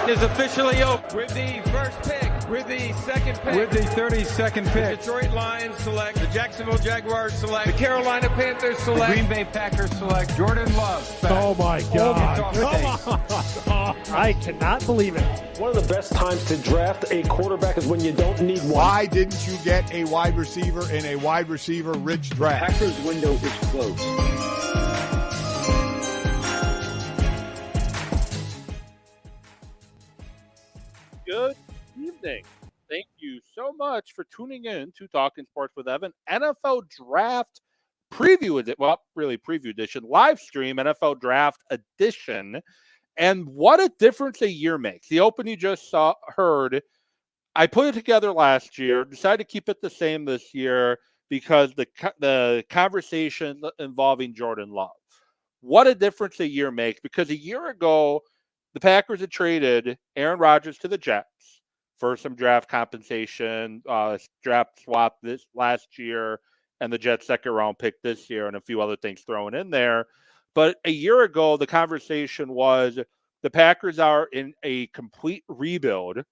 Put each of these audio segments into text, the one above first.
is officially open with the first pick, with the second pick, with the 32nd pick. The Detroit Lions select, the Jacksonville Jaguars select, the Carolina Panthers select, the Green Bay Packers select Jordan Love. Oh my God. Come on. I cannot believe it. One of the best times to draft a quarterback is when you don't need one. Why didn't you get a wide receiver in a wide receiver rich draft? Packers window is closed. Good evening. Thank you so much for tuning in to Talking Sports with Evan. NFL Draft Preview Edition, well, really Preview Edition, live stream NFL Draft Edition. And what a difference a year makes. The open you just heard, I put it together last year, decided to keep it the same this year because the conversation involving Jordan Love. What a difference a year makes, because a year ago, the Packers had traded Aaron Rodgers to the Jets for some draft compensation, draft swap this last year, and the Jets' second-round pick this year, and a few other things thrown in there. But a year ago, the conversation was the Packers are in a complete rebuild,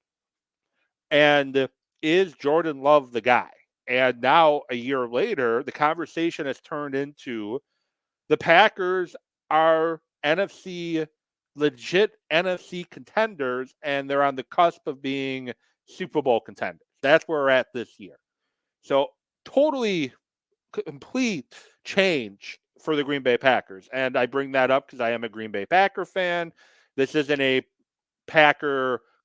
and is Jordan Love the guy? And now, a year later, the conversation has turned into the Packers are legit NFC contenders, and they're on the cusp of being Super Bowl contenders. That's where we're at this year. So totally complete change for the Green Bay Packers. And I bring that up because I am a Green Bay Packer fan. This isn't a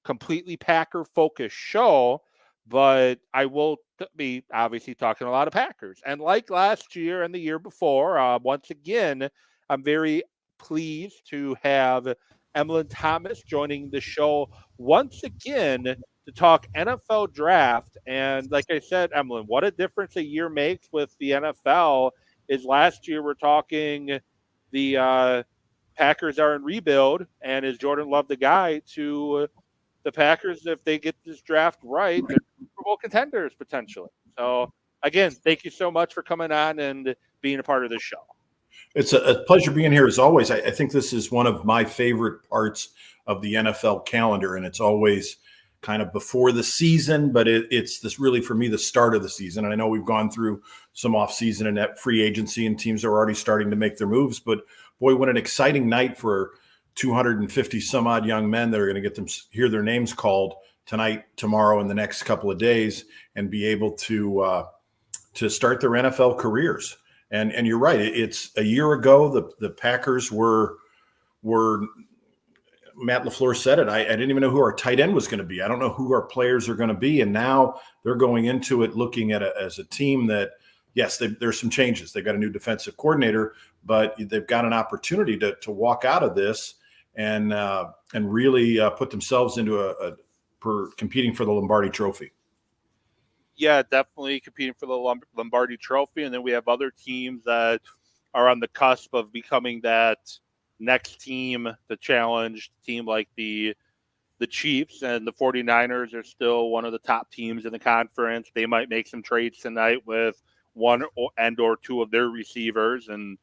completely Packer-focused show, but I will be obviously talking a lot of Packers. And like last year and the year before, once again, I'm very pleased to have Emlyn Thomas joining the show once again to talk NFL draft. And like I said, Emlyn, what a difference a year makes with the NFL is last year we're talking the Packers are in rebuild, and is Jordan Love the guy? To the Packers, if they get this draft right, they're Super Bowl contenders potentially. So again, thank you so much for coming on and being a part of this show. It's a pleasure being here as always. I think this is one of my favorite parts of the NFL calendar, and it's always kind of before the season, but it's this really, for me, the start of the season. And I know we've gone through some offseason and that free agency, and teams are already starting to make their moves. But boy, what an exciting night for 250 some odd young men that are going to get them hear their names called tonight, tomorrow, and the next couple of days, and be able to start their NFL careers. And you're right. It's a year ago, the Packers were Matt LaFleur said it. I didn't even know who our tight end was going to be. I don't know who our players are going to be. And now they're going into it looking at as a team that, yes, there's some changes. They've got a new defensive coordinator, but they've got an opportunity to walk out of this and really put themselves into competing for the Lombardi Trophy. Yeah, definitely competing for the Lombardi Trophy. And then we have other teams that are on the cusp of becoming that next team, the challenge team, like the Chiefs. And the 49ers are still one of the top teams in the conference. They might make some trades tonight with one or two of their receivers. And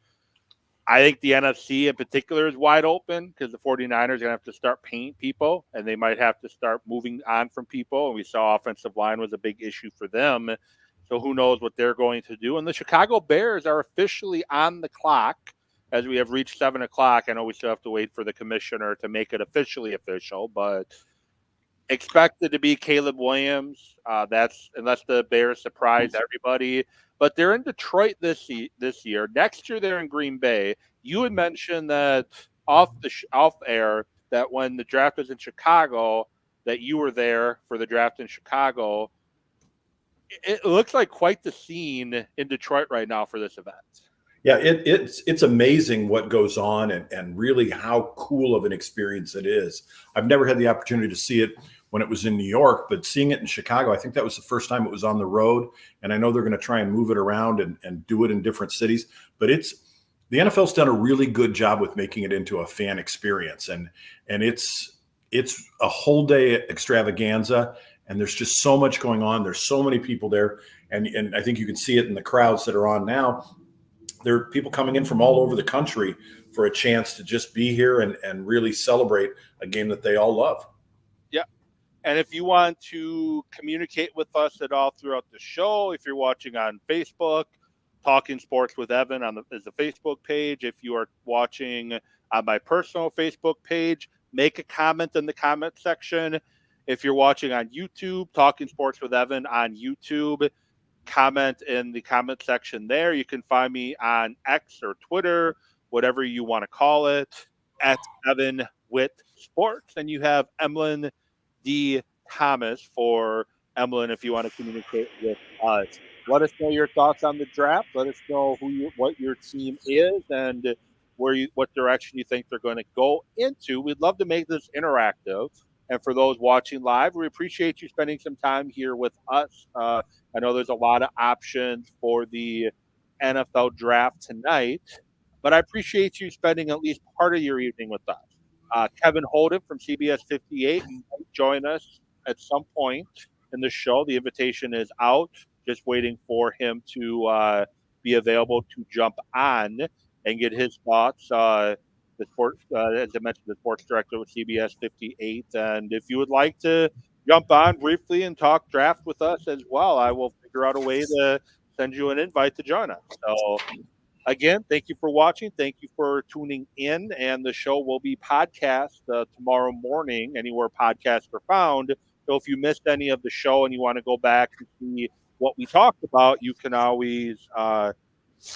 I think the NFC in particular is wide open because the 49ers are going to have to start paying people, and they might have to start moving on from people. And we saw offensive line was a big issue for them. So who knows what they're going to do. And the Chicago Bears are officially on the clock as we have reached 7 o'clock. I know we still have to wait for the commissioner to make it officially official, but expected to be Caleb Williams. That's unless the Bears surprise everybody. But they're in Detroit this year. Next year, they're in Green Bay. You had mentioned that off air that when the draft was in Chicago, that you were there for the draft in Chicago. It looks like quite the scene in Detroit right now for this event. Yeah, it's amazing what goes on and really how cool of an experience it is. I've never had the opportunity to see it when it was in New York, but seeing it in Chicago, I think that was the first time it was on the road. And I know they're going to try and move it around and do it in different cities. But the NFL's done a really good job with making it into a fan experience. And it's a whole day extravaganza. And there's just so much going on. There's so many people there. And I think you can see it in the crowds that are on now. There are people coming in from all over the country for a chance to just be here and really celebrate a game that they all love. And if you want to communicate with us at all throughout the show, if you're watching on Facebook, Talking Sports with Evan is the Facebook page. If you are watching on my personal Facebook page, make a comment in the comment section. If you're watching on YouTube, Talking Sports with Evan on YouTube, comment in the comment section there. You can find me on X or Twitter, whatever you want to call it, at Evan Witt Sports. And you have Emlyn Thomas for Emlyn if you want to communicate with us. Let us know your thoughts on the draft. Let us know what your team is and what direction you think they're going to go into. We'd love to make this interactive. And for those watching live, we appreciate you spending some time here with us. I know there's a lot of options for the NFL draft tonight, but I appreciate you spending at least part of your evening with us. Kevin Holden from CBS58 might join us at some point in the show. The invitation is out, just waiting for him to be available to jump on and get his thoughts. As I mentioned, the sports director with CBS 58. And if you would like to jump on briefly and talk draft with us as well, I will figure out a way to send you an invite to join us. So again, thank you for watching. Thank you for tuning in. And the show will be podcast tomorrow morning, anywhere podcasts are found. So if you missed any of the show and you want to go back and see what we talked about, you can always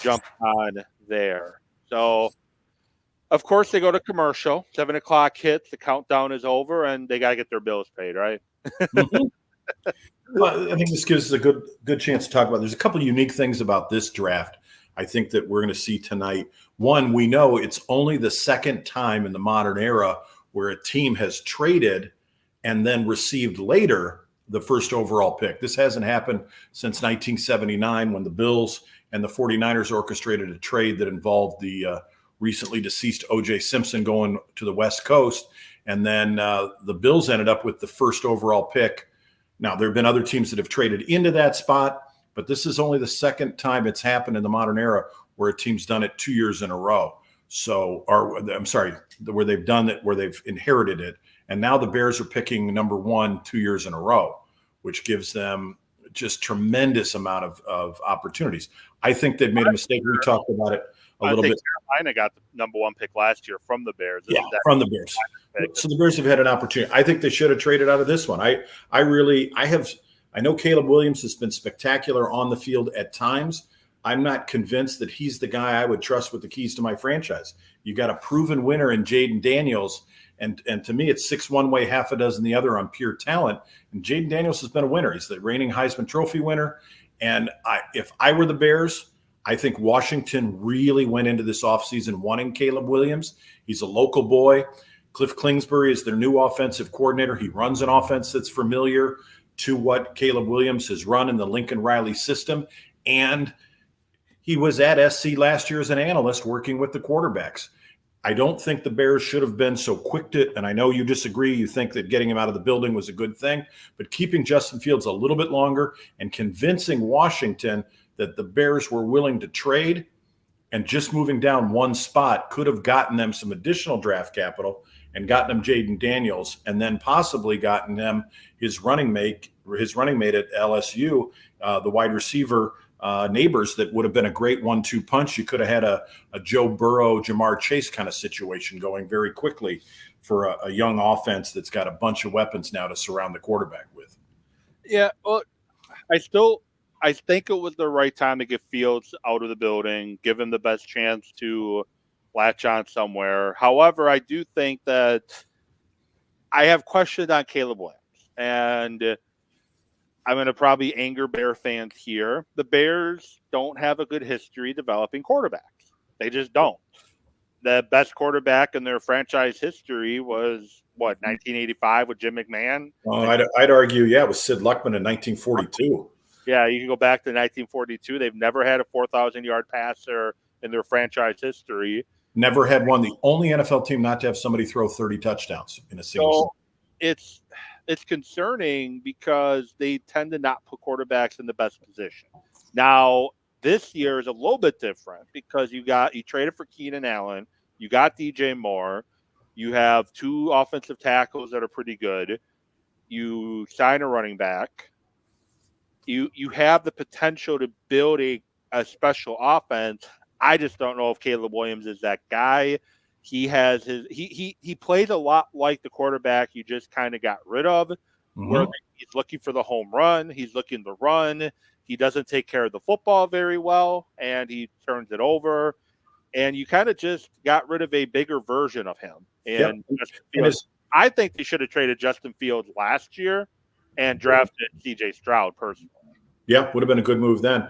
jump on there. So, of course, they go to commercial. 7 o'clock hits, the countdown is over, and they got to get their bills paid, right? Mm-hmm. Well, I think this gives us a good chance to talk about. There's a couple of unique things about this draft I think that we're going to see tonight. One, we know it's only the second time in the modern era where a team has traded and then received later the first overall pick. This hasn't happened since 1979 when the Bills and the 49ers orchestrated a trade that involved the recently deceased O.J. Simpson going to the West Coast. And then the Bills ended up with the first overall pick. Now, there have been other teams that have traded into that spot, but this is only the second time it's happened in the modern era where a team's done it 2 years in a row. Where they've done it, where they've inherited it. And now the Bears are picking number 1 2 years in a row, which gives them just tremendous amount of opportunities. I think they've made a mistake. We talked about it a little bit. Carolina got the number 1 pick last year from the Bears. From the Bears. So the Bears have had an opportunity. I think they should have traded out of this one. I know Caleb Williams has been spectacular on the field at times. I'm not convinced that he's the guy I would trust with the keys to my franchise. You got a proven winner in Jaden Daniels. And to me, it's 6 one way, half a dozen the other on pure talent. And Jaden Daniels has been a winner. He's the reigning Heisman Trophy winner. And if I were the Bears, I think Washington really went into this offseason wanting Caleb Williams. He's a local boy. Cliff Kingsbury is their new offensive coordinator. He runs an offense that's familiar to what Caleb Williams has run in the Lincoln Riley system. And he was at SC last year as an analyst working with the quarterbacks. I don't think the Bears should have been so quick to, and I know you disagree, you think that getting him out of the building was a good thing, but keeping Justin Fields a little bit longer and convincing Washington that the Bears were willing to trade and just moving down one spot could have gotten them some additional draft capital and gotten them Jaden Daniels and then possibly gotten them his running mate at LSU, the wide receiver, Neighbors, that would have been a great 1-2 punch. You could have had a Joe Burrow, Jamar Chase kind of situation going very quickly for a young offense that's got a bunch of weapons now to surround the quarterback with. Yeah, well, I think it was the right time to get Fields out of the building, give him the best chance to latch on somewhere. However, I do think that I have questions on Caleb Williams, and I'm going to probably anger Bear fans here. The Bears don't have a good history developing quarterbacks. They just don't. The best quarterback in their franchise history was, 1985 with Jim McMahon? Oh, I'd argue, it was Sid Luckman in 1942. Yeah, you can go back to 1942. They've never had a 4,000-yard passer in their franchise history. Never had one. The only NFL team not to have somebody throw 30 touchdowns in a single season. It's concerning because they tend to not put quarterbacks in the best position. Now, this year is a little bit different because you traded for Keenan Allen, you got DJ Moore, you have 2 offensive tackles that are pretty good. you sign a running back, you have the potential to build a special offense. I just don't know if Caleb Williams is that guy. He has he plays a lot like the quarterback you just kind of got rid of, where he's looking for the home run, he's looking to run, he doesn't take care of the football very well, and he turns it over. And you kind of just got rid of a bigger version of him. And I think they should have traded Justin Fields last year and drafted C.J. Stroud personally. Yeah, would have been a good move then.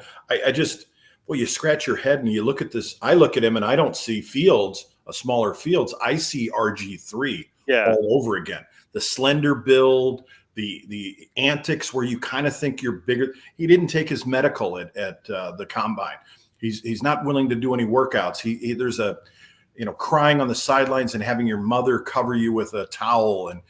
You scratch your head and you look at this. I look at him and I don't see Fields, a smaller Fields. I see RG3 all over again. The slender build, the antics where you kind of think you're bigger. He didn't take his medical at the combine. He's not willing to do any workouts. There's a, crying on the sidelines and having your mother cover you with a towel. And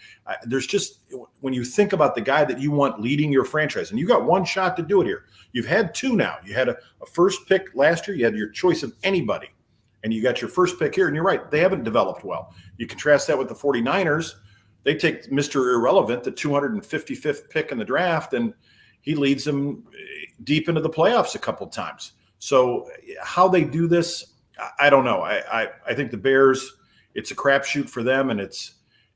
there's just, when you think about the guy that you want leading your franchise, and you got one shot to do it here. You've had two now. You had a first pick last year. You had your choice of anybody, and you got your first pick here. And you're right, they haven't developed well. You contrast that with the 49ers. They take Mr. Irrelevant, the 255th pick in the draft, and he leads them deep into the playoffs a couple of times. So how they do this, I don't know. I think the Bears, it's a crapshoot for them, and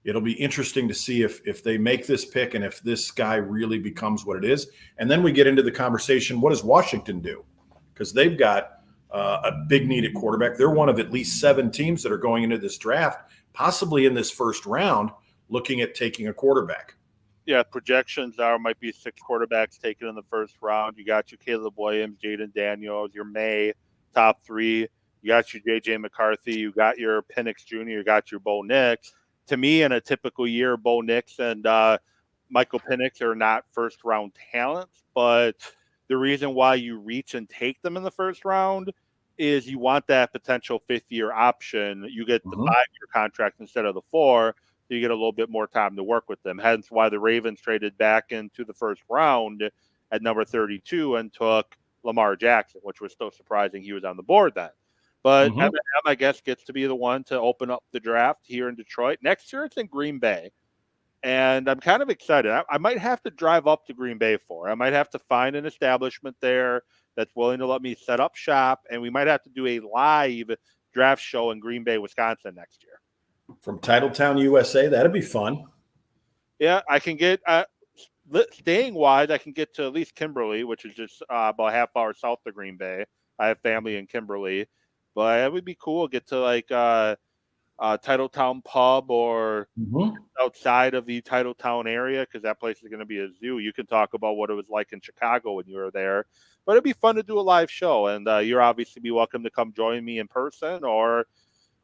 it'll be interesting to see if they make this pick and if this guy really becomes what it is. And then we get into the conversation, what does Washington do? Because they've got a big need at quarterback. They're one of at least 7 teams that are going into this draft, possibly in this first round, looking at taking a quarterback. Yeah, projections might be 6 quarterbacks taken in the first round. You got your Caleb Williams, Jaden Daniels, your May, top 3. You got your J.J. McCarthy. You got your Penix Jr. You got your Bo Nix. To me, in a typical year, Bo Nix and Michael Penix are not first-round talents, but the reason why you reach and take them in the first round is you want that potential 5th-year option. You get the 5-year contract instead of the 4. So you get a little bit more time to work with them. Hence why the Ravens traded back into the first round at number 32 and took Lamar Jackson, which was still surprising he was on the board then. But Eminem, I guess, gets to be the one to open up the draft here in Detroit. Next year, it's in Green Bay. And I'm kind of excited. I might have to drive up to Green Bay for it. I might have to find an establishment there that's willing to let me set up shop. And we might have to do a live draft show in Green Bay, Wisconsin next year. From Titletown, USA, that'd be fun. Yeah, I can get staying wise. I can get to at least Kimberly, which is just about a half hour south of Green Bay. I have family in Kimberly, but it would be cool to get to like Titletown pub or outside of the Titletown area, because that place is going to be a zoo. You can talk about what it was like in Chicago when you were there, but it'd be fun to do a live show. And you're obviously be welcome to come join me in person, or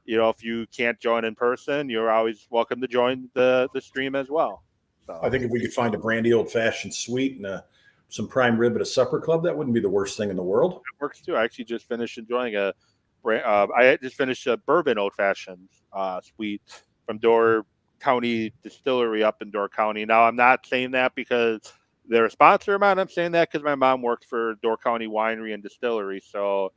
if you can't join in person, you're always welcome to join the stream as well. So I think if we could find a brandy old-fashioned sweet and some prime rib at a supper club, that wouldn't be the worst thing in the world. It works too. I actually just finished enjoying I just finished a bourbon old-fashioned sweet from Door County Distillery up in Door County. Now, I'm not saying that because they're a sponsor of mine. I'm saying that because my mom worked for Door County Winery and Distillery, so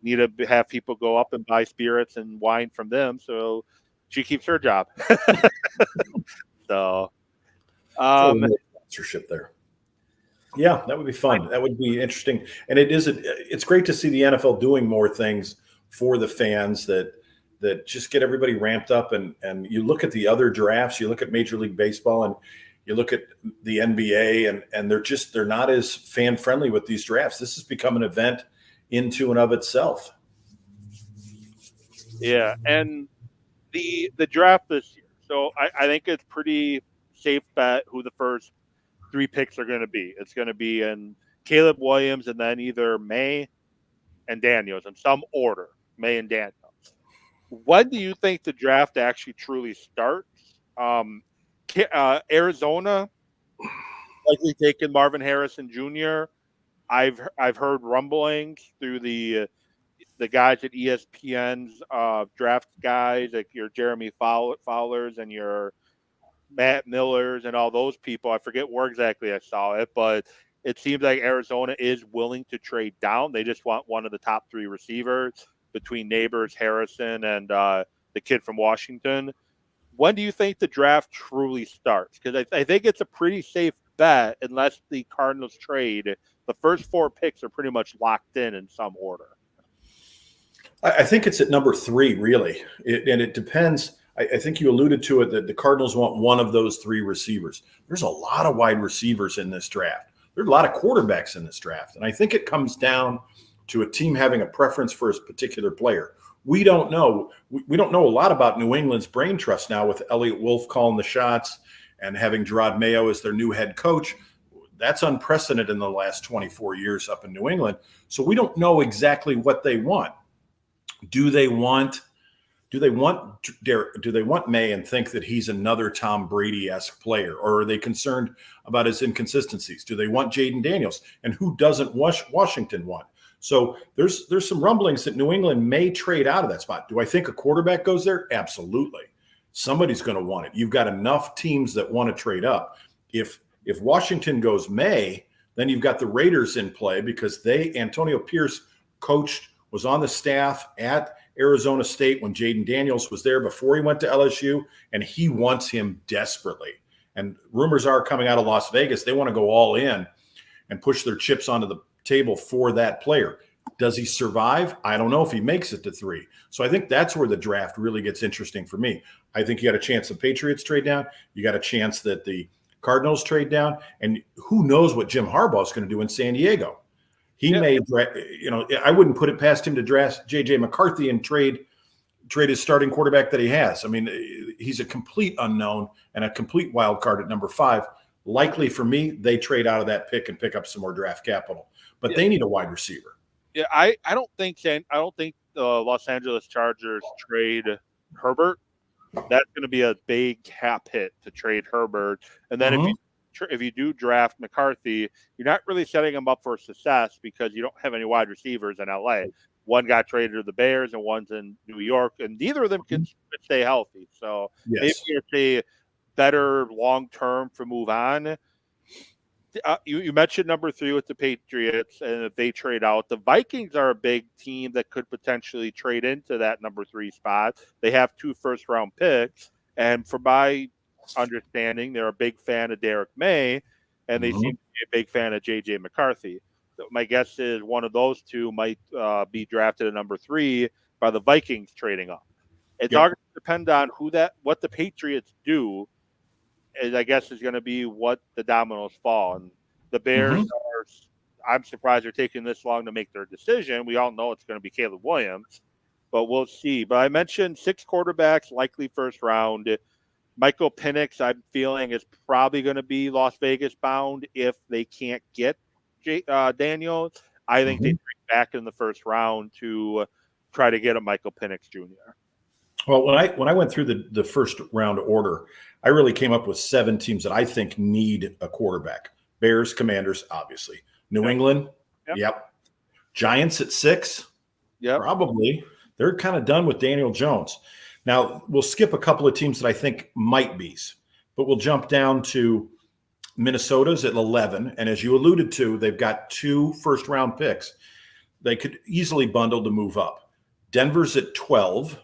need to have people go up and buy spirits and wine from them, so she keeps her job. So sponsorship there. Yeah, that would be fun. That would be interesting. And it's great to see the NFL doing more things for the fans that just get everybody ramped up. And you look at the other drafts, you look at Major League Baseball, and you look at the NBA, and they're not as fan friendly with these drafts. This has become an event into and of itself. Yeah, and the draft this year. So I think it's pretty safe bet who the first 3 picks are going to be. It's going to be in Caleb Williams and then either May and Daniels in some order. May and Daniels. When do you think the draft actually truly starts? Arizona likely taking Marvin Harrison Jr. I've heard rumblings through the guys at ESPN's draft guys, like your Jeremy Fowlers and your Matt Millers and all those people. I forget where exactly I saw it, but it seems like Arizona is willing to trade down. They just want one of the top 3 receivers between Neighbors, Harrison, and the kid from Washington. when do you think the draft truly starts? Because I think it's a pretty safe bet unless the Cardinals trade. The first 4 picks are pretty much locked in some order. I think it's at number 3, really. And it depends. I think you alluded to it that the Cardinals want one of those 3 receivers. There's a lot of wide receivers in this draft. There's a lot of quarterbacks in this draft. And I think it comes down to a team having a preference for a particular player. We don't know. We don't know a lot about New England's brain trust now with Elliott Wolf calling the shots and having Gerard Mayo as their new head coach. That's unprecedented in the last 24 years up in New England. So we don't know exactly what they want. Do they want May and think that he's another Tom Brady-esque player, or are they concerned about his inconsistencies? Do they want Jaden Daniels? And who doesn't Washington want? So there's some rumblings that New England may trade out of that spot. Do I think a quarterback goes there? Absolutely. Somebody's going to want it. You've got enough teams that want to trade up. If Washington goes May, then you've got the Raiders in play because Antonio Pierce was on the staff at Arizona State when Jaden Daniels was there before he went to LSU, and he wants him desperately. And rumors are coming out of Las Vegas, they want to go all in and push their chips onto the table for that player. Does he survive? I don't know if he makes it to 3. So I think that's where the draft really gets interesting for me. I think you got a chance the Patriots trade down. You got a chance that the Cardinals trade down. And who knows what Jim Harbaugh is going to do in San Diego. I wouldn't put it past him to draft J.J. McCarthy and trade his starting quarterback that he has. I mean, he's a complete unknown and a complete wild card at number 5. Likely for me, they trade out of that pick and pick up some more draft capital. But they need a wide receiver. Yeah, I don't think the Los Angeles Chargers trade Herbert. That's going to be a big cap hit to trade Herbert. And then if you do draft McCarthy, you're not really setting him up for success because you don't have any wide receivers in LA. One got traded to the Bears and one's in New York, and neither of them can stay healthy. So maybe it's a better long-term for move on. You mentioned number 3 with the Patriots, and if they trade out, the Vikings are a big team that could potentially trade into that number 3 spot. They have 2 first-round picks, and from my understanding, they're a big fan of Derek May, and they seem to be a big fan of J.J. McCarthy. So my guess is one of those 2 might be drafted at number 3 by the Vikings trading up. It's all going to depend on what the Patriots do. I guess is going to be what the dominoes fall. And the Bears I'm surprised they're taking this long to make their decision. We all know it's going to be Caleb Williams, but we'll see. But I mentioned 6 quarterbacks, likely first round. Michael Penix, I'm feeling, is probably going to be Las Vegas bound if they can't get Daniels. I think they bring back in the first round to try to get a Michael Penix Jr. Well, when I went through the first round order, I really came up with 7 teams that I think need a quarterback. Bears, Commanders, obviously. New England, Giants at 6, probably. They're kind of done with Daniel Jones. Now, we'll skip a couple of teams that I think might be, but we'll jump down to Minnesota's at 11. And as you alluded to, they've got 2 first-round picks. They could easily bundle to move up. Denver's at 12.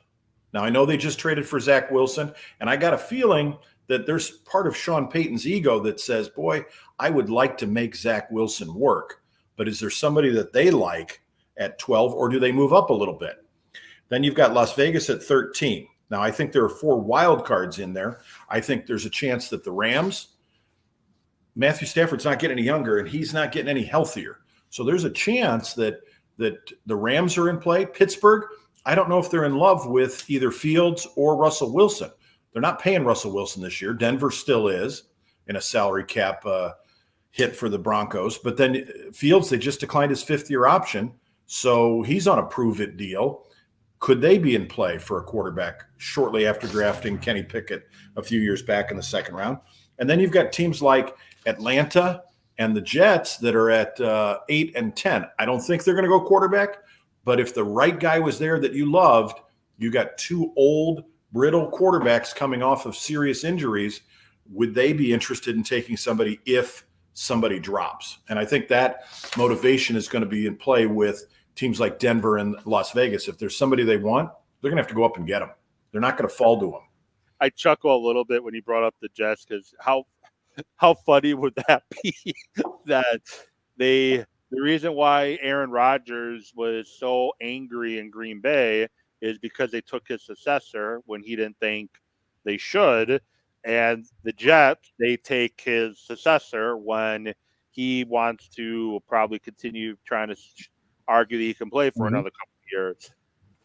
Now, I know they just traded for Zach Wilson, and I got a feeling that there's part of Sean Payton's ego that says, boy, I would like to make Zach Wilson work. But is there somebody that they like at 12, or do they move up a little bit? Then you've got Las Vegas at 13. Now, I think there are 4 wild cards in there. I think there's a chance that the Rams, Matthew Stafford's not getting any younger, and he's not getting any healthier. So there's a chance that the Rams are in play. Pittsburgh, I don't know if they're in love with either Fields or Russell Wilson. They're not paying Russell Wilson this year. Denver still is in a salary cap hit for the Broncos. But then Fields, they just declined his 5th-year option, so he's on a prove-it deal. Could they be in play for a quarterback shortly after drafting Kenny Pickett a few years back in the 2nd round? And then you've got teams like Atlanta and the Jets that are at 8 and 10. I don't think they're going to go quarterback, but if the right guy was there that you loved, you got 2 old, brittle quarterbacks coming off of serious injuries. Would they be interested in taking somebody if somebody drops? And I think that motivation is going to be in play with teams like Denver and Las Vegas. If there's somebody they want, they're going to have to go up and get them. They're not going to fall to them. I chuckle a little bit when he brought up the Jets, because how funny would that be that the reason why Aaron Rodgers was so angry in Green Bay is because they took his successor when he didn't think they should, and the Jets, they take his successor when he wants to probably continue trying to argue that he can play for another couple of years.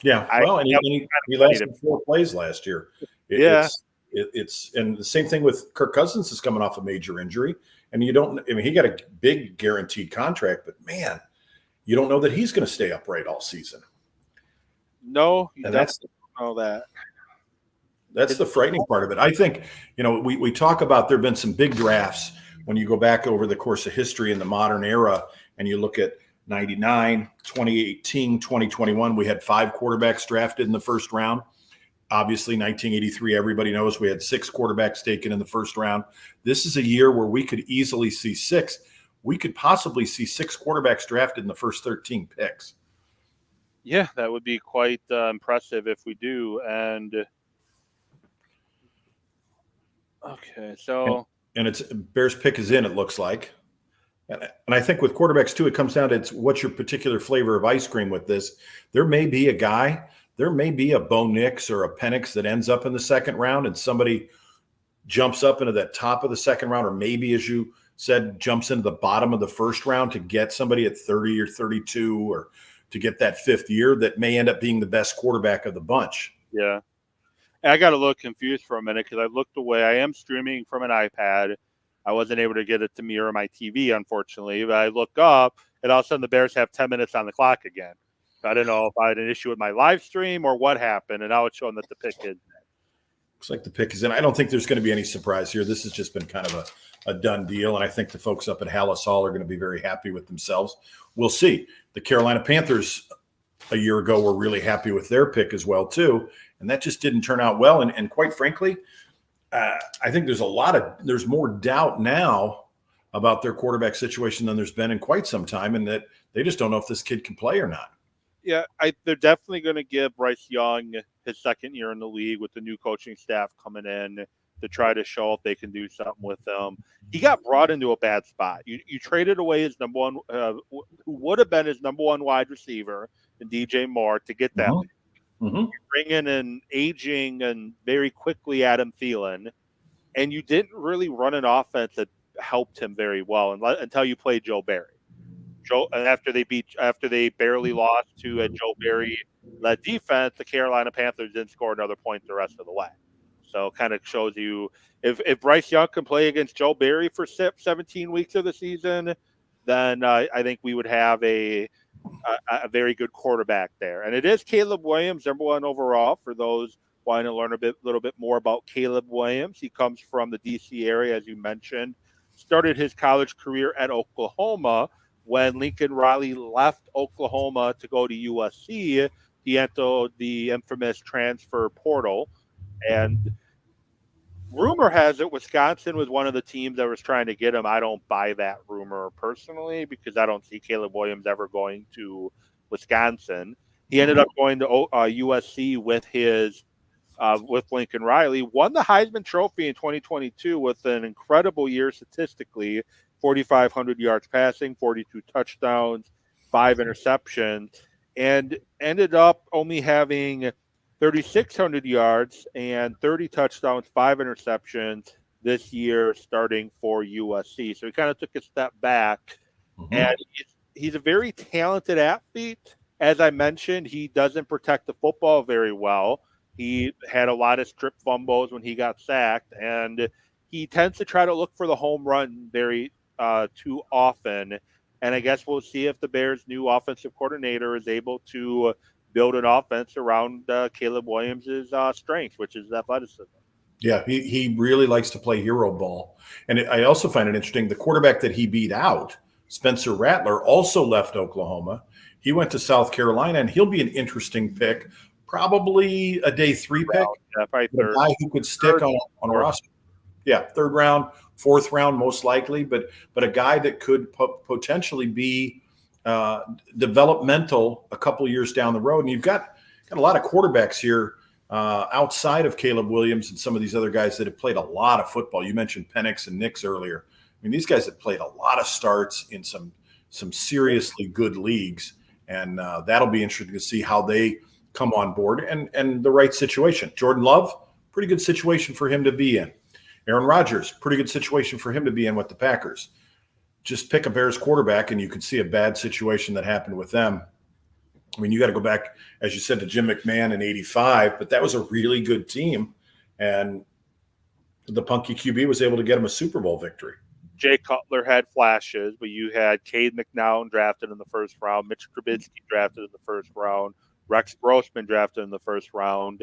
Yeah, well, and he lasted 4 plays last year. It's and the same thing with Kirk Cousins is coming off a major injury, and you don't. I mean, he got a big guaranteed contract, but man, you don't know that he's going to stay upright all season. No, you definitely don't know that. That's the frightening part of it. I think, we talk about there have been some big drafts when you go back over the course of history in the modern era, and you look at 99, 2018, 2021, we had 5 quarterbacks drafted in the first round. Obviously, 1983, everybody knows we had 6 quarterbacks taken in the first round. This is a year where we could easily see 6. We could possibly see 6 quarterbacks drafted in the first 13 picks. Yeah, that would be quite impressive if we do. And okay, so and it's Bears pick is in, it looks like. And I think with quarterbacks too, it comes down to what's your particular flavor of ice cream with this. There may be a Bo Nix or a Penix that ends up in the second round, and somebody jumps up into that top of the second round, or maybe, as you said, jumps into the bottom of the first round to get somebody at 30 or 32 or to get that 5th year that may end up being the best quarterback of the bunch. Yeah. I got a little confused for a minute because I looked away. I am streaming from an iPad. I wasn't able to get it to mirror my TV, unfortunately. But I look up, and all of a sudden the Bears have 10 minutes on the clock again. So I don't know if I had an issue with my live stream or what happened, and now it's showing that the pick is in. Looks like the pick is in. I don't think there's going to be any surprise here. This has just been kind of a done deal, and I think the folks up at Hallis Hall are going to be very happy with themselves. We'll see. The Carolina Panthers a year ago were really happy with their pick as well, too, and that just didn't turn out well. And quite frankly, I think there's more doubt now about their quarterback situation than there's been in quite some time, and that they just don't know if this kid can play or not. Yeah, they're definitely going to give Bryce Young his second year in the league with the new coaching staff coming in to try to show if they can do something with him. He got brought into a bad spot. You traded away his number one, who would have been his number 1 wide receiver, in DJ Moore, to get that. Mm-hmm. You bring in an aging and very quickly Adam Thielen, and you didn't really run an offense that helped him very well until you played Joe Barry. And after they barely lost to a Joe Barry-led defense, the Carolina Panthers didn't score another point the rest of the way. So it kind of shows you if Bryce Young can play against Joe Barry for 17 weeks of the season, then I think we would have a very good quarterback there. And it is Caleb Williams, number 1 overall, for those wanting to learn a little bit more about Caleb Williams. He comes from the D.C. area, as you mentioned. Started his college career at Oklahoma. When Lincoln Riley left Oklahoma to go to USC, he entered the infamous transfer portal. And rumor has it Wisconsin was one of the teams that was trying to get him. I don't buy that rumor personally because I don't see Caleb Williams ever going to Wisconsin. He ended up going to USC with Lincoln Riley, won the Heisman Trophy in 2022 with an incredible year statistically, 4,500 yards passing, 42 touchdowns, 5 interceptions, and ended up only having 3,600 yards and 30 touchdowns, 5 interceptions this year starting for USC. So he kind of took a step back. Mm-hmm. And he's a very talented athlete. As I mentioned, he doesn't protect the football very well. He had a lot of strip fumbles when he got sacked, and he tends to try to look for the home run very too often. And I guess we'll see if the Bears' new offensive coordinator is able to build an offense around Caleb Williams' strength, which is athleticism. Yeah, he really likes to play hero ball. And I also find it interesting, the quarterback that he beat out, Spencer Rattler, also left Oklahoma. He went to South Carolina, and he'll be an interesting pick, probably a day 3 pick. Yeah, probably third. A guy who could stick on a roster. Yeah, 3rd round, 4th round most likely, but a guy that could potentially be developmental a couple years down the road. And you've got a lot of quarterbacks here outside of Caleb Williams and some of these other guys that have played a lot of football. You mentioned Penix and Nix earlier. I mean, these guys have played a lot of starts in some seriously good leagues, and that'll be interesting to see how they come on board and the right situation. Jordan Love, pretty good situation for him to be in. Aaron Rodgers, pretty good situation for him to be in with the Packers. Just pick a Bears quarterback, and you can see a bad situation that happened with them. I mean, you got to go back, as you said, to Jim McMahon in '85, but that was a really good team, and the punky QB was able to get him a Super Bowl victory. Jay Cutler had flashes, but you had Cade McNown drafted in the first round, Mitch Trubisky drafted in the first round, Rex Grossman drafted in the first round.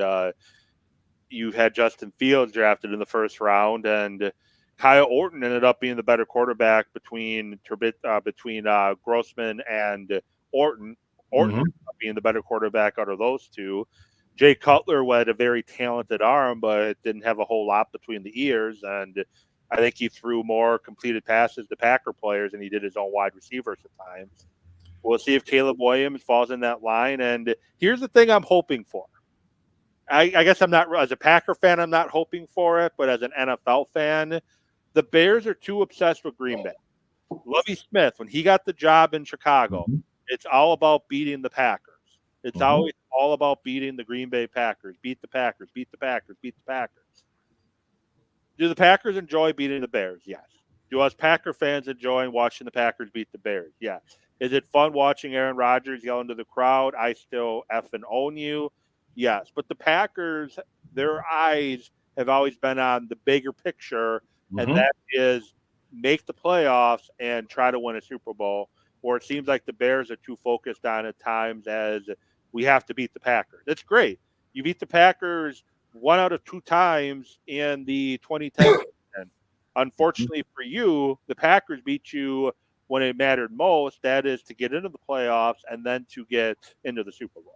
You had Justin Fields drafted in the first round, and Kyle Orton ended up being the better quarterback between Grossman and Orton. Orton being the better quarterback out of those two. Jay Cutler had a very talented arm, but didn't have a whole lot between the ears, and I think he threw more completed passes to Packer players than he did his own wide receivers at times. We'll see if Caleb Williams falls in that line, and here's the thing I'm hoping for. I guess I'm not, as a Packer fan, I'm not hoping for it, but as an NFL fan, the Bears are too obsessed with Green Bay. Lovie Smith, when he got the job in Chicago, it's all about beating the Packers. It's always all about beating the Green Bay Packers. Beat the Packers, beat the Packers, beat the Packers. Do the Packers enjoy beating the Bears? Yes. Do us Packer fans enjoy watching the Packers beat the Bears? Yes. Is it fun watching Aaron Rodgers yell into the crowd, I still effing own you? Yes. But the Packers, their eyes have always been on the bigger picture, and that is make the playoffs and try to win a Super Bowl, or it seems like the Bears are too focused on at times as we have to beat the Packers. That's great. You beat the Packers 1 out of 2 times in the 2010 season. Unfortunately for you, the Packers beat you when it mattered most. That is to get into the playoffs and then to get into the Super Bowl.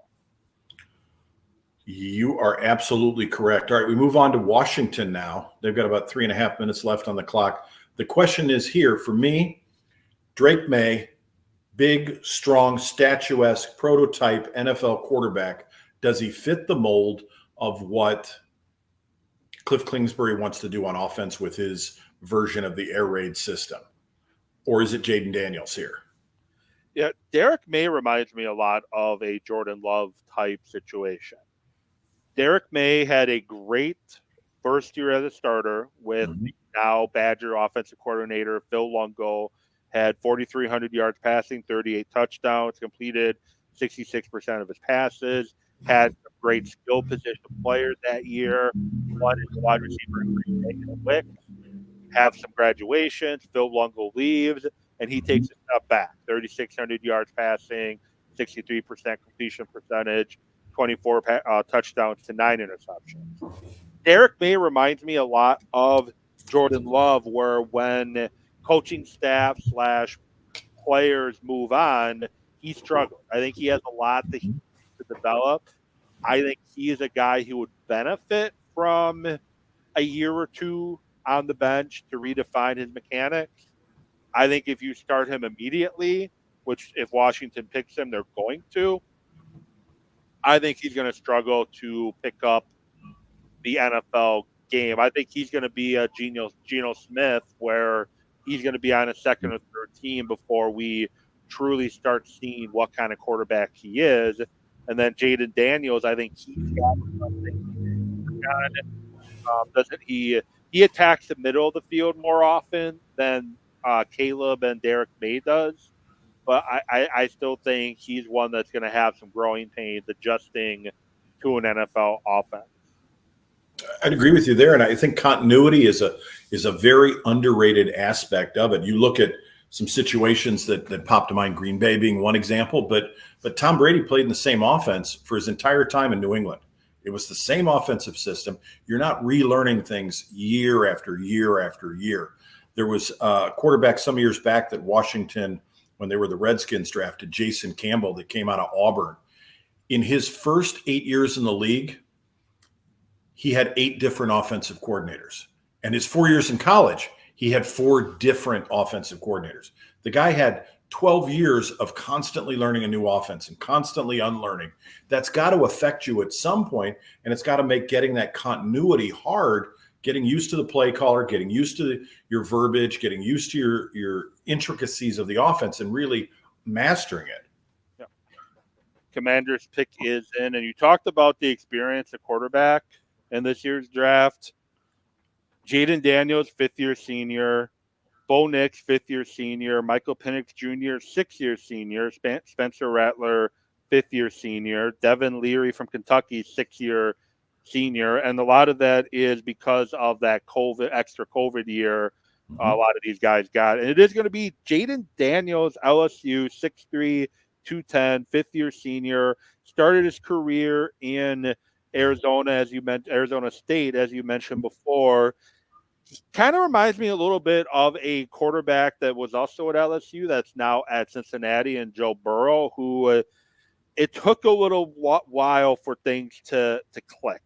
You are absolutely correct. All right, we move on to Washington now. They've got about 3.5 minutes left on the clock. The question is here for me, Drake May, big, strong, statuesque, prototype NFL quarterback. Does he fit the mold of what Cliff Kingsbury wants to do on offense with his version of the air raid system? Or is it Jaden Daniels here? Yeah, Derek May reminds me a lot of a Jordan Love type situation. Derek May had a great first year as a starter with now Badger offensive coordinator Phil Longo, had 4,300 yards passing, 38 touchdowns, completed 66% of his passes, had some great skill position players that year, one is a wide receiver in Green Bay in a lick, have some graduations, Phil Longo leaves, and he takes a step back, 3,600 yards passing, 63% completion percentage, 24 touchdowns to 9 interceptions. Derek May reminds me a lot of Jordan Love, where when coaching staff / players move on, he struggled. I think he has a lot to develop. I think he is a guy who would benefit from a year or two on the bench to redefine his mechanics. I think if you start him immediately, which if Washington picks him, they're going to, I think he's going to struggle to pick up the NFL game. I think he's going to be a Geno Smith, where he's going to be on a second or third team before we truly start seeing what kind of quarterback he is. And then Jaden Daniels, I think he's got something. Doesn't he attacks the middle of the field more often than Caleb and Derek May does. But I still think he's one that's going to have some growing pains adjusting to an NFL offense. I'd agree with you there, and I think continuity is a very underrated aspect of it. You look at some situations that pop to mind, Green Bay being one example, but Tom Brady played in the same offense for his entire time in New England. It was the same offensive system. You're not relearning things year after year after year. There was a quarterback some years back that Washington, when they were the Redskins, drafted, Jason Campbell, that came out of Auburn. In his first 8 years in the league, he had 8 different offensive coordinators. And his 4 years in college, he had 4 different offensive coordinators. The guy had 12 years of constantly learning a new offense and constantly unlearning. That's got to affect you at some point, and it's got to make getting that continuity hard, getting used to the play caller, getting used to your verbiage, getting used to your intricacies of the offense, and really mastering it. Yeah. Commander's pick is in, and you talked about the experience at quarterback in this year's draft. Jaden Daniels, fifth-year senior. Bo Nix, fifth-year senior. Michael Penix Jr., sixth-year senior. Spencer Rattler, fifth-year senior. Devin Leary from Kentucky, sixth-year senior. And a lot of that is because of that extra COVID year a lot of these guys got. And it is going to be Jaden Daniels, LSU, 6'3", 210, fifth-year senior. Started his career in Arizona, as you mentioned, Arizona State, as you mentioned before. Kind of reminds me a little bit of a quarterback that was also at LSU that's now at Cincinnati, and Joe Burrow, who it took a little while for things to click.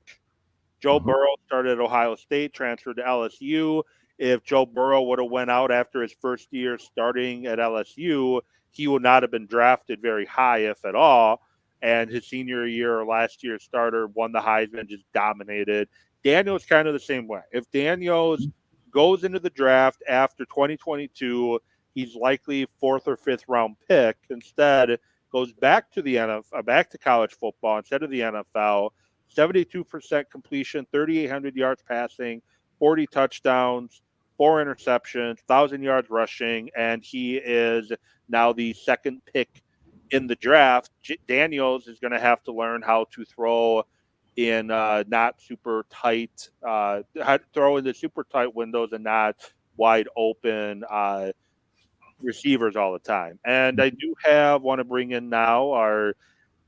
Joe Burrow started at Ohio State, transferred to LSU. If Joe Burrow would have went out after his first year starting at LSU, he would not have been drafted very high, if at all. And his senior year or last year's starter won the Heisman, just dominated. Daniels kind of the same way. If Daniels goes into the draft after 2022, he's likely fourth or fifth round pick. Instead, goes back to the NFL, back to college football instead of the NFL. 72% completion, 3,800 yards passing, 40 touchdowns, 4 interceptions, 1,000 yards rushing, and he is now the second pick in the draft. Daniels is going to have to learn how to throw in not super tight, throw in the super tight windows and not wide open receivers all the time. And I do want to bring in now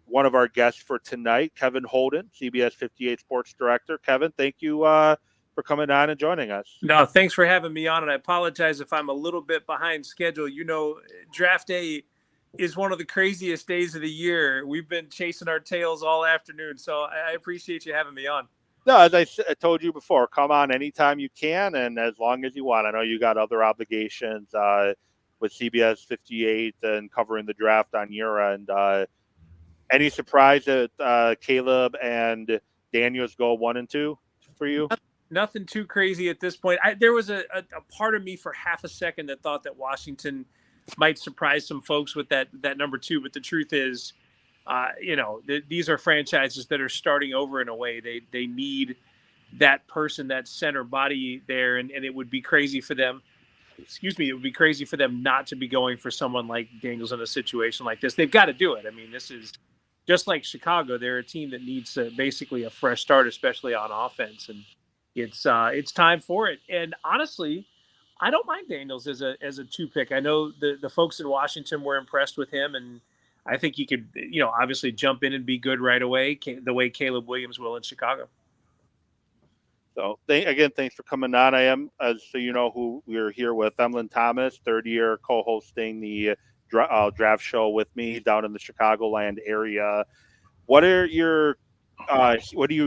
one of our guests for tonight, Kevin Holden, CBS 58 Sports Director. Kevin, thank you for coming on and joining us. No, thanks for having me on, and I apologize if I'm a little bit behind schedule. You know, draft day is one of the craziest days of the year. We've been chasing our tails all afternoon, so I appreciate you having me on. No, as I told you before, come on anytime you can and as long as you want. I know you got other obligations with CBS 58 and covering the draft on your end. Any surprise that Caleb and Daniels go 1 and 2 for you? Nothing too crazy at this point. There was a part of me for half a second that thought that Washington might surprise some folks with that number 2, but the truth is, these are franchises that are starting over in a way. They need that person, that center body there, and it would be crazy for them. It would be crazy for them not to be going for someone like Daniels in a situation like this. They've got to do it. I mean, this is just like Chicago. They're a team that needs basically a fresh start, especially on offense, and it's time for it. And honestly, I don't mind Daniels as a 2 pick. I know the folks in Washington were impressed with him, and I think he could, obviously jump in and be good right away, the way Caleb Williams will in Chicago. So, thanks for coming on. I am, so you know who we're here with, Emlyn Thomas, third year co-hosting the draft show with me down in the Chicagoland area. What are you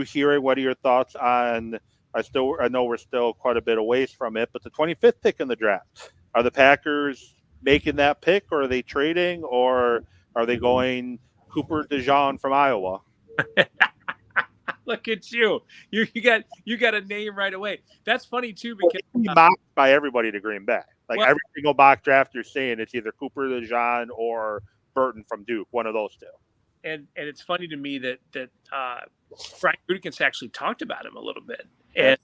hearing? What are your thoughts on? I know we're still quite a bit away from it, but the 25th pick in the draft, are the Packers making that pick, or are they trading, or are they going Cooper DeJean from Iowa? Look at you! You got a name right away. That's funny too, because he's mocked by everybody to Green Bay. Every single mock draft you're seeing, it's either Cooper DeJean or Burton from Duke, one of those two. And it's funny to me that Brian Gutekunst actually talked about him a little bit, and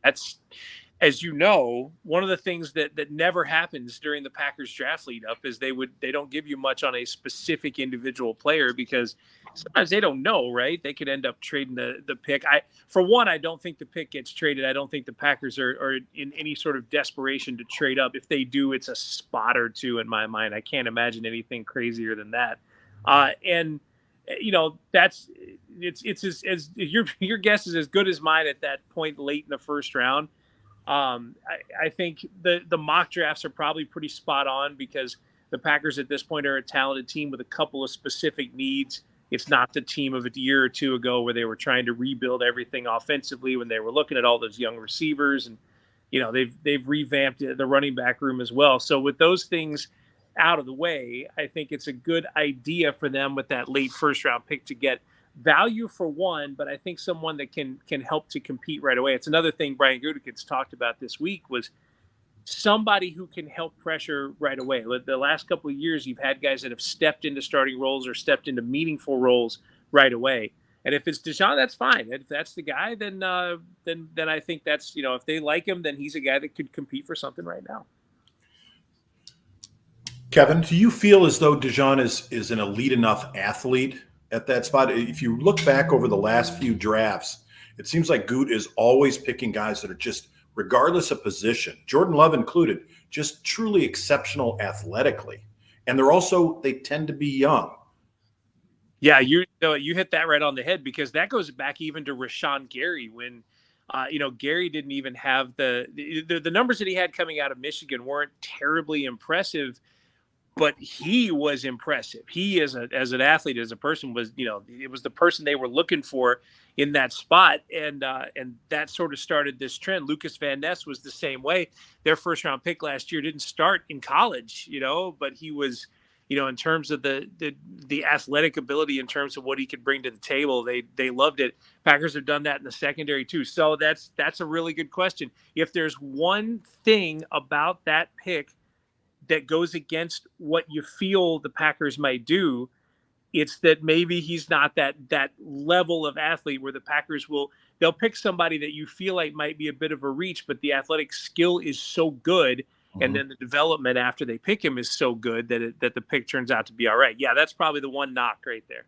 that's, as you know, one of the things that never happens during the Packers draft lead up is they don't give you much on a specific individual player, because sometimes they don't know, right? They could end up trading the pick. For one, I don't think the pick gets traded. I don't think the Packers are in any sort of desperation to trade up. If they do, it's a spot or two in my mind. I can't imagine anything crazier than that. And that's as your guess is as good as mine at that point late in the first round. I think the mock drafts are probably pretty spot on, because the Packers at this point are a talented team with a couple of specific needs. It's not the team of a year or two ago where they were trying to rebuild everything offensively, when they were looking at all those young receivers, and they've revamped the running back room as well. So with those things, out of the way, I think it's a good idea for them with that late first round pick to get value for one, but I think someone that can help to compete right away. It's another thing Brian Gutekunst talked about this week was somebody who can help pressure right away. The last couple of years, you've had guys that have stepped into starting roles or stepped into meaningful roles right away. And if it's Deshaun, that's fine. If that's the guy, then I think that's, if they like him, then he's a guy that could compete for something right now. Kevin, do you feel as though Deshaun is an elite enough athlete at that spot? If you look back over the last few drafts, it seems like Goot is always picking guys that are just, regardless of position, Jordan Love included, just truly exceptional athletically. And they tend to be young. Yeah, you hit that right on the head, because that goes back even to Rashawn Gary when, Gary didn't even have the numbers that he had coming out of Michigan weren't terribly impressive, but he was impressive. He as an athlete, as a person was, it was the person they were looking for in that spot. And that sort of started this trend. Lucas Van Ness was the same way. Their first round pick last year didn't start in college, but he was, in terms of the athletic ability, in terms of what he could bring to the table, they loved it. Packers have done that in the secondary too. So that's a really good question. If there's one thing about that pick that goes against what you feel the Packers might do, it's that maybe he's not that level of athlete where the Packers they'll pick somebody that you feel like might be a bit of a reach, but the athletic skill is so good. Mm-hmm. And then the development after they pick him is so good that the pick turns out to be all right. Yeah, that's probably the one knock right there.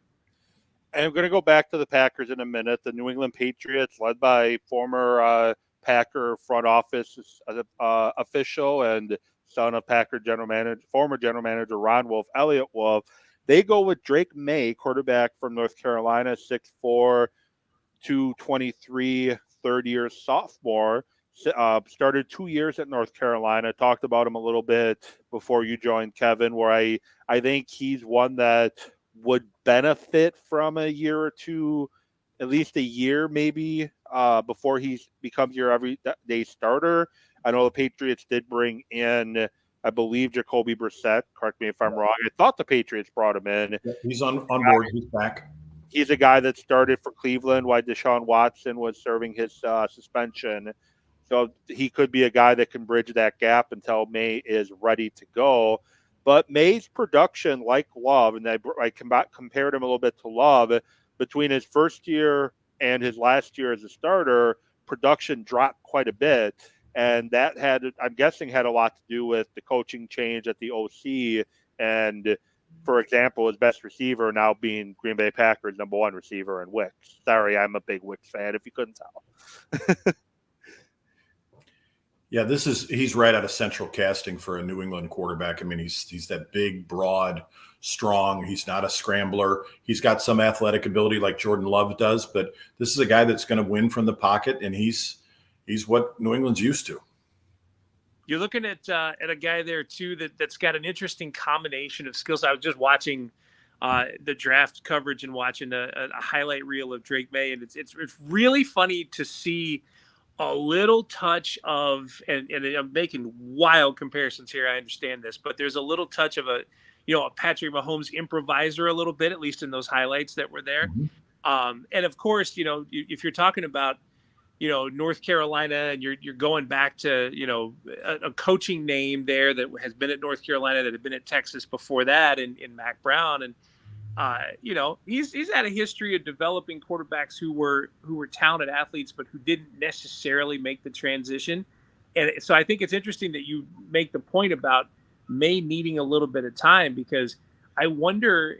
And I'm going to go back to the Packers in a minute. The New England Patriots, led by former Packer front office official and son of Packer former general manager Ron Wolf, Elliott Wolf. They go with Drake May, quarterback from North Carolina, 6'4", 223, third-year sophomore. Started 2 years at North Carolina. Talked about him a little bit before you joined, Kevin, where I think he's one that would benefit from a year or two, at least a year maybe, before he becomes your everyday starter. I know the Patriots did bring in, I believe, Jacoby Brissett. Correct me if I'm wrong. I thought the Patriots brought him in. He's on board. He's back. He's a guy that started for Cleveland while Deshaun Watson was serving his suspension. So he could be a guy that can bridge that gap until May is ready to go. But May's production, like Love, and I compared him a little bit to Love, between his first year and his last year as a starter, production dropped quite a bit. And that I'm guessing, had a lot to do with the coaching change at the OC. And, for example, his best receiver now being Green Bay Packers' number one receiver in Wicks. Sorry, I'm a big Wicks fan, if you couldn't tell. Yeah, he's right out of central casting for a New England quarterback. I mean, he's that big, broad, strong. He's not a scrambler. He's got some athletic ability like Jordan Love does, but this is a guy that's going to win from the pocket, and he's what New England's used to. You're looking at a guy there too that's got an interesting combination of skills. I was just watching the draft coverage and watching a highlight reel of Drake May, and it's really funny to see a little touch of, and I'm making wild comparisons here, I understand this, but there's a little touch of a Patrick Mahomes improviser a little bit, at least in those highlights that were there. Mm-hmm. And of course, if you're talking about, North Carolina, and you're going back to, a coaching name there that has been at North Carolina, that had been at Texas before that, in Mac Brown. And, he's had a history of developing quarterbacks who were talented athletes, but who didn't necessarily make the transition. And so I think it's interesting that you make the point about May needing a little bit of time, because I wonder,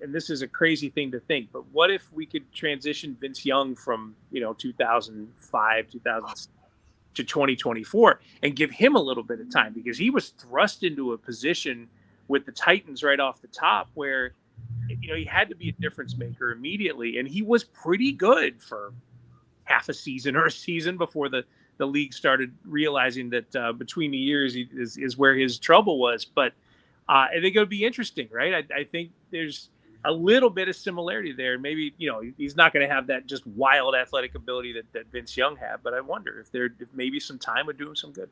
and this is a crazy thing to think, but what if we could transition Vince Young from, 2005, 2000 to 2024 and give him a little bit of time, because he was thrust into a position with the Titans right off the top where, he had to be a difference maker immediately. And he was pretty good for half a season or a season before the league started realizing that between the years is where his trouble was. But I think it would be interesting, right? I think there's a little bit of similarity there. Maybe, he's not going to have that just wild athletic ability that Vince Young had, but I wonder if maybe some time would do him some good.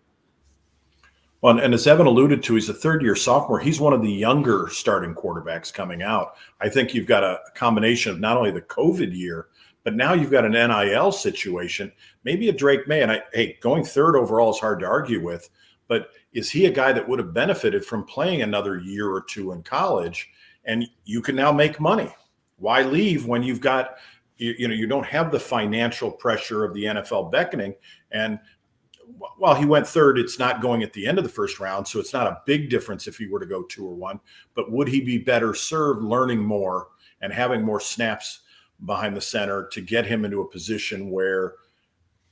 Well, and as Evan alluded to, he's a third-year sophomore. He's one of the younger starting quarterbacks coming out. I think you've got a combination of not only the COVID year, but now you've got an NIL situation, maybe a Drake May. And going third overall is hard to argue with, but is he a guy that would have benefited from playing another year or two in college? And you can now make money. Why leave when you've got, you don't have the financial pressure of the NFL beckoning? And while he went third, it's not going at the end of the first round, so it's not a big difference if he were to go 2 or 1. But would he be better served learning more and having more snaps behind the center to get him into a position where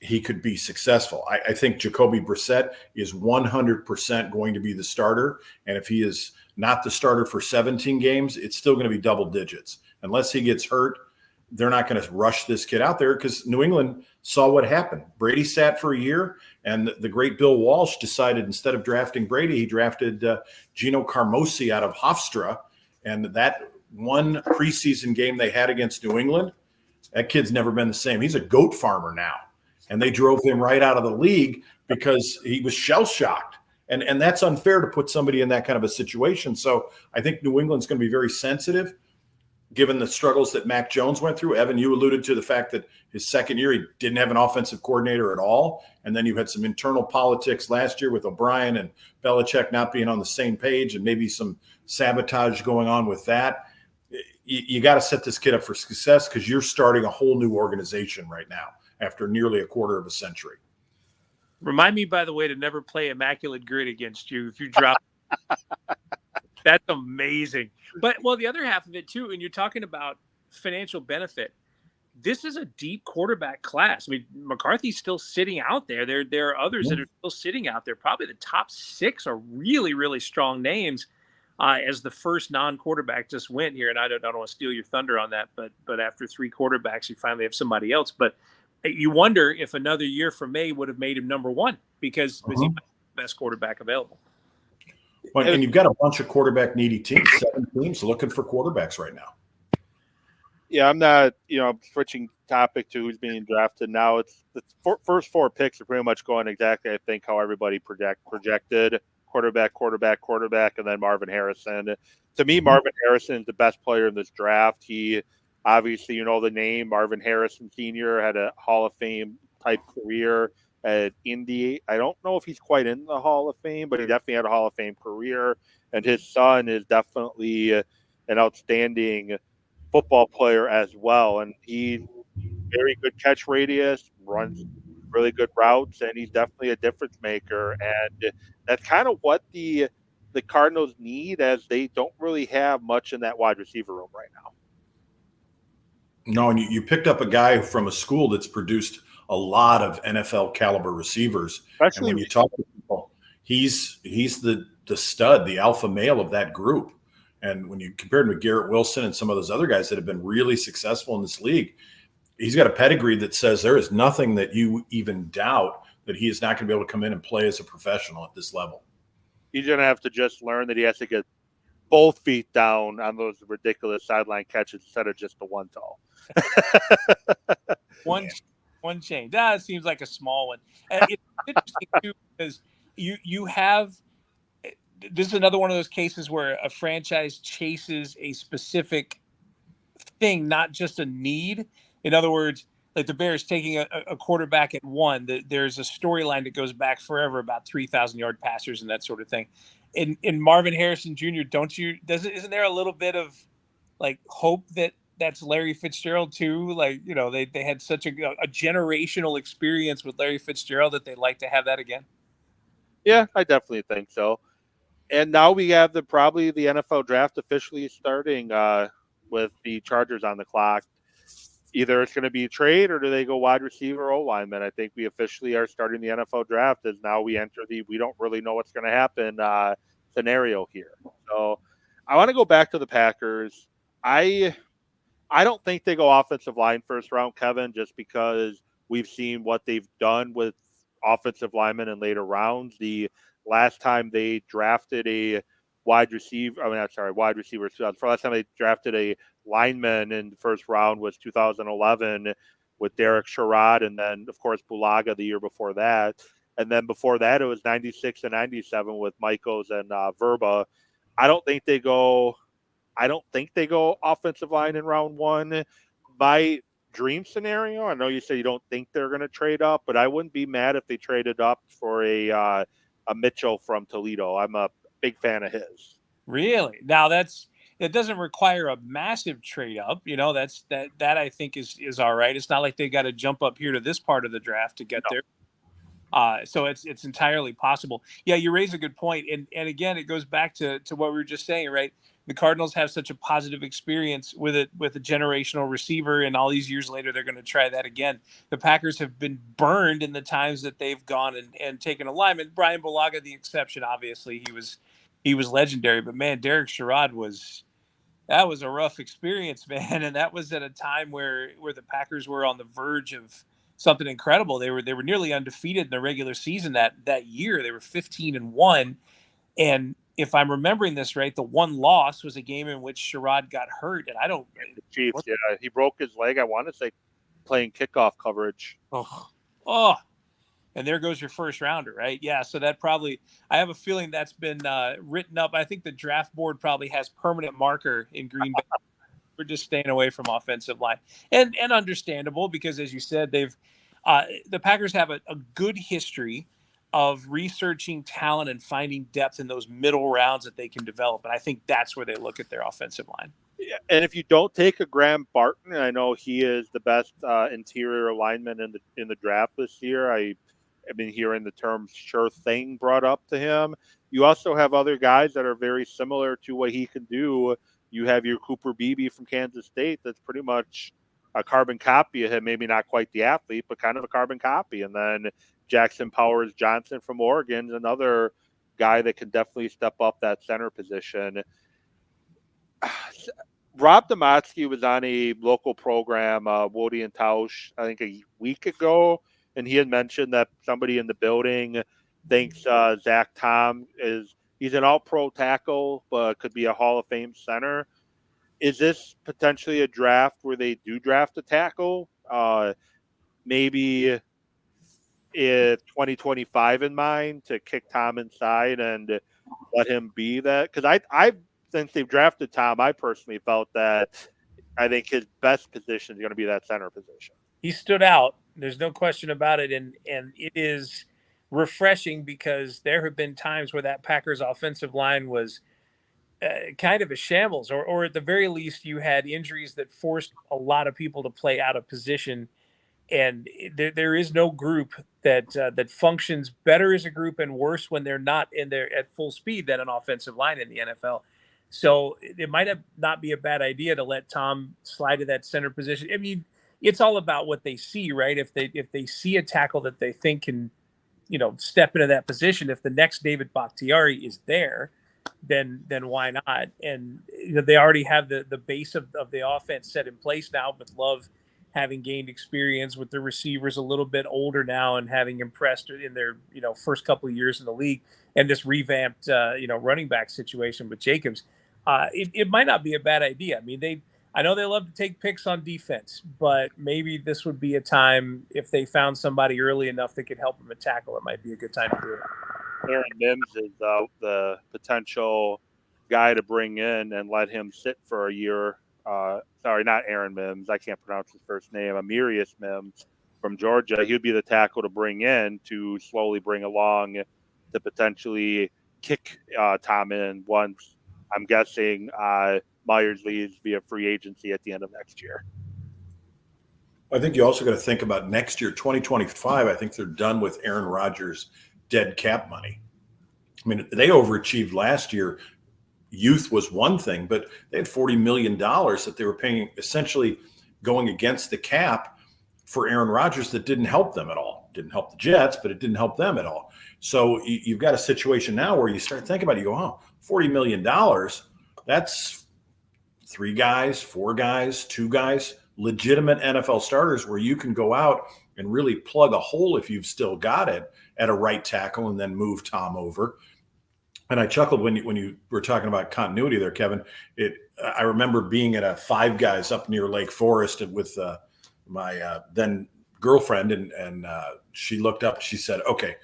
he could be successful? I think Jacoby Brissett is 100% going to be the starter, and if he is not the starter for 17 games, it's still going to be double digits. Unless he gets hurt, they're not going to rush this kid out there, because New England saw what happened. Brady sat for a year, and the great Bill Walsh decided instead of drafting Brady, he drafted Gino Carmosi out of Hofstra. And that one preseason game they had against New England, that kid's never been the same. He's a goat farmer now. And they drove him right out of the league because he was shell-shocked. And that's unfair to put somebody in that kind of a situation. So I think New England's going to be very sensitive, given the struggles that Mac Jones went through. Evan, you alluded to the fact that his second year, he didn't have an offensive coordinator at all. And then you had some internal politics last year with O'Brien and Belichick not being on the same page, and maybe some sabotage going on with that. You got to set this kid up for success, because you're starting a whole new organization right now after nearly a quarter of a century. Remind me, by the way, to never play Immaculate Grid against you if you drop. That's amazing. But, well, the other half of it, too, and you're talking about financial benefit, this is a deep quarterback class. I mean, McCarthy's still sitting out there. There are others that are still sitting out there. Probably the top 6 are really, really strong names as the first non-quarterback just went here. And I don't want to steal your thunder on that, but after 3 quarterbacks, you finally have somebody else. But you wonder if another year for May would have made him number 1, because he's the best quarterback available. Well, and you've got a bunch of quarterback needy teams, 7 teams looking for quarterbacks right now. Yeah, I'm not, switching topic to who's being drafted now. It's the first 4 picks are pretty much going exactly, I think, how everybody projected. Quarterback, and then Marvin Harrison. To me, Marvin Harrison is the best player in this draft. He, obviously, the name, Marvin Harrison Sr. had a Hall of Fame type career at Indy. I don't know if he's quite in the Hall of Fame, but he definitely had a Hall of Fame career. And his son is definitely an outstanding football player as well. And he's very good catch radius, runs really good routes, and he's definitely a difference maker. And that's kind of what the Cardinals need, as they don't really have much in that wide receiver room right now. No, and you picked up a guy from a school that's produced a lot of NFL caliber receivers. Especially, and when you talk to people, he's the stud, the alpha male of that group. And when you compare him to Garrett Wilson and some of those other guys that have been really successful in this league, he's got a pedigree that says there is nothing that you even doubt that he is not going to be able to come in and play as a professional at this level. He's going to have to just learn that he has to get both feet down on those ridiculous sideline catches instead of just the one toe. One change. That seems like a small one. And it's interesting too, because you have, this is another one of those cases where a franchise chases a specific thing, not just a need. In other words, like the Bears taking a quarterback at 1, there's a storyline that goes back forever about 3,000-yard passers and that sort of thing. In Marvin Harrison Jr., isn't there a little bit of like hope that that's Larry Fitzgerald too? Like, they had such a generational experience with Larry Fitzgerald that they'd like to have that again. Yeah, I definitely think so. And now we have probably the NFL draft officially starting with the Chargers on the clock. Either it's going to be a trade, or do they go wide receiver or O-lineman? I think we officially are starting the NFL draft, as now we enter we don't really know what's going to happen scenario here. So I want to go back to the Packers. I don't think they go offensive line first round, Kevin, just because we've seen what they've done with offensive linemen in later rounds. The last time they drafted a wide receiver. The last time they drafted a lineman in the first round was 2011 with Derek Sherrod, and then, of course, Bulaga the year before that. And then before that, it was 96 and 97 with Michaels and Verba. I don't think they go offensive line in round one. My dream scenario, I know you say you don't think they're going to trade up, but I wouldn't be mad if they traded up for a Mitchell from Toledo. I'm a big fan of his. Really? Now it doesn't require a massive trade up. That I think is all right. It's not like they got to jump up here to this part of the draft to get there. So it's entirely possible. Yeah, you raise a good point. And again, it goes back to what we were just saying, right? The Cardinals have such a positive experience with a generational receiver, and all these years later, they're going to try that again. The Packers have been burned in the times that they've gone and taken a lineman. Brian Bulaga, the exception, obviously, he was legendary. But man, Derek Sherrod that was a rough experience, man. And that was at a time where the Packers were on the verge of something incredible. They were nearly undefeated in the regular season that year. They were 15-1. And if I'm remembering this right, the one loss was a game in which Sherrod got hurt. And the Chiefs, he broke his leg. I want to say playing kickoff coverage. Oh, and there goes your first rounder, right? Yeah. So that probably, I have a feeling that's been written up. I think the draft board probably has permanent marker in Green Bay. We're just staying away from offensive line, and understandable, because as you said, the Packers have a good history of researching talent and finding depth in those middle rounds that they can develop. And I think that's where they look at their offensive line. Yeah, and if you don't take a Graham Barton, I know he is the best interior lineman in the draft this year. I've been hearing the term "sure thing" brought up to him. You also have other guys that are very similar to what he can do. You have your Cooper Beebe from Kansas State that's pretty much a carbon copy of him, maybe not quite the athlete, but kind of a carbon copy. And then Jackson Powers Johnson from Oregon is another guy that can definitely step up that center position. Rob Demotsky was on a local program, Woody and Tausch, I think a week ago, and he had mentioned that somebody in the building thinks Zach Tom he's an all-pro tackle, but could be a Hall of Fame center. Is this potentially a draft where they do draft a tackle? Maybe in 2025 in mind to kick Tom inside and let him be that? Because I since they've drafted Tom, I personally felt that I think his best position is going to be that center position. He stood out. There's no question about it. And it is refreshing, because there have been times where that Packers offensive line was kind of a shambles, or at the very least you had injuries that forced a lot of people to play out of position. And there is no group that functions better as a group and worse when they're not at full speed than an offensive line in the NFL. So it might not be a bad idea to let Tom slide to that center position. I mean, it's all about what they see, right? If they see a tackle that they think can, step into that position, if the next David Bakhtiari is there, then why not? And they already have the base of the offense set in place now, with Love having gained experience, with the receivers a little bit older now and having impressed in their first couple of years in the league, and this revamped running back situation with Jacobs. It might not be a bad idea. I mean, I know they love to take picks on defense, but maybe this would be a time, if they found somebody early enough that could help them at tackle, it might be a good time to do it. Aaron Mims is the potential guy to bring in and let him sit for a year. Sorry, not Aaron Mims. I can't pronounce his first name. Amirius Mims from Georgia. He would be the tackle to bring in to slowly bring along to potentially kick Tom in once, I'm guessing, Myers leaves via free agency at the end of next year. I think you also got to think about next year, 2025. I think they're done with Aaron Rodgers' dead cap money. I mean, they overachieved last year. Youth was one thing, but they had $40 million that they were paying, essentially going against the cap for Aaron Rodgers, that didn't help them at all. Didn't help the Jets, but it didn't help them at all. So you've got a situation now where you start thinking about it, you go, oh, $40 million, that's 3 guys, 4 guys, 2 guys, legitimate NFL starters, where you can go out and really plug a hole, if you've still got it, at a right tackle, and then move Tom over. And I chuckled when you were talking about continuity there, Kevin. I remember being at a Five Guys up near Lake Forest with my then girlfriend, and she looked up. She said, "Okay,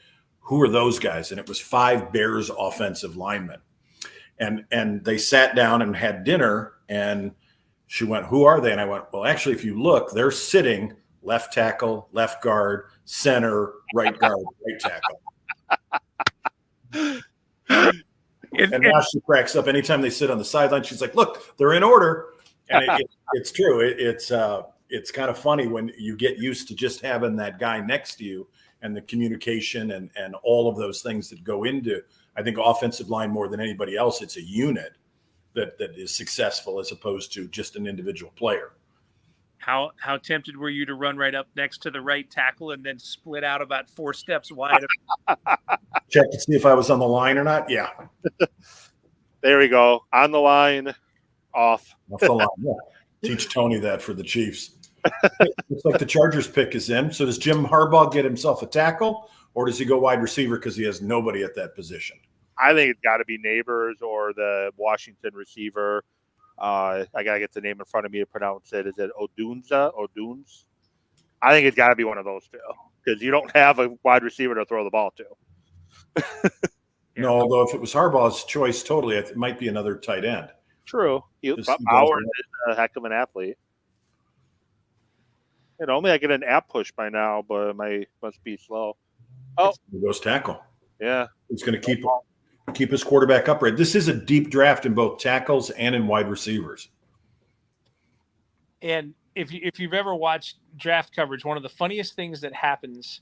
who are those guys? And it was 5 Bears offensive linemen. And they sat down and had dinner, and she went, who are they? And I went, well, actually, if you look, they're sitting left tackle, left guard, center, right guard, right tackle. And now she cracks up anytime they sit on the sideline. She's like, look, they're in order. And it's true. It's kind of funny when you get used to just having that guy next to you and the communication and all of those things that go into, I think, offensive line more than anybody else. It's a unit that is successful as opposed to just an individual player. How tempted were you to run right up next to the right tackle and then split out about 4 steps wide? Check to see if I was on the line or not. Yeah. There we go. On the line, off the line. Yeah. Teach Tony that for the Chiefs. Looks like the Chargers pick is in. So does Jim Harbaugh get himself a tackle, or does he go wide receiver because he has nobody at that position? I think it's got to be Neighbors or the Washington receiver. I got to get the name in front of me to pronounce it. Is it Odunes? I think it's got to be one of those two because you don't have a wide receiver to throw the ball to. No, although if it was Harbaugh's choice, totally, it might be another tight end. True. Bauer is a heck of an athlete. Only I get an app push by now, but it must be slow. Oh, he goes tackle. Yeah, he's going to keep his quarterback upright. This is a deep draft in both tackles and in wide receivers. And if you've ever watched draft coverage, one of the funniest things that happens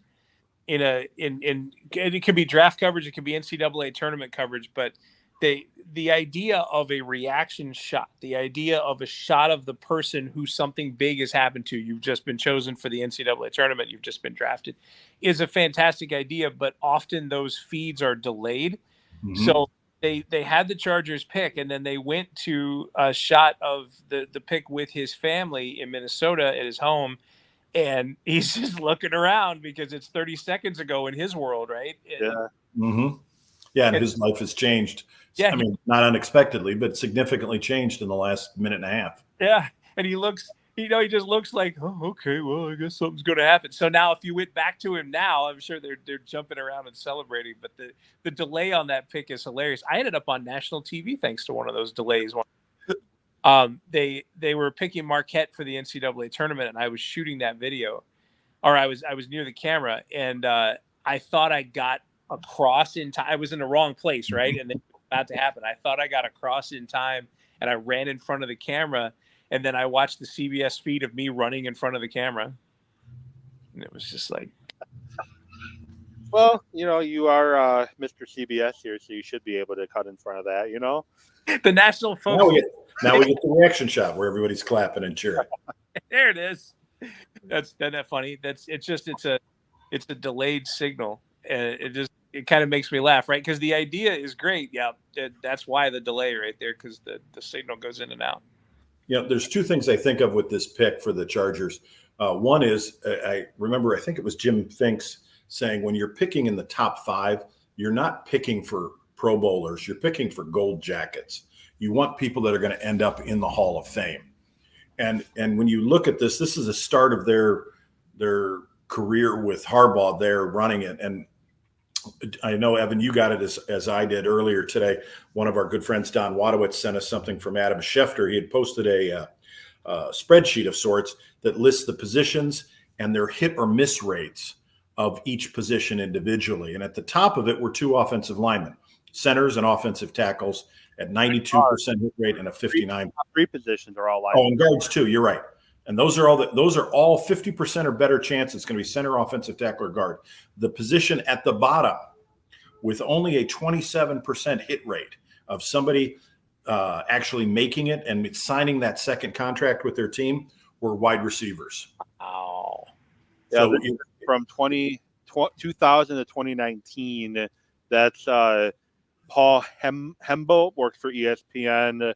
in it could be draft coverage, it could be NCAA tournament coverage, but the idea of a reaction shot, the idea of a shot of the person who something big has happened to, you've just been chosen for the NCAA tournament, you've just been drafted, is a fantastic idea, but often those feeds are delayed. Mm-hmm. So they had the Chargers pick, and then they went to a shot of the pick with his family in Minnesota at his home, and he's just looking around because it's 30 seconds ago in his world, right? Yeah. Mm-hmm. Yeah, and his life has changed. Yeah, I mean, not unexpectedly, but significantly changed in the last minute and a half. Yeah, and he just looks like, oh, okay, well, I guess something's going to happen. So now if you went back to him now, I'm sure they're jumping around and celebrating, but the delay on that pick is hilarious. I ended up on national TV thanks to one of those delays. They were picking Marquette for the NCAA tournament, and I was shooting that video, or I was near the camera, and I thought I got across in time. I was in the wrong place, right? And then it was about to happen. I thought I got across in time, and I ran in front of the camera, and then I watched the CBS feed of me running in front of the camera, and it was just like, well, you are Mr. CBS here, so you should be able to cut in front of that, the national focus. Now we get the reaction shot where everybody's clapping and cheering. There it is. Isn't that funny? It's a delayed signal, and it kind of makes me laugh, right? Because the idea is great. Yeah, that's why the delay right there, because the signal goes in and out. There's 2 things I think of with this pick for the Chargers. One is I remember, I think it was Jim Finks saying, when you're picking in the top 5, you're not picking for Pro Bowlers, you're picking for gold jackets. You want people that are going to end up in the Hall of Fame. And when you look at this is the start of their career with Harbaugh there running it. And I know, Evan, you got it as I did earlier today. One of our good friends, Don Wadowitz, sent us something from Adam Schefter. He had posted a spreadsheet of sorts that lists the positions and their hit or miss rates of each position individually. And at the top of it were 2 offensive linemen, centers and offensive tackles at 92% hit rate and a 59%. 3 positions are all linemen. Oh, and guards too. You're right. And those are all 50% or better chance it's going to be center, offensive tackle, or guard. The position at the bottom with only a 27% hit rate of somebody actually making it and signing that second contract with their team were wide receivers. Oh. Yeah, so from 2000 to 2019, that's Paul Hembo works for ESPN,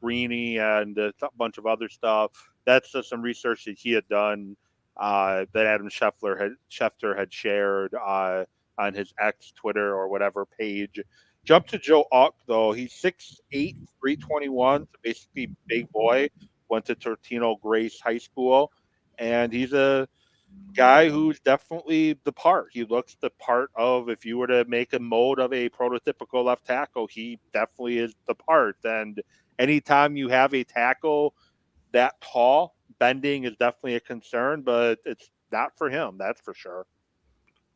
Greeny, and a bunch of other stuff. That's some research that he had done that Adam Schefter had shared on his X, Twitter, or whatever page. Jump to Joe Uck, though. He's 6'8", 321, so basically big boy. Went to Tortino Grace High School, and he's a guy who's definitely the part. He looks the part of, if you were to make a mold of a prototypical left tackle, he definitely is the part. And anytime you have a tackle that tall, bending is definitely a concern, but it's not for him, that's for sure.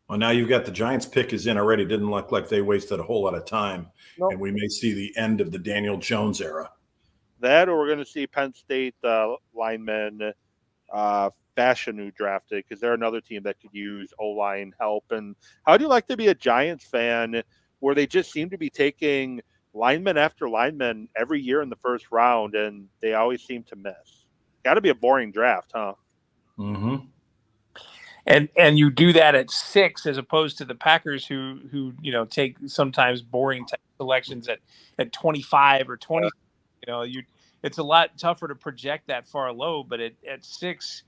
Well, now you've got the Giants pick is in already. Didn't look like they wasted a whole lot of time. Nope. And we may see the end of the Daniel Jones era. That, or we're going to see Penn State lineman Fashanu drafted, because they're another team that could use O-line help. And how do you like to be a Giants fan where they just seem to be taking lineman after lineman every year in the first round, and they always seem to miss? Got to be a boring draft, huh? Mm-hmm. And you do that at 6 as opposed to the Packers who take sometimes boring type selections at 25 or 20. It's a lot tougher to project that far low, but at 6,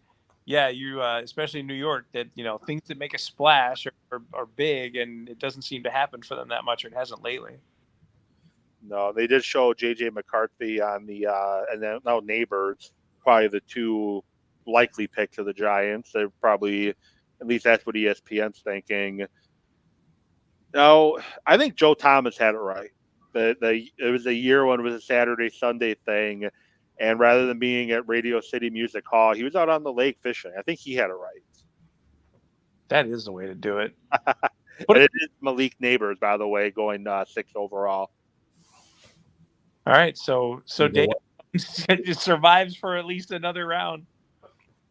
yeah, you especially in New York, that things that make a splash are big, and it doesn't seem to happen for them that much, or it hasn't lately. No, they did show J.J. McCarthy on the and then now Neighbors, probably the two likely picks of the Giants. They're probably, at least that's what ESPN's thinking. No, I think Joe Thomas had it right. It was a year when it was a Saturday, Sunday thing, and rather than being at Radio City Music Hall, he was out on the lake fishing. I think he had it right. That is the way to do it. But it is Malik Neighbors, by the way, going 6 overall. All right, so Dave survives for at least another round.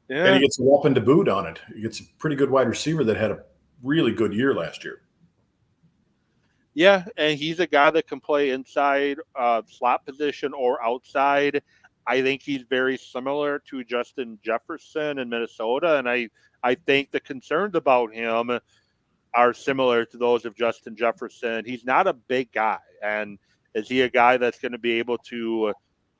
Yeah. And he gets a whopping to boot on it. He gets a pretty good wide receiver that had a really good year last year. Yeah, and he's a guy that can play inside slot position or outside. I think he's very similar to Justin Jefferson in Minnesota, and I think the concerns about him are similar to those of Justin Jefferson. He's not a big guy, and is he a guy that's going to be able to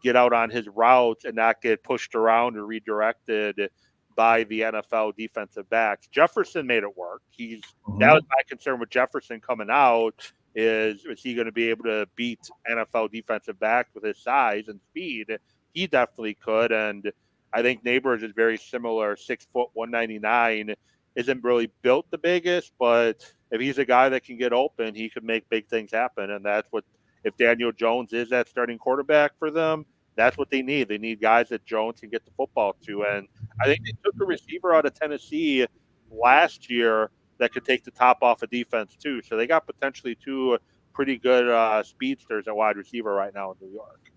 get out on his routes and not get pushed around or redirected by the NFL defensive backs? Jefferson made it work. That was my concern with Jefferson coming out. Is he going to be able to beat NFL defensive backs with his size and speed? He definitely could, and I think Neighbors is very similar. 6 foot 199, isn't really built the biggest, but if he's a guy that can get open, he could make big things happen, and that's what. If Daniel Jones is that starting quarterback for them, that's what they need. They need guys that Jones can get the football to, and I think they took a receiver out of Tennessee last year that could take the top off of defense too. So they got potentially 2 pretty good speedsters at wide receiver right now in New York.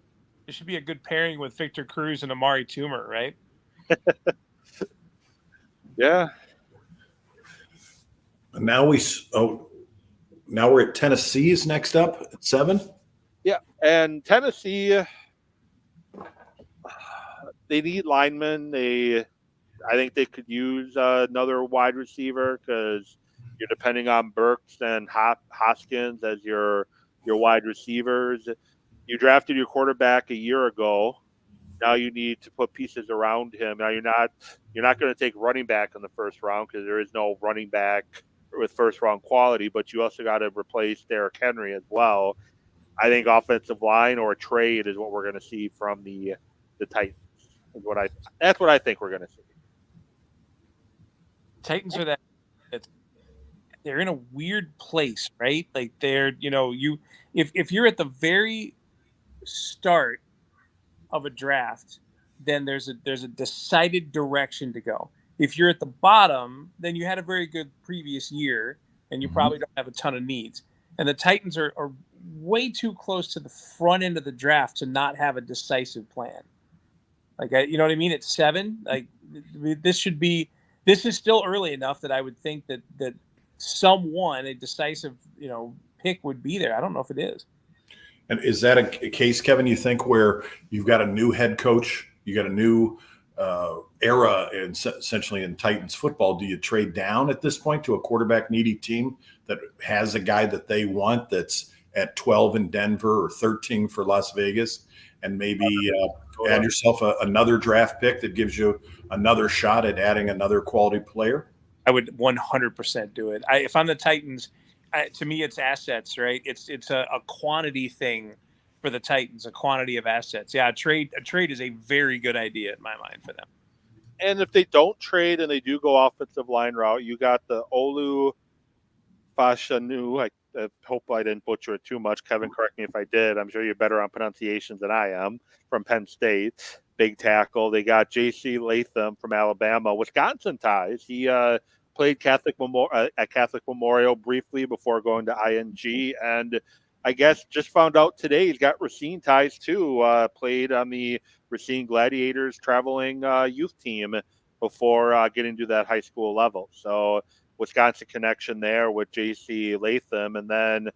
It should be a good pairing with Victor Cruz and Amari Toomer, right? Yeah. And now we're at Tennessee's next up at 7. Yeah, and Tennessee, they need linemen. I think they could use another wide receiver, because you're depending on Burks and Hoskins as your wide receivers. You drafted your quarterback a year ago. Now you need to put pieces around him. Now you're not going to take running back in the first round, because there is no running back with first round quality, but you also got to replace Derrick Henry as well. I think offensive line or a trade is what we're going to see from the Titans. That's what I think we're going to see. Titans are they're in a weird place, right? Like they're, if you're at the very start of a draft, then there's a decided direction to go. If you're at the bottom, then you had a very good previous year, and you probably don't have a ton of needs. And the Titans are way too close to the front end of the draft to not have a decisive plan. Like, you know what I mean? At 7, like this is still early enough that I would think that a decisive, pick would be there. I don't know if it is. And is that a case, Kevin, you think, where you've got a new head coach, you got a new era essentially in Titans football? Do you trade down at this point to a quarterback needy team that has a guy that they want that's at 12 in Denver or 13 for Las Vegas, and maybe add yourself another draft pick that gives you another shot at adding another quality player? I would 100% do it. If I'm the Titans, to me, it's assets, right? It's a quantity thing for the Titans, a quantity of assets. Yeah, a trade is a very good idea in my mind for them. And if they don't trade and they do go offensive line route, you got the Olu Fashanu. I hope I didn't butcher it too much. Kevin, correct me if I did. I'm sure you're better on pronunciations than I am, from Penn State. Big tackle. They got J.C. Latham from Alabama. Wisconsin ties. He played at Catholic Memorial briefly before going to ING. And I guess just found out today he's got Racine ties too. Played on the Racine Gladiators traveling youth team before getting to that high school level. So Wisconsin connection there with J.C. Latham. And then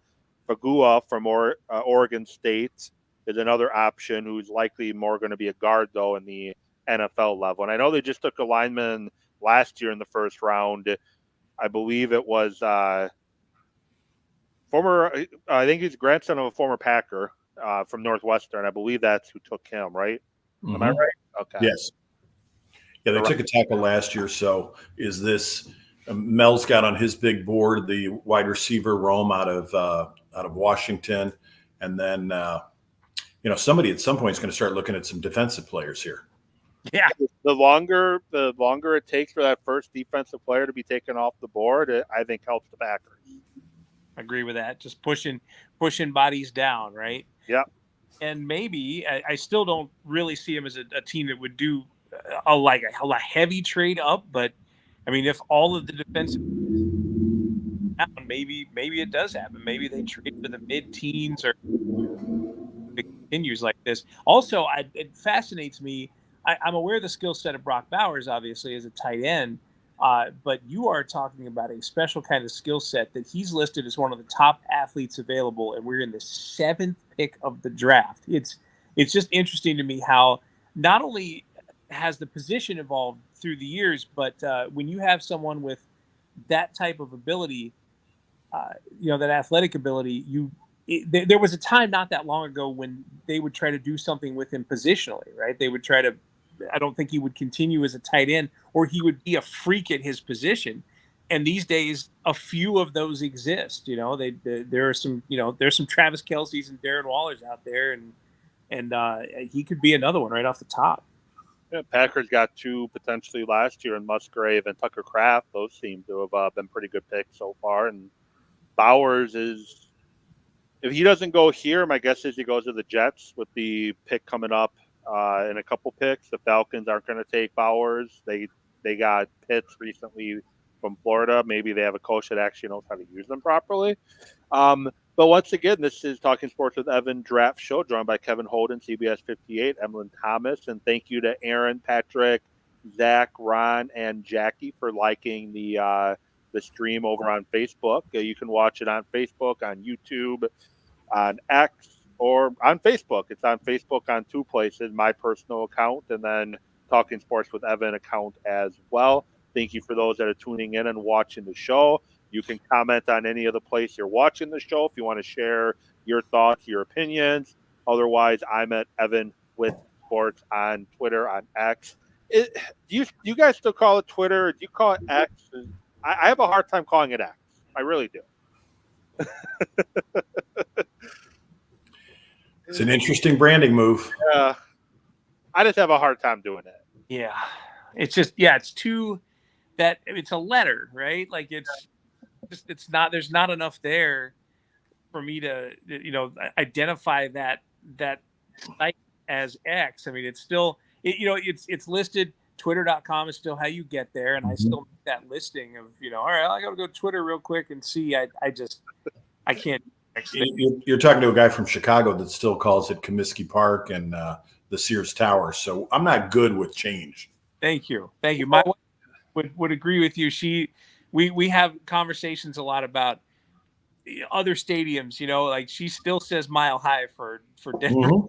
Fagua from Oregon State is another option who's likely more going to be a guard, though, in the NFL level. And I know they just took a lineman last year in the first round. I believe it was I think he's grandson of a former Packer from Northwestern. I believe that's who took him, right? Mm-hmm. Am I right? Okay. Yes. Yeah, they took a tackle last year. So is this Mel's got on his big board the wide receiver Rome out of Washington, and then somebody at some point is going to start looking at some defensive players here. Yeah. The longer it takes for that first defensive player to be taken off the board, I think helps the Packers. I agree with that. Just pushing bodies down, right? Yeah. And maybe I still don't really see him as a team that would do a heavy trade up, but I mean, if all of the defensive down, maybe it does happen. Maybe they trade for the mid-teens or it continues like this. Also, it fascinates me. I'm aware of the skill set of Brock Bowers, obviously, as a tight end, but you are talking about a special kind of skill set that he's listed as one of the top athletes available, and we're in the 7th pick of the draft. It's just interesting to me how not only has the position evolved through the years, but when you have someone with that type of ability, that athletic ability, there was a time not that long ago when they would try to do something with him positionally, right? They would try to, I don't think he would continue as a tight end, or he would be a freak at his position. And these days, a few of those exist. There are some, there's some Travis Kelce's and Darren Wallers out there, and he could be another one right off the top. Yeah, Packers got 2 potentially last year in Musgrave and Tucker Kraft. Those seem to have been pretty good picks so far. And Bowers is, if he doesn't go here, my guess is he goes to the Jets with the pick coming up in a couple picks. The Falcons aren't going to take Bowers. They got Pitts recently from Florida. Maybe they have a coach that actually knows how to use them properly. But once again, this is Talking Sports with Evan Draft Show, joined by Kevin Holden, CBS58, Emlyn Thomas. And thank you to Aaron, Patrick, Zach, Ron, and Jackie for liking the stream over on Facebook. You can watch it on Facebook, on YouTube, on X, or on Facebook. It's on Facebook on 2 places, my personal account and then Talking Sports with Evan account as well. Thank you for those that are tuning in and watching the show. You can comment on any of the place you're watching the show if you want to share your thoughts, your opinions. Otherwise, I'm at Evan with Sports on Twitter, on X. Do you guys still call it Twitter? Do you call it X? I have a hard time calling it X. I really do. It's an interesting branding move. Yeah. I just have a hard time doing it. Yeah. It's too, that it's a letter, right? Like it's not, there's not enough there for me to, identify that site as X. I mean, it's still, it's listed. Twitter.com is still how you get there. And I still make that listing of, all right, I got to go to Twitter real quick and see. I can't. You're talking to a guy from Chicago that still calls it Comiskey Park and the Sears Tower. So I'm not good with change. Thank you. My wife would agree with you. We have conversations a lot about other stadiums, like she still says Mile High for Denver,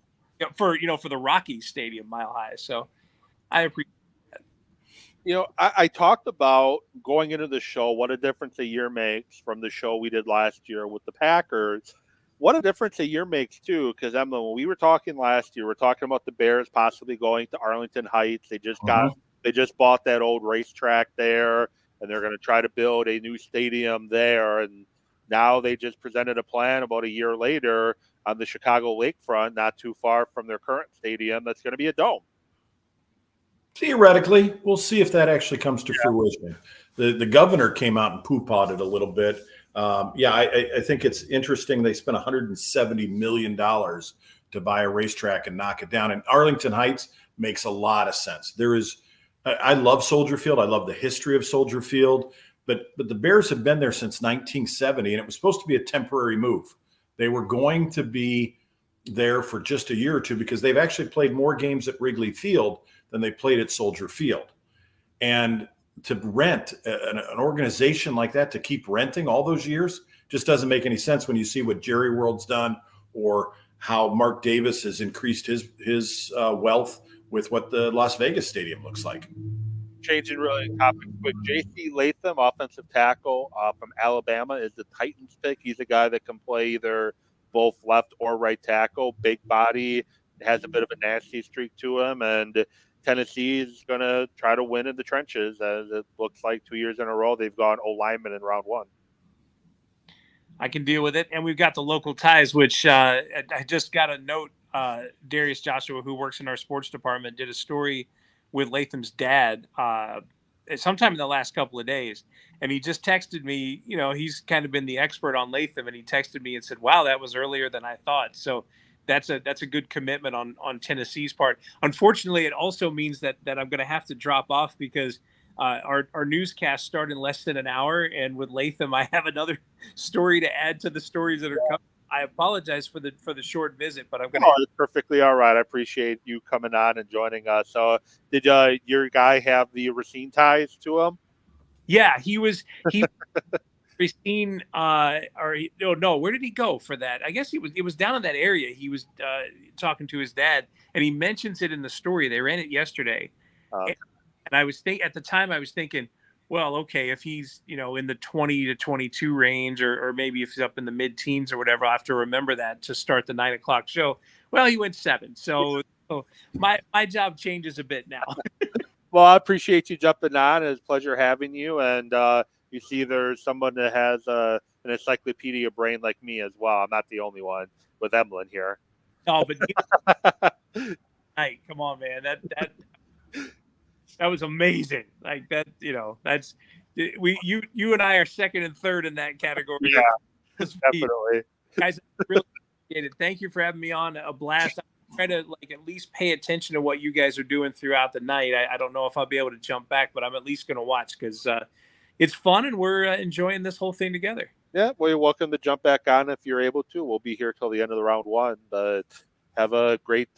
for the Rockies Stadium, Mile High. So I appreciate that. I talked about going into the show, what a difference a year makes from the show we did last year with the Packers. What a difference a year makes too, because Emma, when we were talking last year, we're talking about the Bears possibly going to Arlington Heights. They just bought that old racetrack there, and they're going to try to build a new stadium there. And now they just presented a plan about a year later on the Chicago lakefront, not too far from their current stadium, that's going to be a dome. Theoretically, we'll see if that actually comes to fruition. The governor came out and poo-pawed it a little bit. I think it's interesting. They spent $170 million to buy a racetrack and knock it down. And Arlington Heights makes a lot of sense. I love Soldier Field. I love the history of Soldier Field. But the Bears have been there since 1970, and it was supposed to be a temporary move. They were going to be there for just a year or two because they've actually played more games at Wrigley Field than they played at Soldier Field. And to rent an organization like that, to keep renting all those years, just doesn't make any sense when you see what Jerry World's done or how Mark Davis has increased his wealth with what the Las Vegas Stadium looks like. Changing really topic quick. J.C. Latham, offensive tackle from Alabama, is the Titans pick. He's a guy that can play either both left or right tackle, big body, has a bit of a nasty streak to him, and Tennessee is going to try to win in the trenches, as it looks like 2 years in a row they've gone O-lineman in round one. I can deal with it. And we've got the local ties, which I just got a note. Darius Joshua, who works in our sports department, did a story with Latham's dad sometime in the last couple of days. And he just texted me, he's kind of been the expert on Latham, and he texted me and said, wow, that was earlier than I thought. So that's a good commitment on Tennessee's part. Unfortunately, it also means that I'm going to have to drop off because our newscasts start in less than an hour. And with Latham, I have another story to add to the stories that are coming. I apologize for the short visit, but I'm going to. It's perfectly all right. I appreciate you coming on and joining us. So, did your guy have the Racine ties to him? Yeah, he Racine. Where did he go for that? I guess it was down in that area. He was talking to his dad, and he mentions it in the story. They ran it yesterday, and I was at the time I was thinking, well, okay, if he's, in the 20 to 22 range, or maybe if he's up in the mid-teens or whatever, I'll have to remember that to start the 9 o'clock show. Well, he went 7. So my job changes a bit now. Well, I appreciate you jumping on. It's a pleasure having you. And you see there's someone that has an encyclopedia brain like me as well. I'm not the only one with Emlyn here. No, but hey, come on, man. That was amazing. Like that, that's you and I are second and third in that category. Yeah, definitely. Guys, I really appreciate it. Thank you for having me on. A blast. I try to at least pay attention to what you guys are doing throughout the night. I don't know if I'll be able to jump back, but I'm at least going to watch because it's fun and we're enjoying this whole thing together. Yeah, well, you're welcome to jump back on if you're able to. We'll be here till the end of the round one, but have a great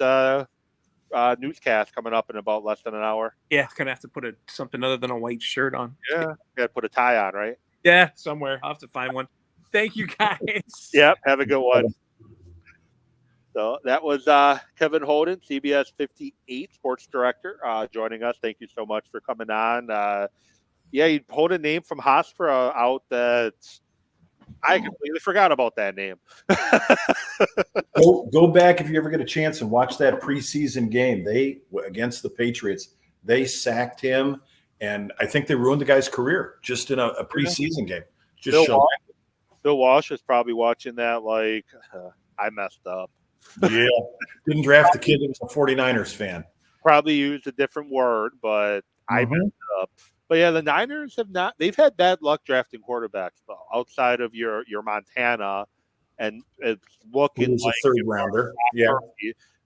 newscast coming up in about less than an hour. Yeah, gonna have to put something other than a white shirt on. Yeah, gotta put a tie on, right? Yeah, somewhere. I'll have to find one. Thank you, guys. Yep, have a good one. So that was Kevin Holden, CBS58 Sports Director, joining us. Thank you so much for coming on. You pulled a name from Hofstra out that I completely forgot about that name. Go back if you ever get a chance and watch that preseason game. They against the Patriots, they sacked him, and I think they ruined the guy's career just in a preseason game. Bill Walsh is probably watching that like, I messed up. Yeah, didn't draft the kid that was a 49ers fan. Probably used a different word, but I messed up. But yeah, the Niners they've had bad luck drafting quarterbacks though, outside of your Montana, and it's looking like a third rounder. Yeah.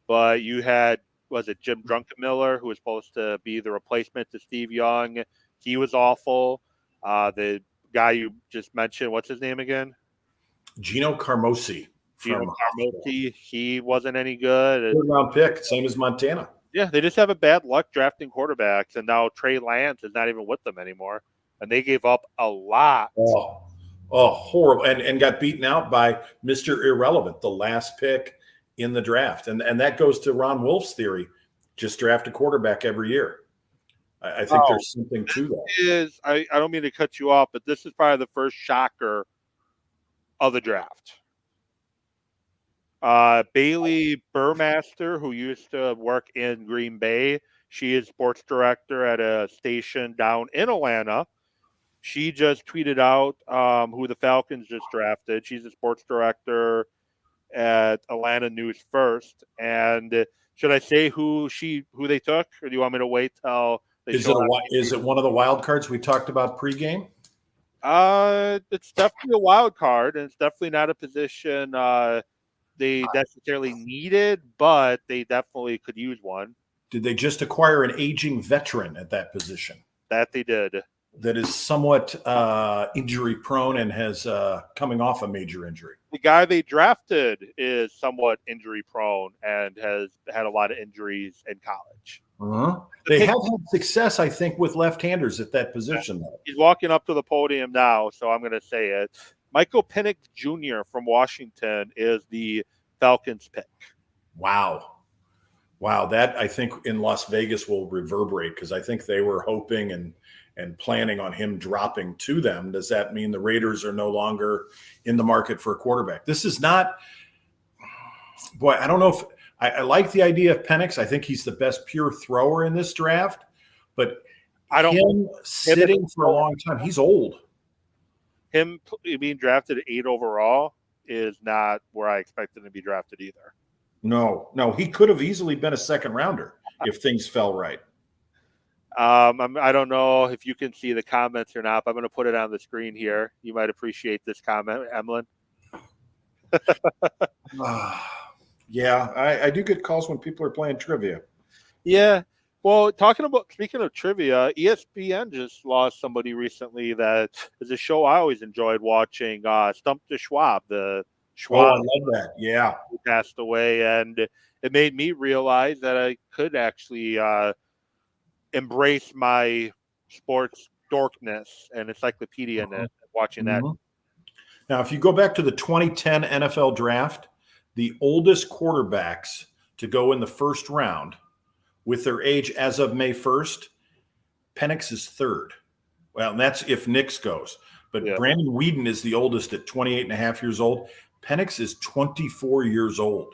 But you had, was it Jim Druckenmiller, who was supposed to be the replacement to Steve Young? He was awful. The guy you just mentioned, what's his name again? Gino Carmosi. He wasn't any good. Third round pick, same as Montana. Yeah, they just have a bad luck drafting quarterbacks, and now Trey Lance is not even with them anymore, and they gave up a lot. Oh, horrible, and got beaten out by Mr. Irrelevant, the last pick in the draft, and that goes to Ron Wolf's theory: just draft a quarterback every year. I think there's something to that. I don't mean to cut you off, but this is probably the first shocker of the draft. Bailey Burmaster, who used to work in Green Bay, she is sports director at a station down in Atlanta. She just tweeted out who the Falcons just drafted. She's a sports director at Atlanta News First, and should I say who they took, or do you want me to wait till they Is it one of the wild cards we talked about pregame? It's definitely a wild card, and it's definitely not a position they necessarily needed, but they definitely could use one. Did they just acquire an aging veteran at that position? That they did. That is somewhat injury prone and has coming off a major injury. The guy they drafted is somewhat injury prone and has had a lot of injuries in college. Uh-huh. They have had success, I think, with left-handers at that position. Though. He's walking up to the podium now, so I'm going to say it. Michael Penix Jr. from Washington is the Falcons pick. Wow, that I think in Las Vegas will reverberate because I think they were hoping and planning on him dropping to them. Does that mean the Raiders are no longer in the market for a quarterback? This is not – boy, I don't know if – I like the idea of Penix. I think he's the best pure thrower in this draft. But him sitting for a long time, he's old. Him being drafted at 8 overall is not where I expected him to be drafted either. No, he could have easily been a second rounder if things fell right. I don't know if you can see the comments or not, but I'm going to put it on the screen here. You might appreciate this comment, Emlyn. Yeah, I do get calls when people are playing trivia. Yeah. Well, speaking of trivia, ESPN just lost somebody recently that is a show I always enjoyed watching, Stump the Schwab. The Schwab. Oh, I love that. Yeah. Who passed away, and it made me realize that I could actually embrace my sports dorkness and encyclopedia-ness watching that. Now, if you go back to the 2010 NFL draft, the oldest quarterbacks to go in the first round with their age as of May 1st, Penix is third. Well, and that's if Nix goes. But yeah. Brandon Whedon is the oldest at 28 and a half years old. Penix is 24 years old.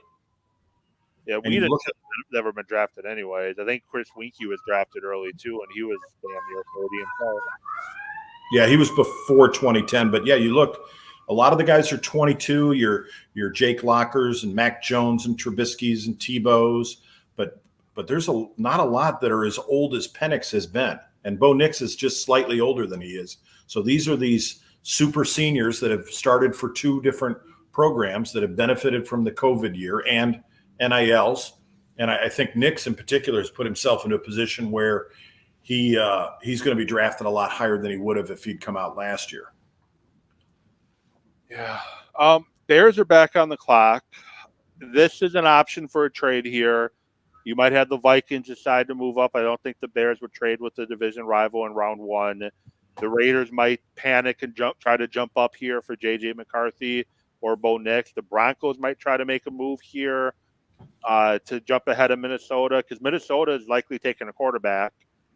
Yeah, Whedon never been drafted anyways. I think Chris Winkie was drafted early too, and he was damn near 30 himself. Yeah, he was before 2010. But yeah, you look, a lot of the guys are 22. Your Jake Lockers and Mac Jones and Trubisky's and Tebow's. But there's not a lot that are as old as Penix has been. And Bo Nix is just slightly older than he is. So these are these super seniors that have started for two different programs that have benefited from the COVID year and NILs. And I think Nix in particular has put himself into a position where he's going to be drafted a lot higher than he would have if he'd come out last year. Yeah. Bears are back on the clock. This is an option for a trade here. You might have the Vikings decide to move up. I don't think the Bears would trade with the division rival in round one. The Raiders might panic and try to jump up here for J.J. McCarthy or Bo Nix. The Broncos might try to make a move here to jump ahead of Minnesota because Minnesota is likely taking a quarterback.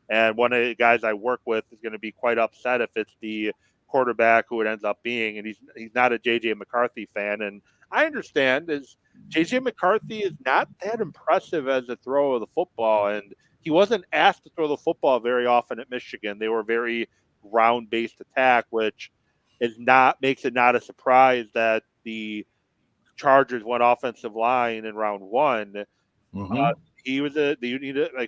And one of the guys I work with is going to be quite upset if it's the quarterback who it ends up being. And he's not a J.J. McCarthy fan. And I understand is J.J. McCarthy is not that impressive as a thrower of the football. And he wasn't asked to throw the football very often at Michigan. They were very ground-based attack, which makes it not a surprise that the Chargers went offensive line in round one. Mm-hmm.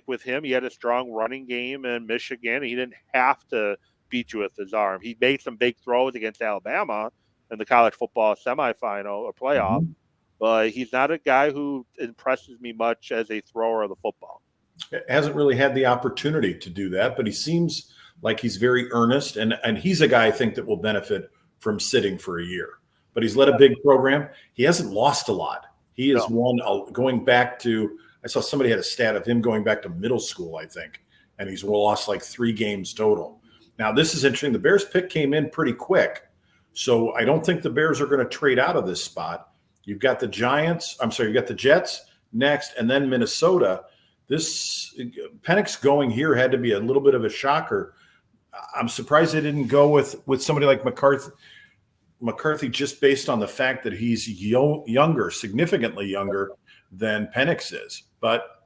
With him, he had a strong running game in Michigan. He didn't have to beat you with his arm. He made some big throws against Alabama in the college football semifinal or playoff, mm-hmm. but he's not a guy who impresses me much as a thrower of the football. Hasn't really had the opportunity to do that, but he seems like he's very earnest, and he's a guy I think that will benefit from sitting for a year. But he's led a big program. He hasn't lost a lot. He has won going back to – I saw somebody had a stat of him going back to middle school, I think, and he's lost like 3 games total. Now, this is interesting. The Bears pick came in pretty quick, so I don't think the Bears are going to trade out of this spot. You've got the you've got the Jets next, and then Minnesota. This Penix going here had to be a little bit of a shocker. I'm surprised they didn't go with somebody like McCarthy just based on the fact that he's younger, significantly younger than Penix is. But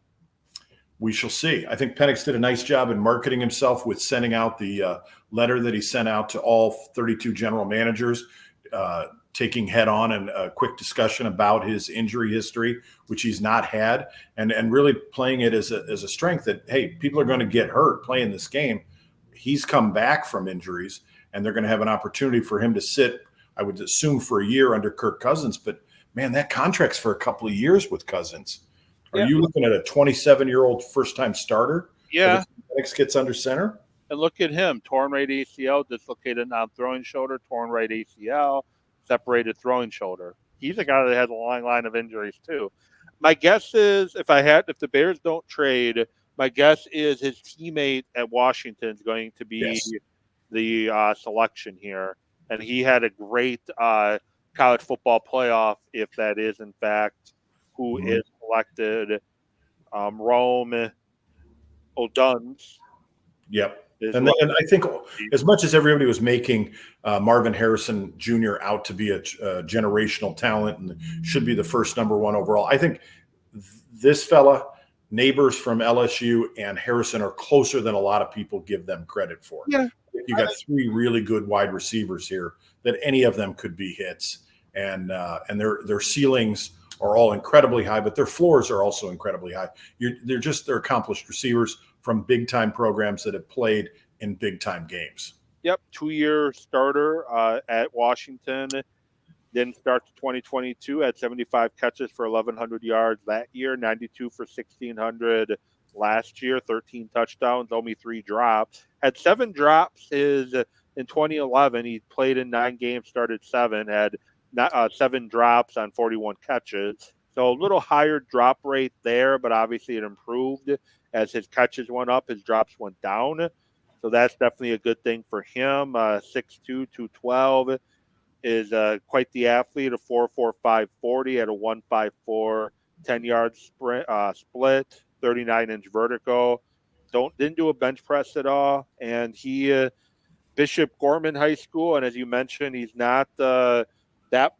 we shall see. I think Penix did a nice job in marketing himself with sending out the letter that he sent out to all 32 general managers, taking head on and a quick discussion about his injury history, which he's not had, and really playing it as a strength that, hey, people are going to get hurt playing this game. He's come back from injuries, and they're going to have an opportunity for him to sit, I would assume, for a year under Kirk Cousins. But, man, that contract's for a couple of years with Cousins. Are you looking at a 27-year-old first-time starter? Yeah. Next gets under center? And look at him, torn right ACL, dislocated non-throwing shoulder, torn right ACL, separated throwing shoulder. He's a guy that has a long line of injuries too. My guess is if the Bears don't trade, my guess is his teammate at Washington is going to be the selection here. And he had a great college football playoff, if that is in fact who is selected. Rome Odunze. Yep. And I think as much as everybody was making Marvin Harrison Jr. out to be a generational talent and should be the first number 1 overall, I think this fella, Neighbors from LSU, and Harrison are closer than a lot of people give them credit for. Yeah. You got 3 really good wide receivers here that any of them could be hits, and their ceilings are all incredibly high, but their floors are also incredibly high. They're accomplished receivers from big-time programs that have played in big-time games. Yep, 2-year starter at Washington. Then start to 2022 at 75 catches for 1,100 yards that year, 92 for 1,600 last year, 13 touchdowns, only 3 drops. Had 7 drops in 2011. He played in 9 games, started 7, had 7 drops on 41 catches. So a little higher drop rate there, but obviously it improved as his catches went up, his drops went down. So that's definitely a good thing for him. 6'2", 212 is quite the athlete, a 4.45 40 at a 1.54 10-yard split, 39-inch vertical. Didn't do a bench press at all. And he Bishop Gorman High School, and as you mentioned, he's not that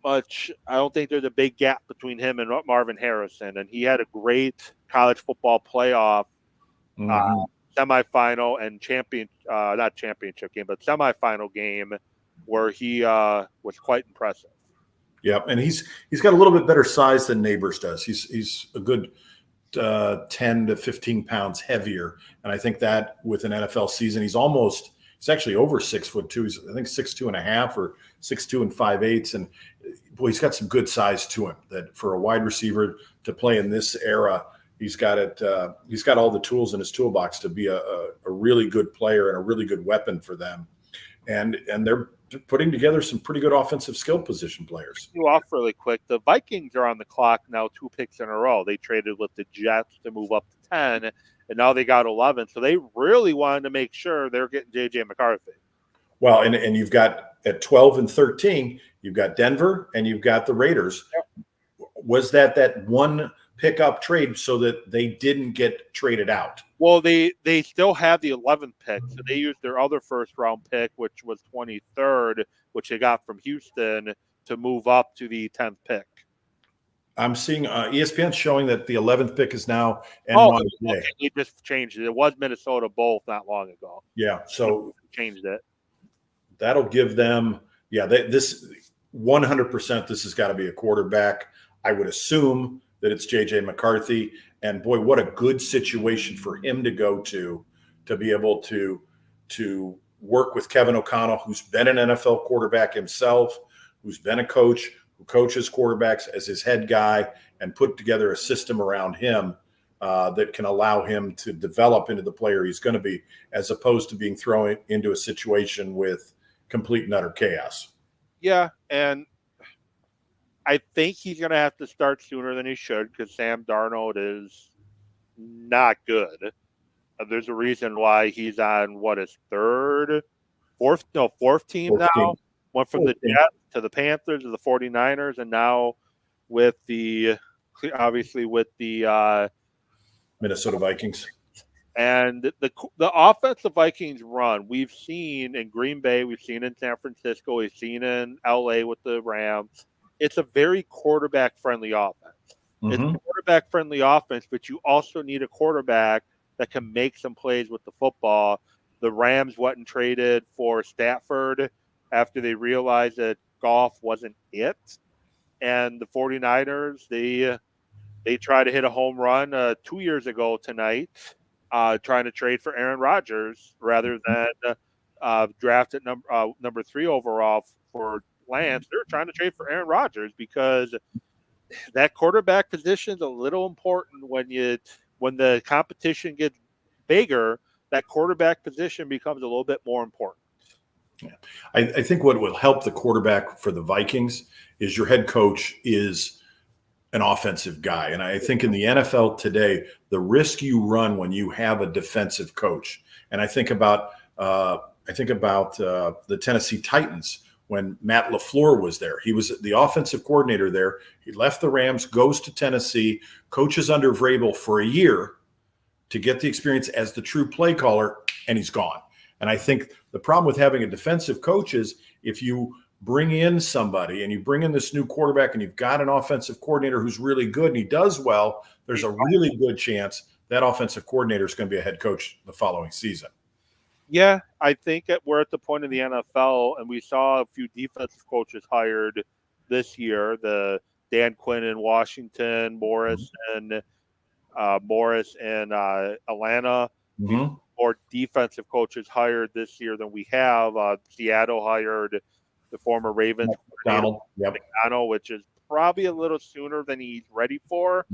much. I don't think there's a big gap between him and Marvin Harrison. And he had a great college football playoff semifinal and not championship game, but semifinal game where he was quite impressive. Yeah, and he's got a little bit better size than Neighbors does. He's a good 10 to 15 pounds heavier, and I think that with an NFL season, he's actually over 6'2". He's I think 6'2.5" or 6'2 5/8", and boy, he's got some good size to him. That for a wide receiver to play in this era, he's got it. He's got all the tools in his toolbox to be a really good player and a really good weapon for them, and they're putting together some pretty good offensive skill position players. You off really quick. The Vikings are on the clock now, 2 picks in a row. They traded with the Jets to move up to 10, and now they got 11. So they really wanted to make sure they're getting J.J. McCarthy. Well, and you've got at 12 and 13, you've got Denver and you've got the Raiders. Yep. Was that one pickup trade so that they didn't get traded out? Well, they still have the 11th pick, so they used their other first-round pick, which was 23rd, which they got from Houston, to move up to the 10th pick. I'm seeing ESPN showing that the 11th pick is now NYA. Okay. He just changed it. It was Minnesota both not long ago. Yeah, so changed it. That'll give them, this 100%. This has got to be a quarterback. I would assume that it's J.J. McCarthy. And boy, what a good situation for him to go to be able to work with Kevin O'Connell, who's been an NFL quarterback himself, who's been a coach, who coaches quarterbacks as his head guy, and put together a system around him that can allow him to develop into the player he's going to be, as opposed to being thrown into a situation with complete and utter chaos. Yeah, and I think he's going to have to start sooner than he should because Sam Darnold is not good. There's a reason why he's on his fourth team now. Went from the Jets to the Panthers to the 49ers, and now with the Minnesota Vikings. And the offense the Vikings run, we've seen in Green Bay, we've seen in San Francisco, we've seen in LA with the Rams. It's a very quarterback-friendly offense. Mm-hmm. It's a quarterback-friendly offense, but you also need a quarterback that can make some plays with the football. The Rams went and traded for Stafford after they realized that Goff wasn't it. And the 49ers, they tried to hit a home run 2 years ago tonight, trying to trade for Aaron Rodgers rather than draft at number 3 overall for Lance. They're trying to trade for Aaron Rodgers because that quarterback position is a little important when the competition gets bigger. That quarterback position becomes a little bit more important. Yeah. I think what will help the quarterback for the Vikings is your head coach is an offensive guy. And I think in the NFL today, the risk you run when you have a defensive coach, and I think about the Tennessee Titans when Matt LaFleur was there. He was the offensive coordinator there. He left the Rams, goes to Tennessee, coaches under Vrabel for a year to get the experience as the true play caller, and he's gone. And I think the problem with having a defensive coach is if you bring in somebody and you bring in this new quarterback and you've got an offensive coordinator who's really good and he does well, there's a really good chance that offensive coordinator is going to be a head coach the following season. Yeah, I think we're at the point in the NFL, and we saw a few defensive coaches hired this year. The Dan Quinn in Washington, Morris and Atlanta. Mm-hmm. More defensive coaches hired this year than we have. Seattle hired the former Ravens McDonald, which is probably a little sooner than he's ready for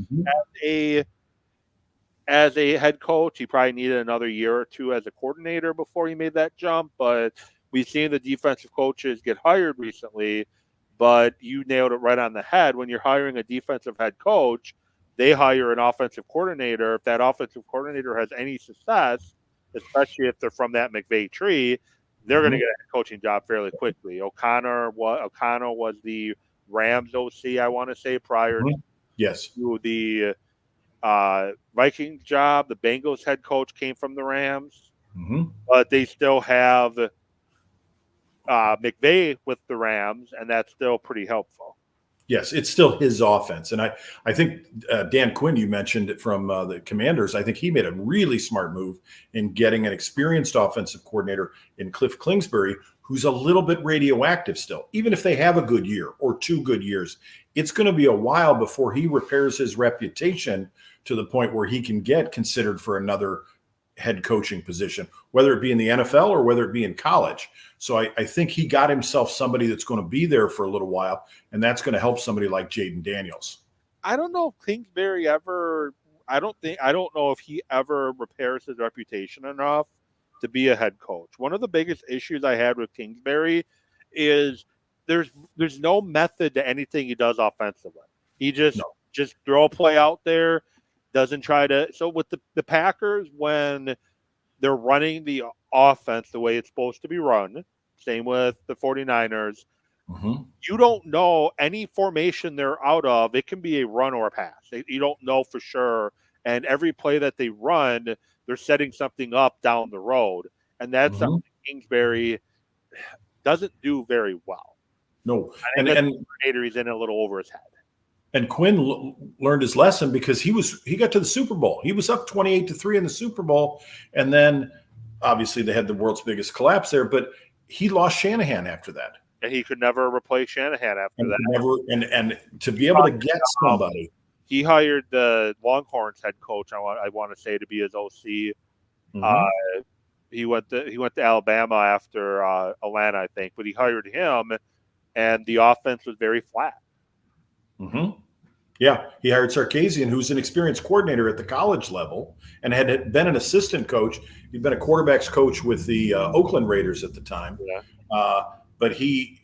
as a head coach. He probably needed another year or two as a coordinator before he made that jump. But we've seen the defensive coaches get hired recently. But you nailed it right on the head. When you're hiring a defensive head coach, they hire an offensive coordinator. If that offensive coordinator has any success, especially if they're from that McVay tree, they're going to get a head coaching job fairly quickly. O'Connell was the Rams OC, I want to say, prior to the Vikings job. The Bengals head coach came from the Rams, but they still have McVay with the Rams, and that's still pretty helpful. Yes, it's still his offense. And I think Dan Quinn, you mentioned it from the Commanders, I think he made a really smart move in getting an experienced offensive coordinator in Cliff Kingsbury, who's a little bit radioactive still. Even if they have a good year or 2 good years, it's going to be a while before he repairs his reputation to the point where he can get considered for another head coaching position, whether it be in the NFL or whether it be in college. So I think he got himself somebody that's going to be there for a little while, and that's going to help somebody like Jaden Daniels. I don't know if Kingsbury I don't know if he ever repairs his reputation enough to be a head coach. One of the biggest issues I had with Kingsbury is there's no method to anything he does offensively. He just throw a play out there, doesn't try to. So with the Packers, when they're running the offense the way it's supposed to be run, same with the 49ers, you don't know any formation they're out of. It can be a run or a pass. You don't know for sure. And every play that they run, they're setting something up down the road. And that's something Kingsbury doesn't do very well. No. And he's in a little over his head. And Quinn learned his lesson because he got to the Super Bowl. He was up 28-3 in the Super Bowl. And then obviously they had the world's biggest collapse there, but he lost Shanahan after that. And he could never replace Shanahan after that. And to be able to get somebody. He hired the Longhorns head coach, I want to say, to be his OC. He went to Alabama after Atlanta, I think, but he hired him, and the offense was very flat. Yeah, he hired Sarkisian, who's an experienced coordinator at the college level and had been an assistant coach. He'd been a quarterback's coach with the Oakland Raiders at the time. But he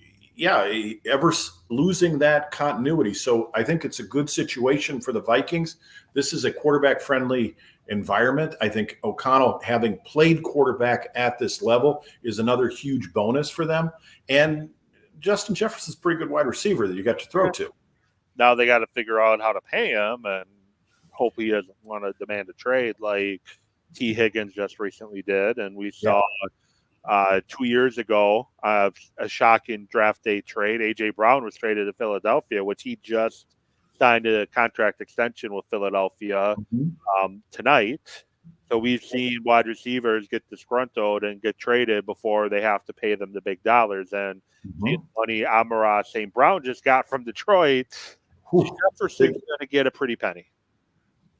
ever losing that continuity. So I think it's a good situation for the Vikings. This is a quarterback-friendly environment. I think O'Connell, having played quarterback at this level, is another huge bonus for them. And Justin Jefferson's a pretty good wide receiver that you got to throw to. Now they got to figure out how to pay him and hope he doesn't want to demand a trade like T. Higgins just recently did. And we saw 2 years ago a shocking draft day trade. A.J. Brown was traded to Philadelphia, which he just signed a contract extension with Philadelphia tonight. So we've seen wide receivers get disgruntled and get traded before they have to pay them the big dollars. And the money Amara St. Brown just got from Detroit, Jefferson's going to get a pretty penny.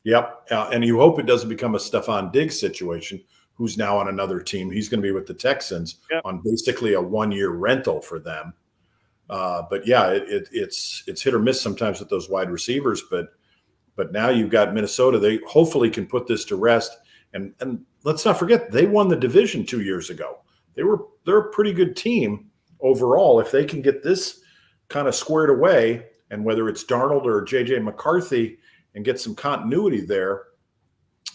Yep. And you hope it doesn't become a Stephon Diggs situation, who's now on another team. He's going to be with the Texans on basically a 1-year rental for them. But yeah, it's hit or miss sometimes with those wide receivers. But now you've got Minnesota. They hopefully can put this to rest. And let's not forget, they won the division 2 years ago. They're a pretty good team overall. If they can get this kind of squared away, and whether it's Darnold or J.J. McCarthy, and get some continuity there,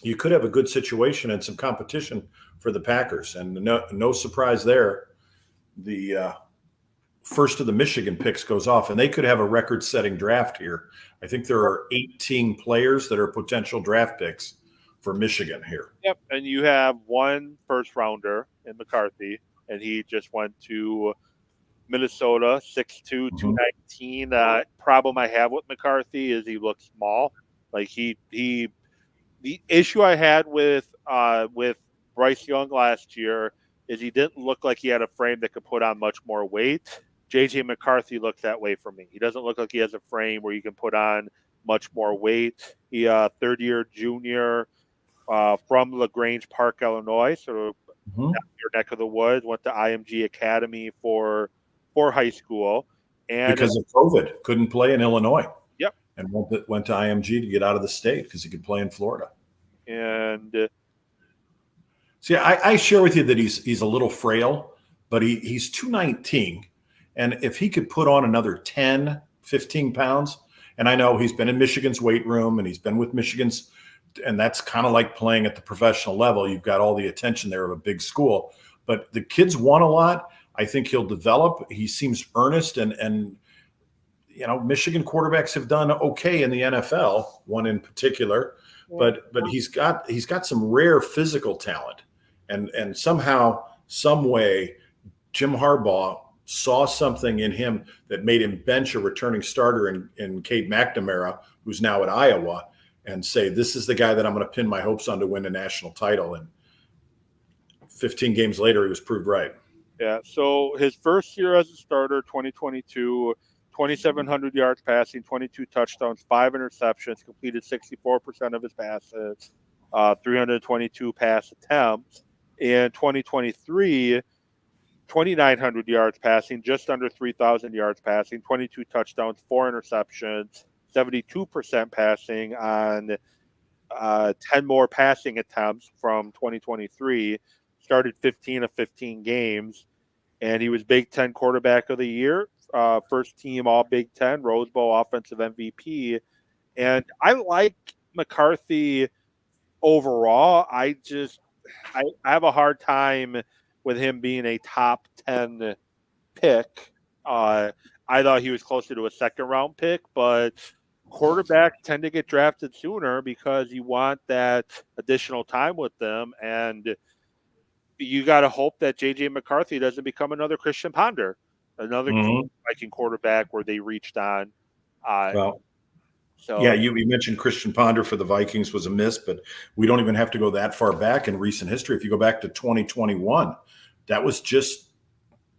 you could have a good situation and some competition for the Packers. And no surprise there, the first of the Michigan picks goes off, and they could have a record-setting draft here. I think there are 18 players that are potential draft picks for Michigan here. Yep, and you have one first-rounder in McCarthy, and he just went to Minnesota, 6'2", 219. Problem I have with McCarthy is he looks small. Like the issue I had with Bryce Young last year is he didn't look like he had a frame that could put on much more weight. J.J. McCarthy looks that way for me. He doesn't look like he has a frame where you can put on much more weight. He third-year junior from LaGrange Park, Illinois, so your neck of the woods. Went to IMG Academy for high school, and because of COVID, couldn't play in Illinois. Yep, and went to IMG to get out of the state because he could play in Florida. And see, I share with you that he's a little frail, but he's 219. And if he could put on another 10, 15 pounds, and I know he's been in Michigan's weight room and he's been with Michigan's, and that's kind of like playing at the professional level. You've got all the attention there of a big school, but the kid's won a lot. I think he'll develop. He seems earnest, and you know, Michigan quarterbacks have done okay in the NFL, one in particular, but he's got some rare physical talent, and somehow, some way, Jim Harbaugh saw something in him that made him bench a returning starter in Cade McNamara, who's now at Iowa, and say, this is the guy that I'm going to pin my hopes on to win a national title. And 15 games later, he was proved right. Yeah, so his first year as a starter, 2022, 2,700 yards passing, 22 touchdowns, 5 interceptions, completed 64% of his passes, 322 pass attempts. In 2023, 2,900 yards passing, just under 3,000 yards passing, 22 touchdowns, 4 interceptions, 72% passing on 10 more passing attempts from 2023. Started 15 of 15 games, and he was Big Ten Quarterback of the Year, first team All Big Ten, Rose Bowl Offensive MVP. And I like McCarthy overall. I have a hard time with him being a top 10 pick. I thought he was closer to a second-round pick, but quarterbacks tend to get drafted sooner because you want that additional time with them, and you got to hope that J.J. McCarthy doesn't become another Christian Ponder, another Viking quarterback where they reached on. Yeah, you mentioned Christian Ponder for the Vikings was a miss, but we don't even have to go that far back in recent history. If you go back to 2021, that was just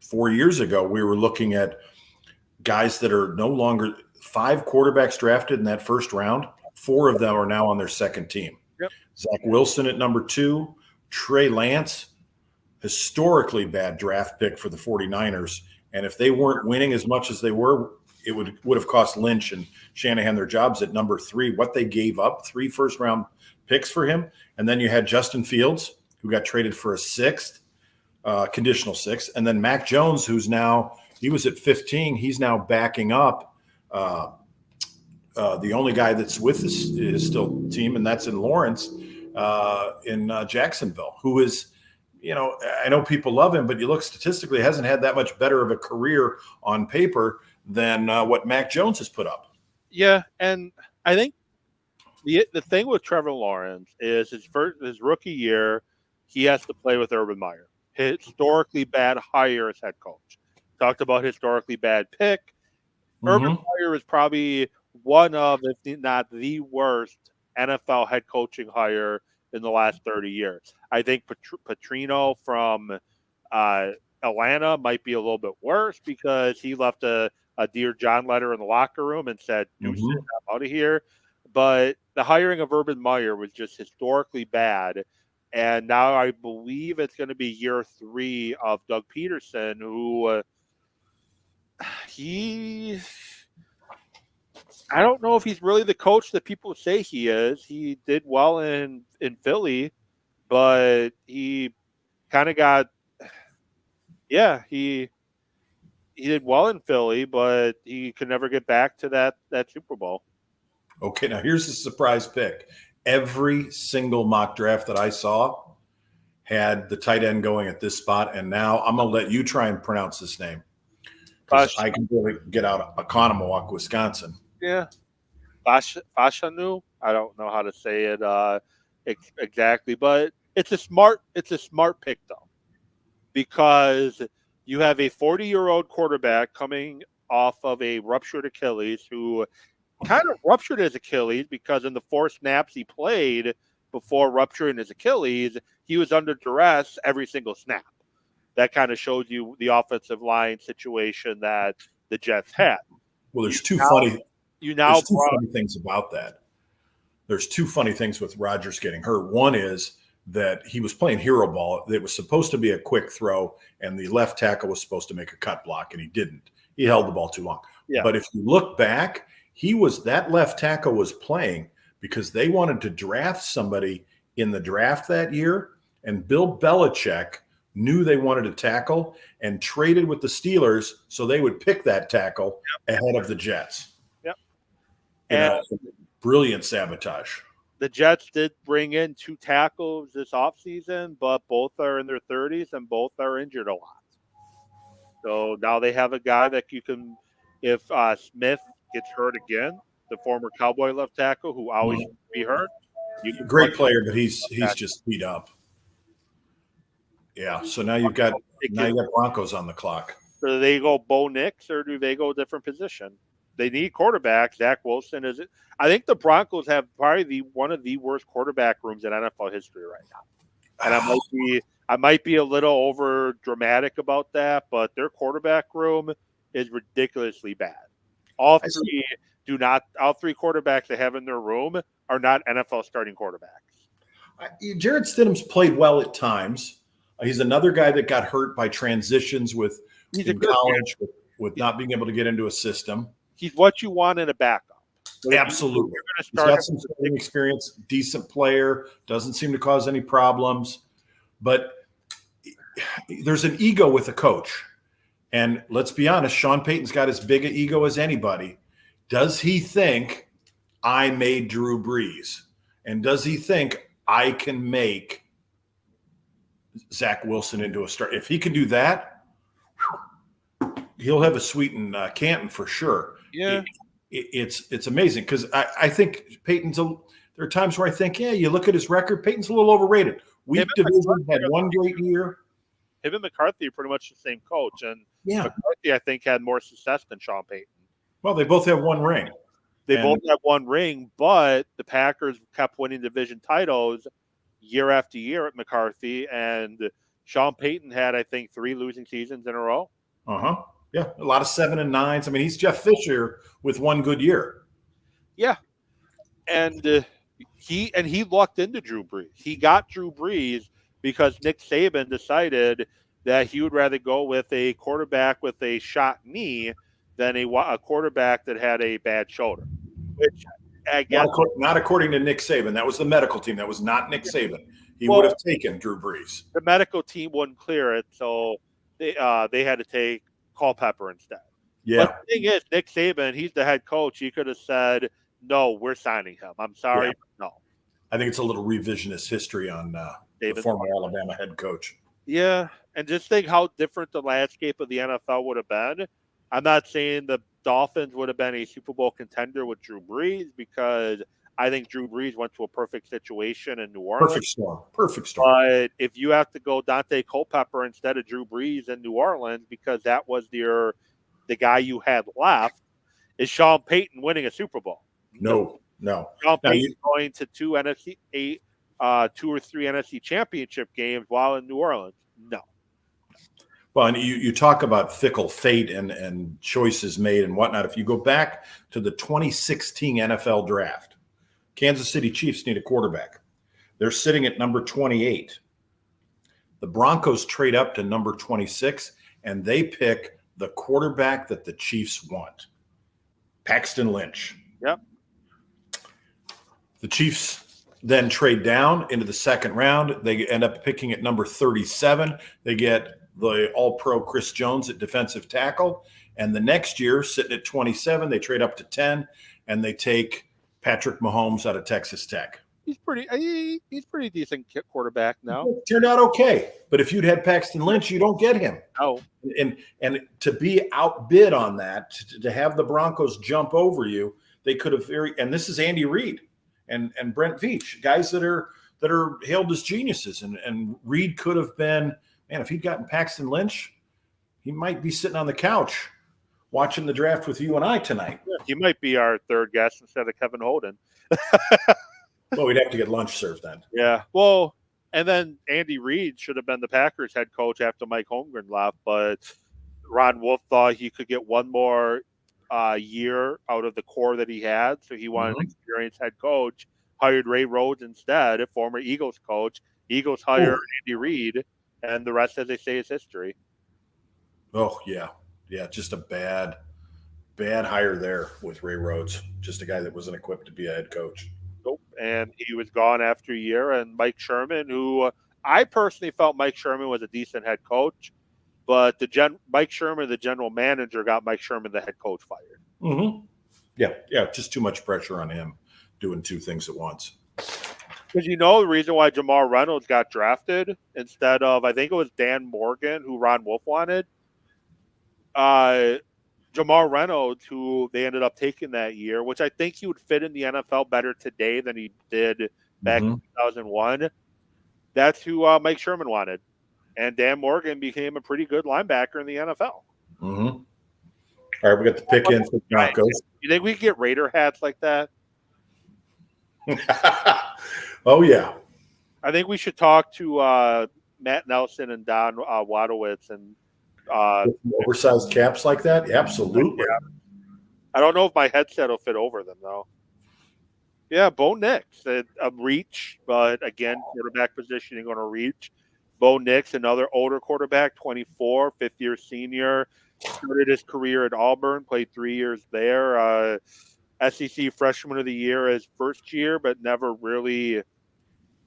4 years ago. We were looking at guys that are no longer 5 quarterbacks drafted in that first round. 4 of them are now on their second team. Yep. Zach Wilson at number 2, Trey Lance, historically bad draft pick for the 49ers. And if they weren't winning as much as they were, it would have cost Lynch and Shanahan their jobs at number 3. What they gave up, 3 first-round picks for him. And then you had Justin Fields, who got traded for a 6th, conditional 6th. And then Mac Jones, who's now – he was at 15. He's now backing up. The only guy that's with his still team, and that's in Lawrence in Jacksonville, who is – you know, I know people love him, but you look statistically, hasn't had that much better of a career on paper than what Mac Jones has put up. Yeah, and I think the thing with Trevor Lawrence is his rookie year, he has to play with Urban Meyer, historically bad hire as head coach. Talked about historically bad pick. Urban Meyer is probably one of, if not the worst, NFL head coaching hire in the last 30 years. I think Petrino from Atlanta might be a little bit worse because he left a Dear John letter in the locker room and said, "Deuces, I'm out of here." But the hiring of Urban Meyer was just historically bad. And now I believe it's going to be year 3 of Doug Peterson, who I don't know if he's really the coach that people say he is. He did well in Philly, but he kind of got, he did well in Philly, but he could never get back to that Super Bowl. Okay, now here's the surprise pick. Every single mock draft that I saw had the tight end going at this spot, and now I'm going to let you try and pronounce this name because I can really get out of Oconomowoc, Wisconsin. Yeah. Fashanu? I don't know how to say it exactly, but it's a smart pick, though, because you have a 40-year-old quarterback coming off of a ruptured Achilles who kind of ruptured his Achilles because in the 4 snaps he played before rupturing his Achilles, he was under duress every single snap. That kind of shows you the offensive line situation that the Jets had. Well, there's two funny things about that. There's 2 funny things with Rodgers getting hurt. One is that he was playing hero ball. It was supposed to be a quick throw, and the left tackle was supposed to make a cut block, and he didn't. He held the ball too long. Yeah. But if you look back, that left tackle was playing because they wanted to draft somebody in the draft that year, and Bill Belichick knew they wanted a tackle and traded with the Steelers so they would pick that tackle ahead of the Jets. Yep. And brilliant sabotage. The Jets did bring in 2 tackles this offseason, but both are in their 30s and both are injured a lot. So now they have a guy that you can, if Smith gets hurt again, the former Cowboy left tackle who always be hurt. Great player, but he's just beat up. Yeah, so now you've got Broncos on the clock. So do they go Bo Nix or do they go a different position? They need quarterback. Zach Wilson is it. I think the Broncos have probably one of the worst quarterback rooms in NFL history right now. And I might be a little over dramatic about that, but their quarterback room is ridiculously bad. All 3 quarterbacks they have in their room are not NFL starting quarterbacks. Jarrett Stidham's played well at times. He's another guy that got hurt by transitions in college with not being able to get into a system. He's what you want in a backup. Absolutely. He's got some experience, decent player, doesn't seem to cause any problems. But there's an ego with a coach. And let's be honest, Sean Payton's got as big an ego as anybody. Does he think I made Drew Brees? And does he think I can make Zach Wilson into a star? If he can do that, he'll have a suite in Canton for sure. Yeah. It's amazing because I think Peyton's there are times where I think, you look at his record, Peyton's a little overrated. Weak division, had one great year. Him and McCarthy are pretty much the same coach. And McCarthy, I think, had more success than Sean Payton. Well, they both have one ring. Both have one ring, but the Packers kept winning division titles year after year at McCarthy. And Sean Payton had, I think, 3 losing seasons in a row. Uh-huh. Yeah, a lot of 7 and 9s. I mean, he's Jeff Fisher with one good year. Yeah. And he lucked into Drew Brees. He got Drew Brees because Nick Saban decided that he would rather go with a quarterback with a shot knee than a quarterback that had a bad shoulder. Which I guess not according to Nick Saban. That was the medical team. That was not Nick Saban. He would have taken Drew Brees. The medical team wouldn't clear it, so they had to take Culpepper instead. Yeah. But the thing is, Nick Saban, he's the head coach. He could have said, "No, we're signing him. I'm sorry, no." I think it's a little revisionist history on the former Alabama head coach. Yeah, and just think how different the landscape of the NFL would have been. I'm not saying the Dolphins would have been a Super Bowl contender with Drew Brees because I think Drew Brees went to a perfect situation in New Orleans. Perfect storm. But if you have to go Dante Culpepper instead of Drew Brees in New Orleans because that was the guy you had left, is Sean Payton winning a Super Bowl? No. Sean Payton going to 2 NFC 2 or 3 NFC championship games while in New Orleans? No. Well, and you talk about fickle fate and choices made and whatnot. If you go back to the 2016 NFL draft, Kansas City Chiefs need a quarterback. They're sitting at number 28. The Broncos trade up to number 26, and they pick the quarterback that the Chiefs want, Paxton Lynch. Yep. The Chiefs then trade down into the second round. They end up picking at number 37. They get the all-pro Chris Jones at defensive tackle. And the next year, sitting at 27, they trade up to 10, and they take Patrick Mahomes out of Texas Tech. He's pretty decent quarterback now. Turned out okay. But if you'd had Paxton Lynch, you don't get him. Oh. And to be outbid on that, to have the Broncos jump over you, they could have and this is Andy Reid and Brent Veach, guys that are hailed as geniuses. And Reid could have been, man, if he'd gotten Paxton Lynch, he might be sitting on the couch watching the draft with you and I tonight. He might be our third guest instead of Kevin Holden. Well, we'd have to get lunch served then. Yeah. Well, and then Andy Reid should have been the Packers head coach after Mike Holmgren left, but Ron Wolf thought he could get one more year out of the core that he had, so he wanted an experienced head coach, hired Ray Rhodes instead, a former Eagles coach. Eagles hired Andy Reid, and the rest, as they say, is history. Oh, yeah. Yeah, just a bad hire there with Ray Rhodes, just a guy that wasn't equipped to be a head coach. Nope. And he was gone after a year. And Mike Sherman, who I personally felt Mike Sherman was a decent head coach, but Mike Sherman, the general manager, got Mike Sherman, the head coach, fired. Mm-hmm. Yeah, just too much pressure on him doing two things at once. Because the reason why Jamal Reynolds got drafted instead of, I think it was Dan Morgan, who Ron Wolf wanted. Jamal Reynolds, who they ended up taking that year, which I think he would fit in the NFL better today than he did back in 2001. That's who Mike Sherman wanted. And Dan Morgan became a pretty good linebacker in the NFL. Mm-hmm. All right, we got the pick in for Broncos. You think we could get Raider hats like that? Oh, yeah. I think we should talk to Matt Nelson and Don Wadowitz and oversized caps like that? Absolutely. Yeah. I don't know if my headset will fit over them, though. Yeah, Bo Nix, a reach, but again, quarterback position, you're going to reach. Bo Nix, another older quarterback, 24, fifth-year senior, started his career at Auburn, played 3 years there. SEC Freshman of the Year his first year, but never really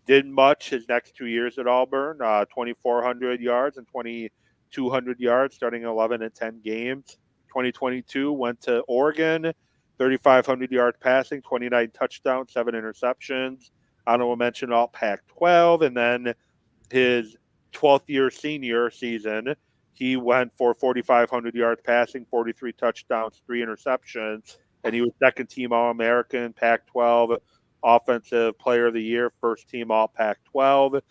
did much his next 2 years at Auburn. 2,400 yards and 2,200 yards, starting 11 and 10 games. 2022 went to Oregon, 3,500 yards passing, 29 touchdowns, 7 interceptions. Honorable mention all Pac-12, and then his 12th year senior season, he went for 4,500 yards passing, 43 touchdowns, 3 interceptions, and he was second team All-American, Pac-12 Offensive Player of the Year, first team All-Pac-12.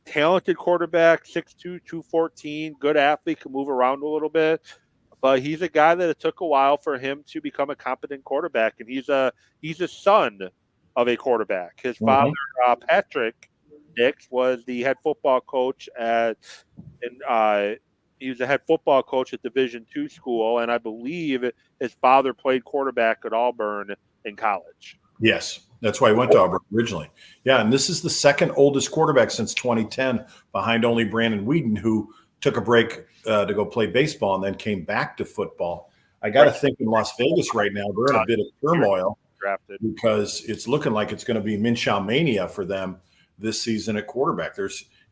Talented quarterback, 6'2", 214, good athlete, can move around a little bit. But he's a guy that it took a while for him to become a competent quarterback, and he's a son of a quarterback. His father, Patrick Nix, was the head football coach he was a head football coach at Division II school, and I believe his father played quarterback at Auburn in college. Yes, that's why he went to Auburn originally. Yeah, and this is the second oldest quarterback since 2010, behind only Brandon Weeden, who took a break to go play baseball and then came back to football. I got to think in Las Vegas right now, they're in a bit of turmoil because it's looking like it's going to be Minshew mania for them this season at quarterback.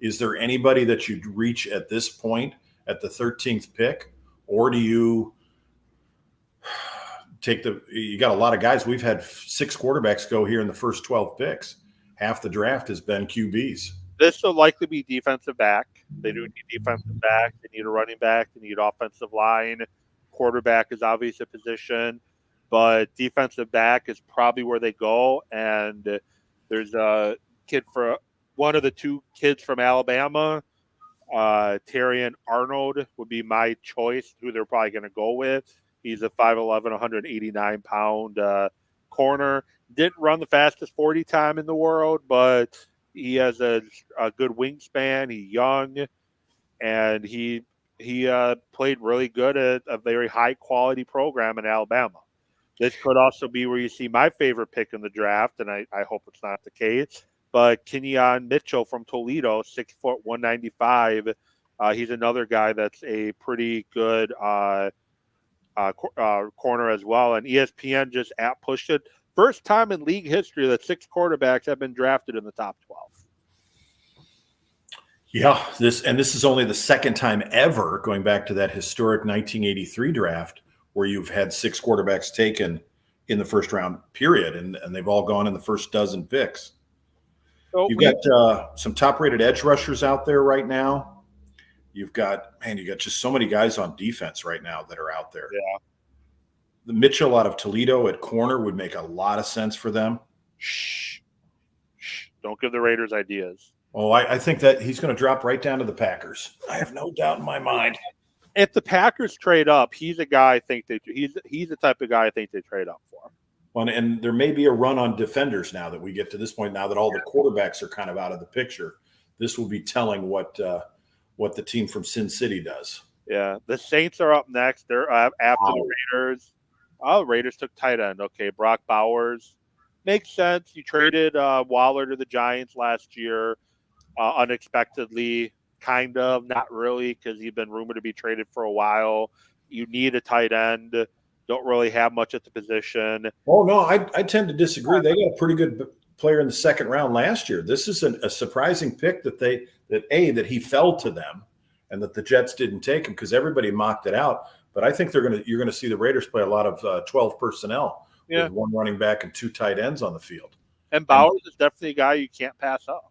Is there anybody that you'd reach at this point at the 13th pick, or do you you got a lot of guys. We've had 6 quarterbacks go here in the first 12 picks. Half the draft has been QBs. This will likely be defensive back. They do need defensive back. They need a running back. They need offensive line. Quarterback is obviously a position, but defensive back is probably where they go. And there's a kid for one of the 2 kids from Alabama. Terrian Arnold would be my choice, who they're probably going to go with. He's a 5'11", 189-pound corner. Didn't run the fastest 40 time in the world, but He has a good wingspan. He's young, and he played really good at a very high quality program in Alabama. This could also be where you see my favorite pick in the draft, and I hope it's not the case. But Kenyon Mitchell from Toledo, 6 foot 195. He's another guy that's a pretty good corner as well. And ESPN just pushed it. First time in league history that 6 quarterbacks have been drafted in the top 12. Yeah, this is only the second time ever, going back to that historic 1983 draft, where you've had 6 quarterbacks taken in the first round period, and they've all gone in the first dozen picks. So you've got some top-rated edge rushers out there right now. You got just so many guys on defense right now that are out there. Yeah. The Mitchell out of Toledo at corner would make a lot of sense for them. Shh. Don't give the Raiders ideas. Oh, I think that he's going to drop right down to the Packers. I have no doubt in my mind. If the Packers trade up, he's a guy I think he's the type of guy I think they trade up for. Well, and there may be a run on defenders now that we get to this point. Now that all the quarterbacks are kind of out of the picture, this will be telling what the team from Sin City does. Yeah, the Saints are up next. They're after the Raiders. Oh, Raiders took tight end. Okay, Brock Bowers. Makes sense. You traded Waller to the Giants last year unexpectedly, kind of, not really, because he'd been rumored to be traded for a while. You need a tight end. Don't really have much at the position. Oh, no, I tend to disagree. They got a pretty good player in the second round last year. This is a surprising pick that he fell to them and that the Jets didn't take him because everybody mocked it out. But I think you're going to see the Raiders play a lot of 12 personnel with 1 running back and 2 tight ends on the field. And Bowers is definitely a guy you can't pass up.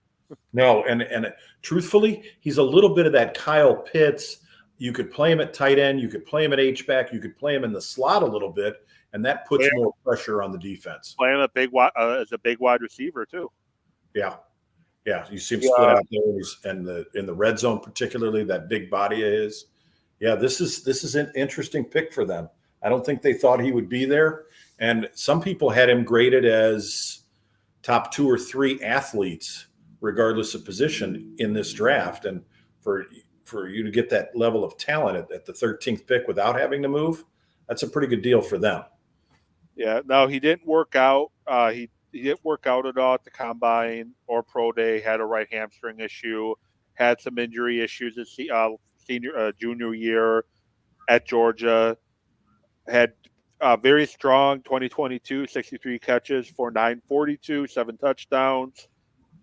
No, and truthfully, he's a little bit of that Kyle Pitts. You could play him at tight end. You could play him at H-back. You could play him in the slot a little bit, and that puts more pressure on the defense. Play him as a big wide receiver too. Yeah. You see him split out there, and in the red zone, particularly that big body of his. Yeah, this is an interesting pick for them. I don't think they thought he would be there, and some people had him graded as top 2 or 3 athletes, regardless of position, in this draft. And for you to get that level of talent at the 13th pick without having to move, that's a pretty good deal for them. Yeah, no, he didn't work out. He didn't work out at all at the combine or pro day. Had a right hamstring issue. Had some injury issues at junior year at Georgia. Had very strong 2022, 63 catches for 942, 7 touchdowns.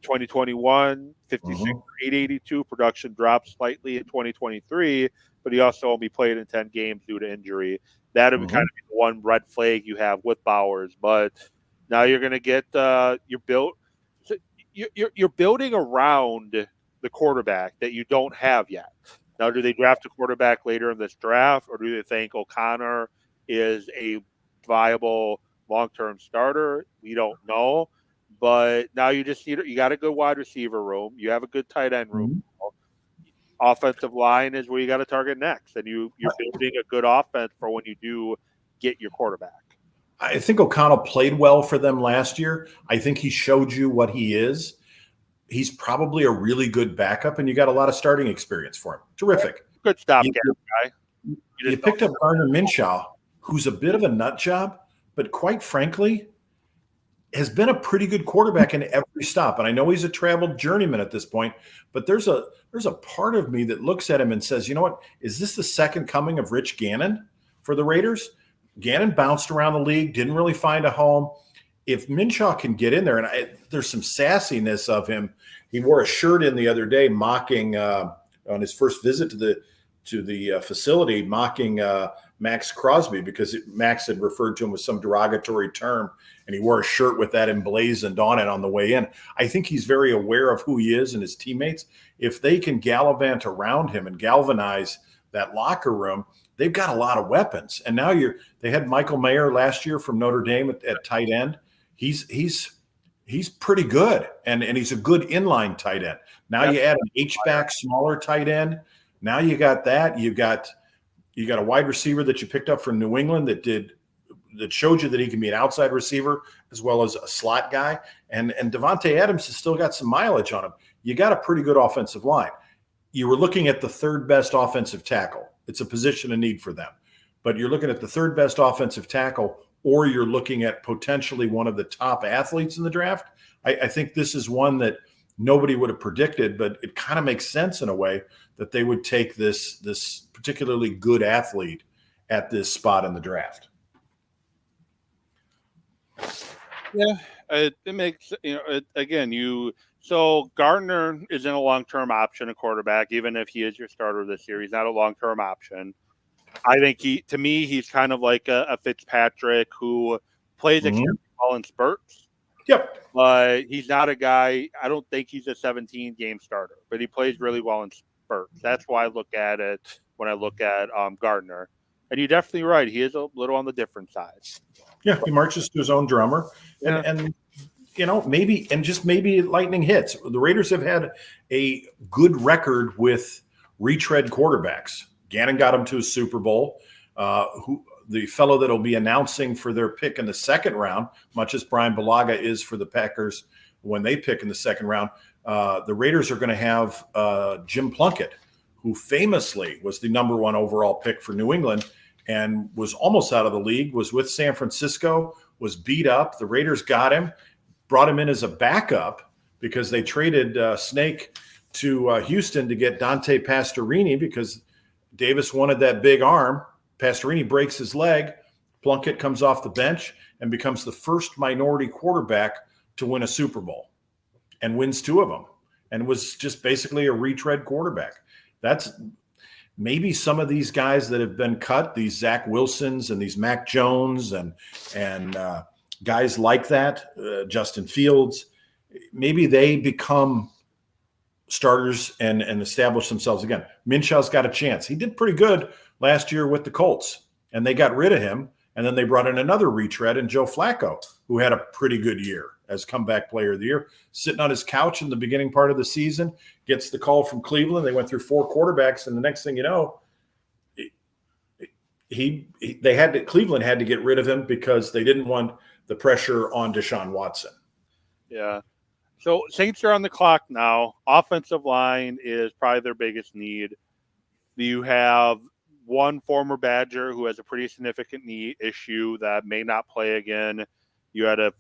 2021, 56 for 882. Production dropped slightly in 2023, but he also only played in 10 games due to injury. That would kind of be the one red flag you have with Bowers. But now you're going to get you're building around the quarterback that you don't have yet. Now, do they draft a quarterback later in this draft, or do they think O'Connor is a viable long-term starter? We don't know. But now you got a good wide receiver room. You have a good tight end room. Offensive line is where you got to target next. And you're building a good offense for when you do get your quarterback. I think O'Connell played well for them last year. I think he showed you what he is. He's probably a really good backup, and you got a lot of starting experience for him. Terrific. Good stopgap guy. You picked up Gardner Minshew, who's a bit of a nut job, but quite frankly, has been a pretty good quarterback in every stop. And I know he's a traveled journeyman at this point, but there's a part of me that looks at him and says, you know what, is this the second coming of Rich Gannon for the Raiders? Gannon bounced around the league, didn't really find a home. If Minshew can get in there, and there's some sassiness of him. He wore a shirt in the other day mocking on his first visit to the facility, mocking Max Crosby because Max had referred to him with some derogatory term, and he wore a shirt with that emblazoned on it on the way in. I think he's very aware of who he is and his teammates. If they can gallivant around him and galvanize that locker room, they've got a lot of weapons. And now they had Michael Mayer last year from Notre Dame at tight end. He's pretty good, and he's a good inline tight end. Now you add an H-back, smaller tight end. Now you got that. You got a wide receiver that you picked up from New England that that showed you that he can be an outside receiver as well as a slot guy. And Devontae Adams has still got some mileage on him. You got a pretty good offensive line. You were looking at the third best offensive tackle. It's a position of need for them. But you're looking at the third best offensive tackle, or you're looking at potentially one of the top athletes in the draft. I think this is one that nobody would have predicted, but it kind of makes sense in a way that they would take this particularly good athlete at this spot in the draft. Yeah, it makes, so Gardner isn't a long-term option, a quarterback, even if he is your starter this year. He's not a long-term option. I think he's kind of like a Fitzpatrick who plays extremely well in spurts. Yep. But he's not a guy, I don't think he's a 17-game starter, but he plays really well in spurts. That's why I look at it when I look at Gardner. And you're definitely right. He is a little on the different side. Yeah, he marches to his own drummer. And maybe lightning hits. The Raiders have had a good record with retread quarterbacks. Gannon got him to a Super Bowl. The fellow that will be announcing for their pick in the second round, much as Brian Bulaga is for the Packers when they pick in the second round, the Raiders are going to have Jim Plunkett, who famously was the number one overall pick for New England and was almost out of the league, was with San Francisco, was beat up. The Raiders got him, brought him in as a backup because they traded Snake to Houston to get Dante Pastorini because Davis wanted that big arm. Pastorini breaks his leg. Plunkett comes off the bench and becomes the first minority quarterback to win a Super Bowl and wins 2 of them and was just basically a retread quarterback. That's maybe some of these guys that have been cut, these Zach Wilsons and these Mac Jones and guys like that, Justin Fields, maybe they become starters and establish themselves again. Minshaw's got a chance. He did pretty good last year with the Colts, and they got rid of him, and then they brought in another retread in Joe Flacco, who had a pretty good year as comeback player of the year, sitting on his couch in the beginning part of the season, gets the call from Cleveland. They went through 4 quarterbacks, and the next thing you know, Cleveland had to get rid of him because they didn't want the pressure on Deshaun Watson. Yeah. So Saints are on the clock now. Offensive line is probably their biggest need. You have one former Badger who has a pretty significant knee issue that may not play again. You had a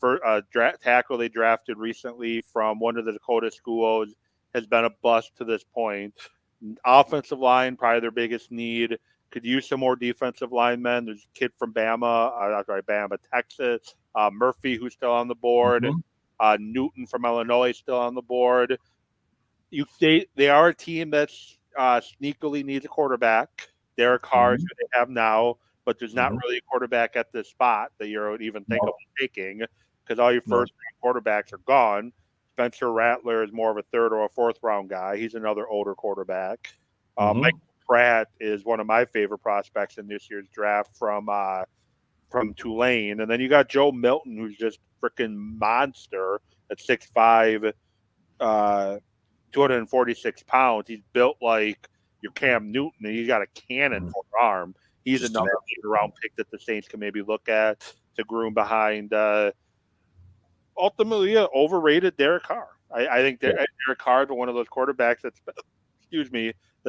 tackle they drafted recently from one of the Dakota schools, has been a bust to this point. Offensive line, probably their biggest need. Could use some more defensive linemen. There's a kid from Texas. Murphy, who's still on the board. Newton from Illinois still on the board. They are a team that's sneakily needs a quarterback. Derek Carr is who they have now, but there's not really a quarterback at this spot that you're even thinking of taking because all your first quarterbacks are gone. Spencer Rattler is more of a 3rd or a 4th round guy. He's another older quarterback. Michael Pratt is one of my favorite prospects in this year's draft from Tulane. And then you got Joe Milton, who's just freaking monster at 6'5", 246 pounds. He's built like your Cam Newton, and he's got a cannon for an arm. He's another round pick that the Saints can maybe look at to groom behind ultimately overrated Derek Carr. I think Derek Carr is one of those quarterbacks that's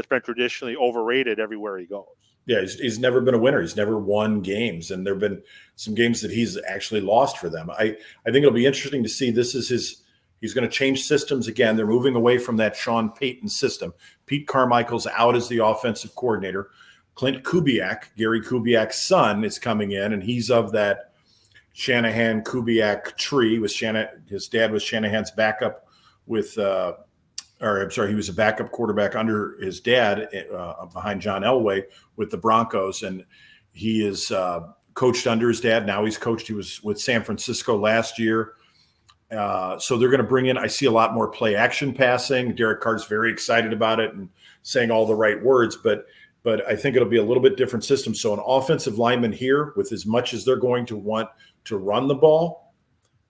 been traditionally overrated everywhere he goes. Yeah, he's never been a winner. He's never won games, and there have been some games that he's actually lost for them. I think it'll be interesting to see. He's going to change systems again. They're moving away from that Sean Payton system. Pete Carmichael's out as the offensive coordinator. Clint Kubiak, Gary Kubiak's son, is coming in, and he's of that Shanahan-Kubiak tree. His dad was Shanahan's backup he was a backup quarterback under his dad behind John Elway with the Broncos, and he is coached under his dad. Now he was with San Francisco last year. So they're going to bring in, I see a lot more play action passing. Derek Carr's very excited about it and saying all the right words, but I think it'll be a little bit different system. So an offensive lineman here, with as much as they're going to want to run the ball,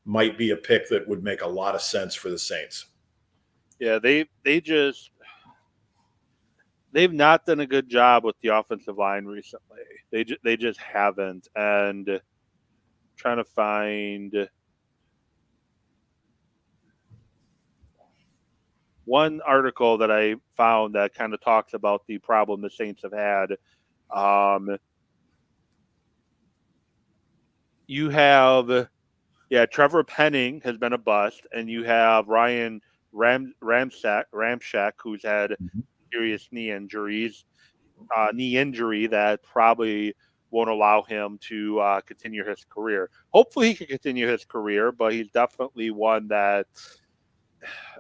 might be a pick that would make a lot of sense for the Saints. Yeah, they've not done a good job with the offensive line recently. They just haven't. And trying to find one article that I found that kind of talks about the problem the Saints have had. You have, Trevor Penning has been a bust, and you have Ryan Ramczyk, who's had serious knee injury that probably won't allow him to continue his career. Hopefully he can continue his career, but he's definitely one that,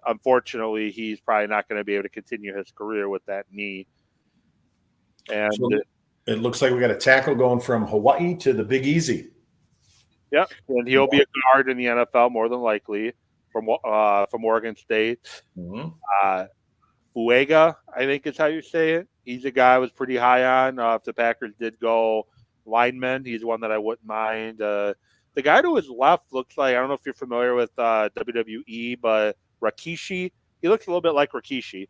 unfortunately, he's probably not going to be able to continue his career with that knee. And so it looks like we got a tackle going from Hawaii to the Big Easy. Yep, and he'll be a guard in the NFL more than likely from Oregon State. Mm-hmm. Fuega, I think is how you say it. He's a guy I was pretty high on. If the Packers did go lineman, he's one that I wouldn't mind. The guy to his left looks like, I don't know if you're familiar with WWE, but Rikishi. He looks a little bit like Rikishi.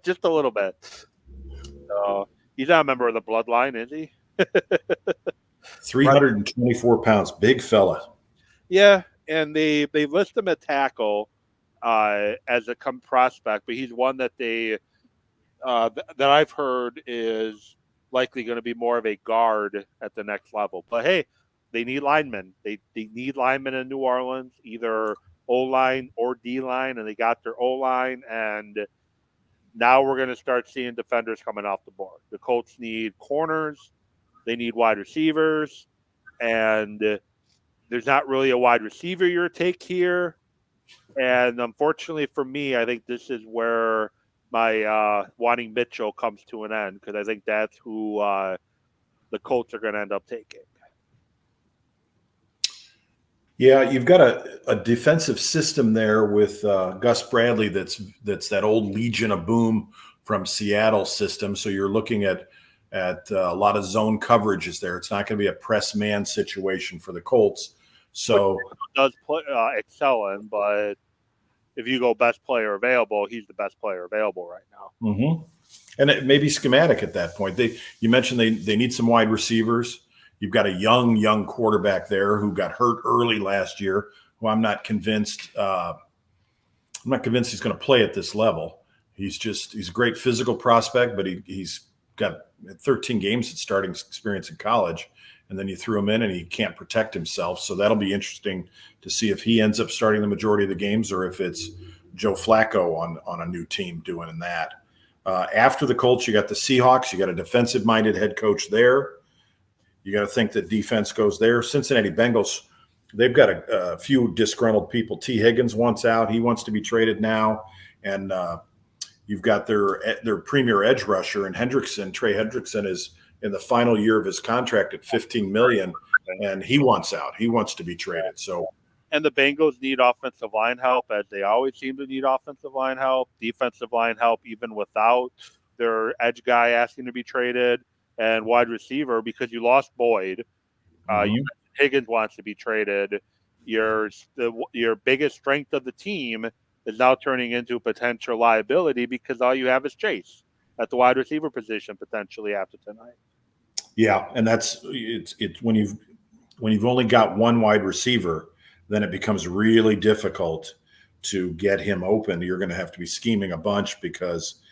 Just a little bit. So he's not a member of the Bloodline, is he? 324 pounds, big fella. Yeah, and they list him at tackle as a prospect, but he's one that they that I've heard is likely going to be more of a guard at the next level. But hey, they need linemen. They need linemen in New Orleans, either O-line or D-line, and they got their O-line, and now we're going to start seeing defenders coming off the board. The Colts need corners. They need wide receivers, and there's not really a wide receiver your take here. And unfortunately for me, I think this is where my wanting Mitchell comes to an end, because I think that's who the Colts are going to end up taking. Yeah, you've got a defensive system there with Gus Bradley that's that old Legion of Boom from Seattle system. So you're looking at a lot of zone coverages there. It's not going to be a press man situation for the Colts. So it does excel in, but if you go best player available, he's the best player available right now. Mm-hmm. And it may be schematic at that point. You mentioned they need some wide receivers. You've got a young quarterback there who got hurt early last year, who I'm not convinced he's going to play at this level. He's a great physical prospect, but he's got 13 games at starting experience in college, and then you threw him in and he can't protect himself. So that'll be interesting to see if he ends up starting the majority of the games or if it's Joe Flacco on a new team doing that. After the Colts, you got the Seahawks. You got a defensive-minded head coach there. You got to think that defense goes there. Cincinnati Bengals, they've got a few disgruntled people. T. Higgins wants out. He wants to be traded now. And you've got their premier edge rusher, and Trey Hendrickson is in the final year of his contract at $15 million, and he wants out. He wants to be traded. So, and the Bengals need offensive line help, as they always seem to need offensive line help, defensive line help, even without their edge guy asking to be traded, and wide receiver, because you lost Boyd. Higgins wants to be traded. Your biggest strength of the team is now turning into a potential liability because all you have is Chase at the wide receiver position potentially after tonight. Yeah, and it's when you've only got one wide receiver, then it becomes really difficult to get him open. You're going to have to be scheming a bunch because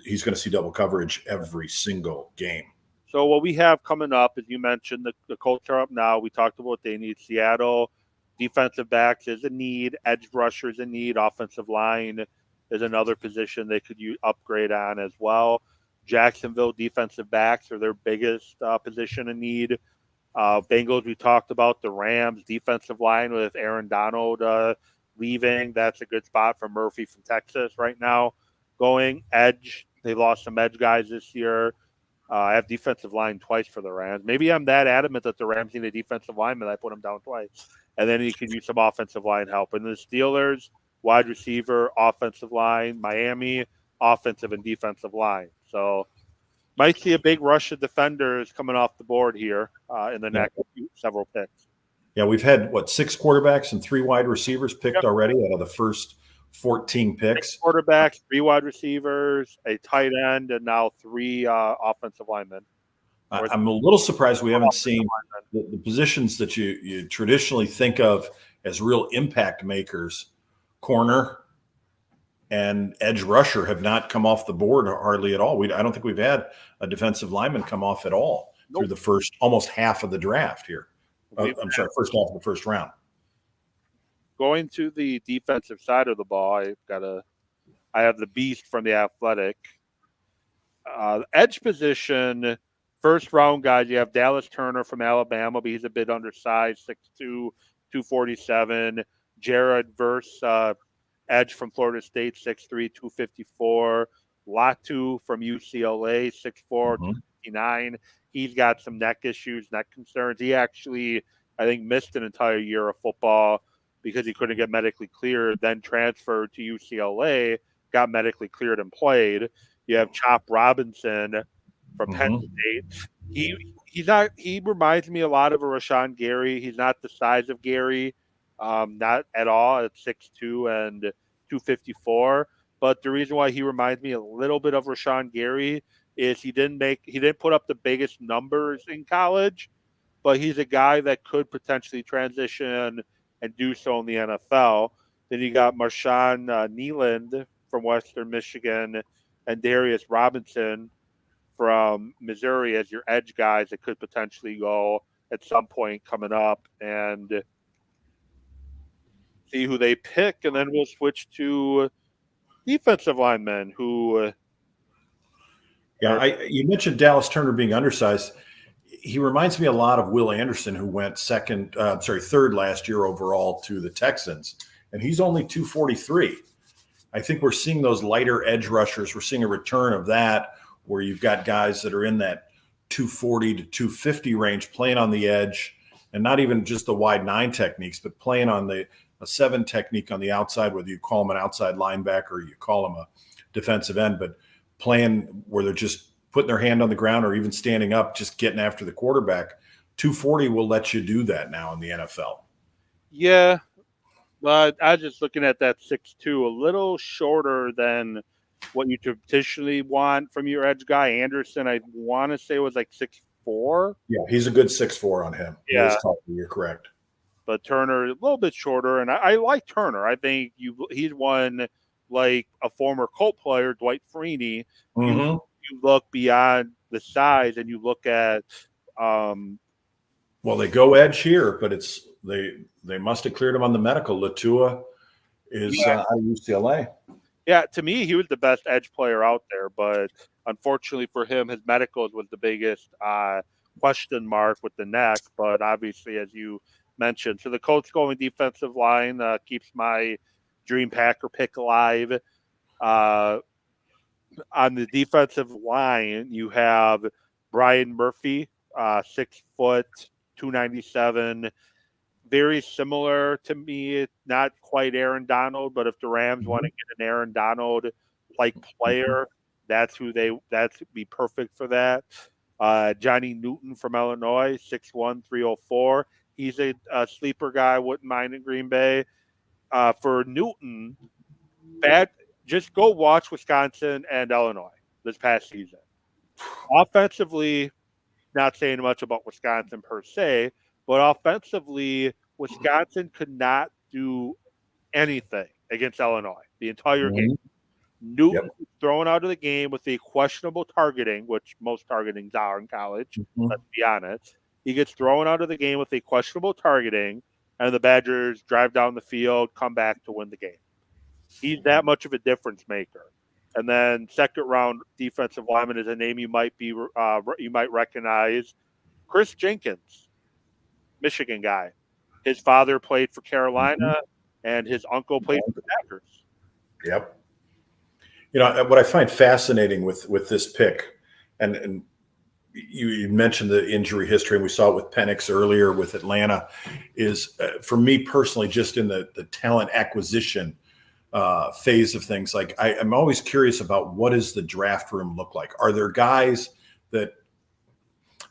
he's going to see double coverage every single game. So what we have coming up, as you mentioned, the Colts are up now. We talked about they need Seattle. Defensive backs is a need. Edge rusher is a need. Offensive line is another position they could upgrade on as well. Jacksonville defensive backs are their biggest position in need. Bengals, we talked about. The Rams defensive line with Aaron Donald leaving. That's a good spot for Murphy from Texas right now. Going edge, they lost some edge guys this year. I have defensive line twice for the Rams. Maybe I'm that adamant that the Rams need a defensive lineman. I put them down twice. And then you can use some offensive line help. And the Steelers, wide receiver, offensive line. Miami, offensive and defensive line. So might see a big rush of defenders coming off the board here in the next several picks. Yeah, we've had, 6 quarterbacks and 3 wide receivers picked already out of the first 14 picks. 6 quarterbacks, 3 wide receivers, a tight end, and now 3 offensive linemen. I'm a little surprised we haven't seen the positions that you traditionally think of as real impact makers. Corner and edge rusher have not come off the board hardly at all. I don't think we've had a defensive lineman come off at all through the first almost half of the draft here. First half of the first round. Going to the defensive side of the ball, I have the beast from the Athletic. Edge position, first round guys, you have Dallas Turner from Alabama, but he's a bit undersized, 6'2", 247. Jared Verse, edge from Florida State, 6'3", 254. Latu from UCLA, 6'4", 259. He's got some neck issues, neck concerns. He actually, I think, missed an entire year of football because he couldn't get medically cleared, then transferred to UCLA, got medically cleared and played. You have Chop Robinson from Penn State. He reminds me a lot of a Rashawn Gary. He's not the size of Gary, not at all at 6'2" and 254. But the reason why he reminds me a little bit of Rashawn Gary is he didn't put up the biggest numbers in college, but he's a guy that could potentially transition and do so in the NFL. Then you got Marshawn Nealand from Western Michigan and Darius Robinson from Missouri as your edge guys that could potentially go at some point coming up, and see who they pick. And then we'll switch to defensive linemen who you mentioned Dallas Turner being undersized. He reminds me a lot of Will Anderson, who went third last year overall to the Texans, and he's only 243. I think we're seeing those lighter edge rushers. We're seeing a return of that, where you've got guys that are in that 240 to 250 range playing on the edge, and not even just the wide 9 techniques, but playing on a 7 technique on the outside, whether you call him an outside linebacker or you call him a defensive end, but playing where they're just putting their hand on the ground or even standing up, just getting after the quarterback. 240 will let you do that now in the NFL. Yeah. But I was just looking at that 6'2", a little shorter than what you traditionally want from your edge guy. Anderson, I want to say, was like 6'4". Yeah, he's a good 6'4" on him. Yeah. You're correct. But Turner, a little bit shorter, and I like Turner. I think he's one like a former Colt player, Dwight Freeney. You look beyond the size and you look at well, they go edge here, but they must have cleared him on the medical. Latua is out of UCLA. Yeah, to me, he was the best edge player out there, but unfortunately for him, his medicals was the biggest question mark with the neck. But obviously, as you mentioned, so the Colts going defensive line keeps my Dream Packer pick alive. On the defensive line, you have Brian Murphy, 6 foot, 297. Very similar to me, not quite Aaron Donald, but if the Rams want to get an Aaron Donald-like player, that'd be perfect for that. Johnny Newton from Illinois, 6'1", 304. He's a sleeper guy, wouldn't mind in Green Bay. For Newton, just go watch Wisconsin and Illinois this past season. Offensively, not saying much about Wisconsin per se, but offensively, Wisconsin could not do anything against Illinois the entire game. Newton was thrown out of the game with the questionable targeting, which most targetings are in college, let's be honest. He gets thrown out of the game with a questionable targeting, and the Badgers drive down the field, come back to win the game. He's that much of a difference maker. And then second round defensive lineman is a name you might recognize. Chris Jenkins, Michigan guy. His father played for Carolina, and his uncle played for the Packers. Yep. You know, what I find fascinating with this pick, and you mentioned the injury history, and we saw it with Penix earlier with Atlanta, is for me personally, just in the talent acquisition phase of things, like I'm always curious about what does the draft room look like? Are there guys that,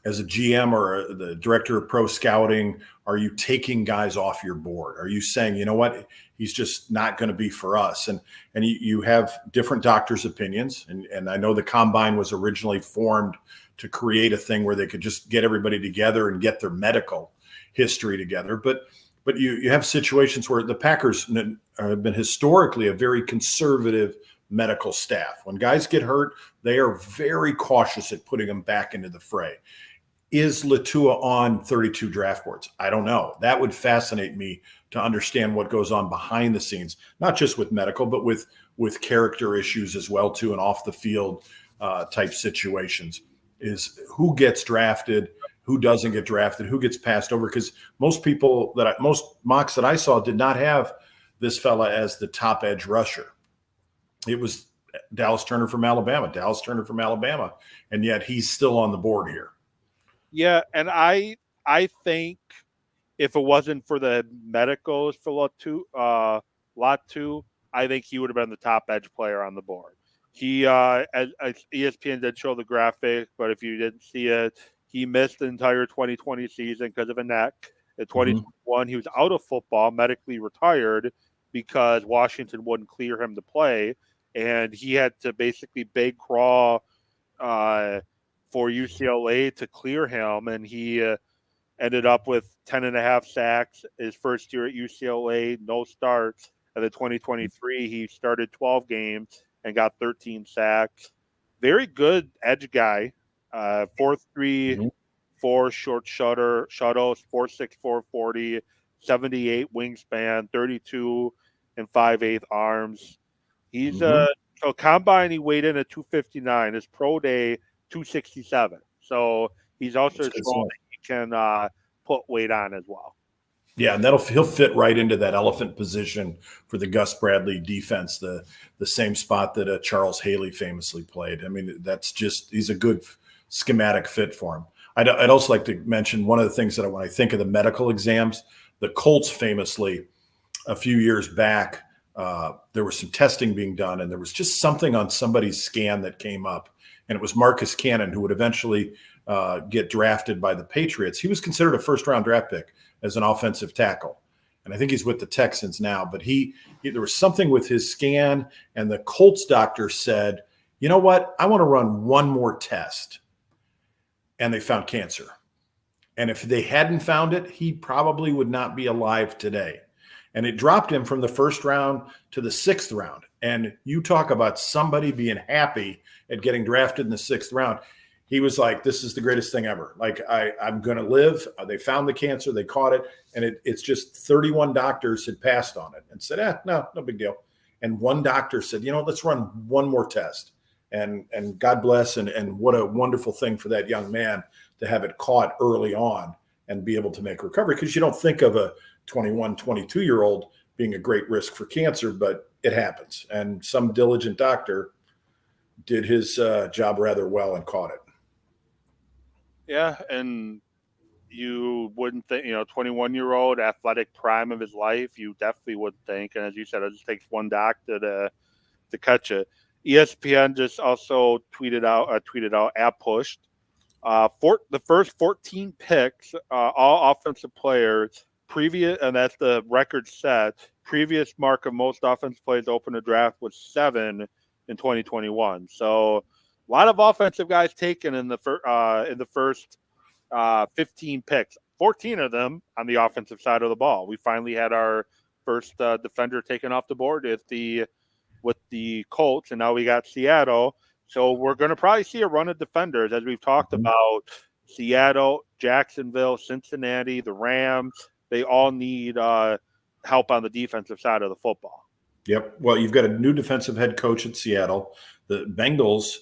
as a GM or the director of pro scouting, are you taking guys off your board? Are you saying, you know what, he's just not going to be for us? And you have different doctors' opinions. And I know the combine was originally formed to create a thing where they could just get everybody together and get their medical history together. But you have situations where the Packers have been historically a very conservative medical staff. When guys get hurt, they are very cautious at putting them back into the fray. Is Latua on 32 draft boards? I don't know. That would fascinate me to understand what goes on behind the scenes, not just with medical, but with character issues as well too, and off the field type situations. Is who gets drafted, who doesn't get drafted, who gets passed over? Because most mocks that I saw did not have this fella as the top edge rusher. It was Dallas Turner from Alabama, and yet he's still on the board here. Yeah, and I think if it wasn't for the medicals for Latu, I think he would have been the top edge player on the board. He, as ESPN did show the graphic, but if you didn't see it, he missed the entire 2020 season because of a neck. In 2021, he was out of football, medically retired, because Washington wouldn't clear him to play, and he had to basically beg crawl for UCLA to clear him, and he ended up with 10.5 sacks his first year at UCLA, no starts. And then 2023, he started 12 games and got 13 sacks. Very good edge guy. 4.3, 4 short shuttles, 4.6, 4.40, 78 wingspan, 32 and 5/8 arms. He's so combine, he weighed in at 259. His pro day, 267. So he's also strong that he can put weight on as well. Yeah, and he'll fit right into that elephant position for the Gus Bradley defense, the same spot that Charles Haley famously played. I mean, he's a good schematic fit for him. I'd also like to mention one of the things that when I think of the medical exams, the Colts famously, a few years back, there was some testing being done, and there was just something on somebody's scan that came up, and it was Marcus Cannon, who would eventually get drafted by the Patriots. He was considered a first-round draft pick as an offensive tackle, and I think he's with the Texans now. But there was something with his scan, and the Colts doctor said, "You know what? I want to run one more test," and they found cancer. And if they hadn't found it, he probably would not be alive today. And it dropped him from the first round to the 6th round. And you talk about somebody being happy at getting drafted in the 6th round. He was like, this is the greatest thing ever. Like, I'm going to live. They found the cancer. They caught it. And it's just 31 doctors had passed on it and said, no big deal. And one doctor said, let's run one more test. And God bless. And what a wonderful thing for that young man to have it caught early on and be able to make recovery. Because you don't think of a 21, 22-year-old being a great risk for cancer, but it happens. And some diligent doctor did his job rather well and caught it. Yeah, and you wouldn't think, 21-year-old athletic prime of his life, you definitely would think. And as you said, it just takes one doctor to catch it. ESPN just also tweeted out at Pushed. The first 14 picks, all offensive players, and that's the record set. Previous mark of most offensive players open a draft was 7 in 2021. So a lot of offensive guys taken in the first 15 picks. 14 of them on the offensive side of the ball. We finally had our first defender taken off the board with the Colts, and now we got Seattle. So we're going to probably see a run of defenders, as we've talked about. Seattle, Jacksonville, Cincinnati, the Rams. They all need help on the defensive side of the football. Yep. Well, you've got a new defensive head coach at Seattle. The Bengals,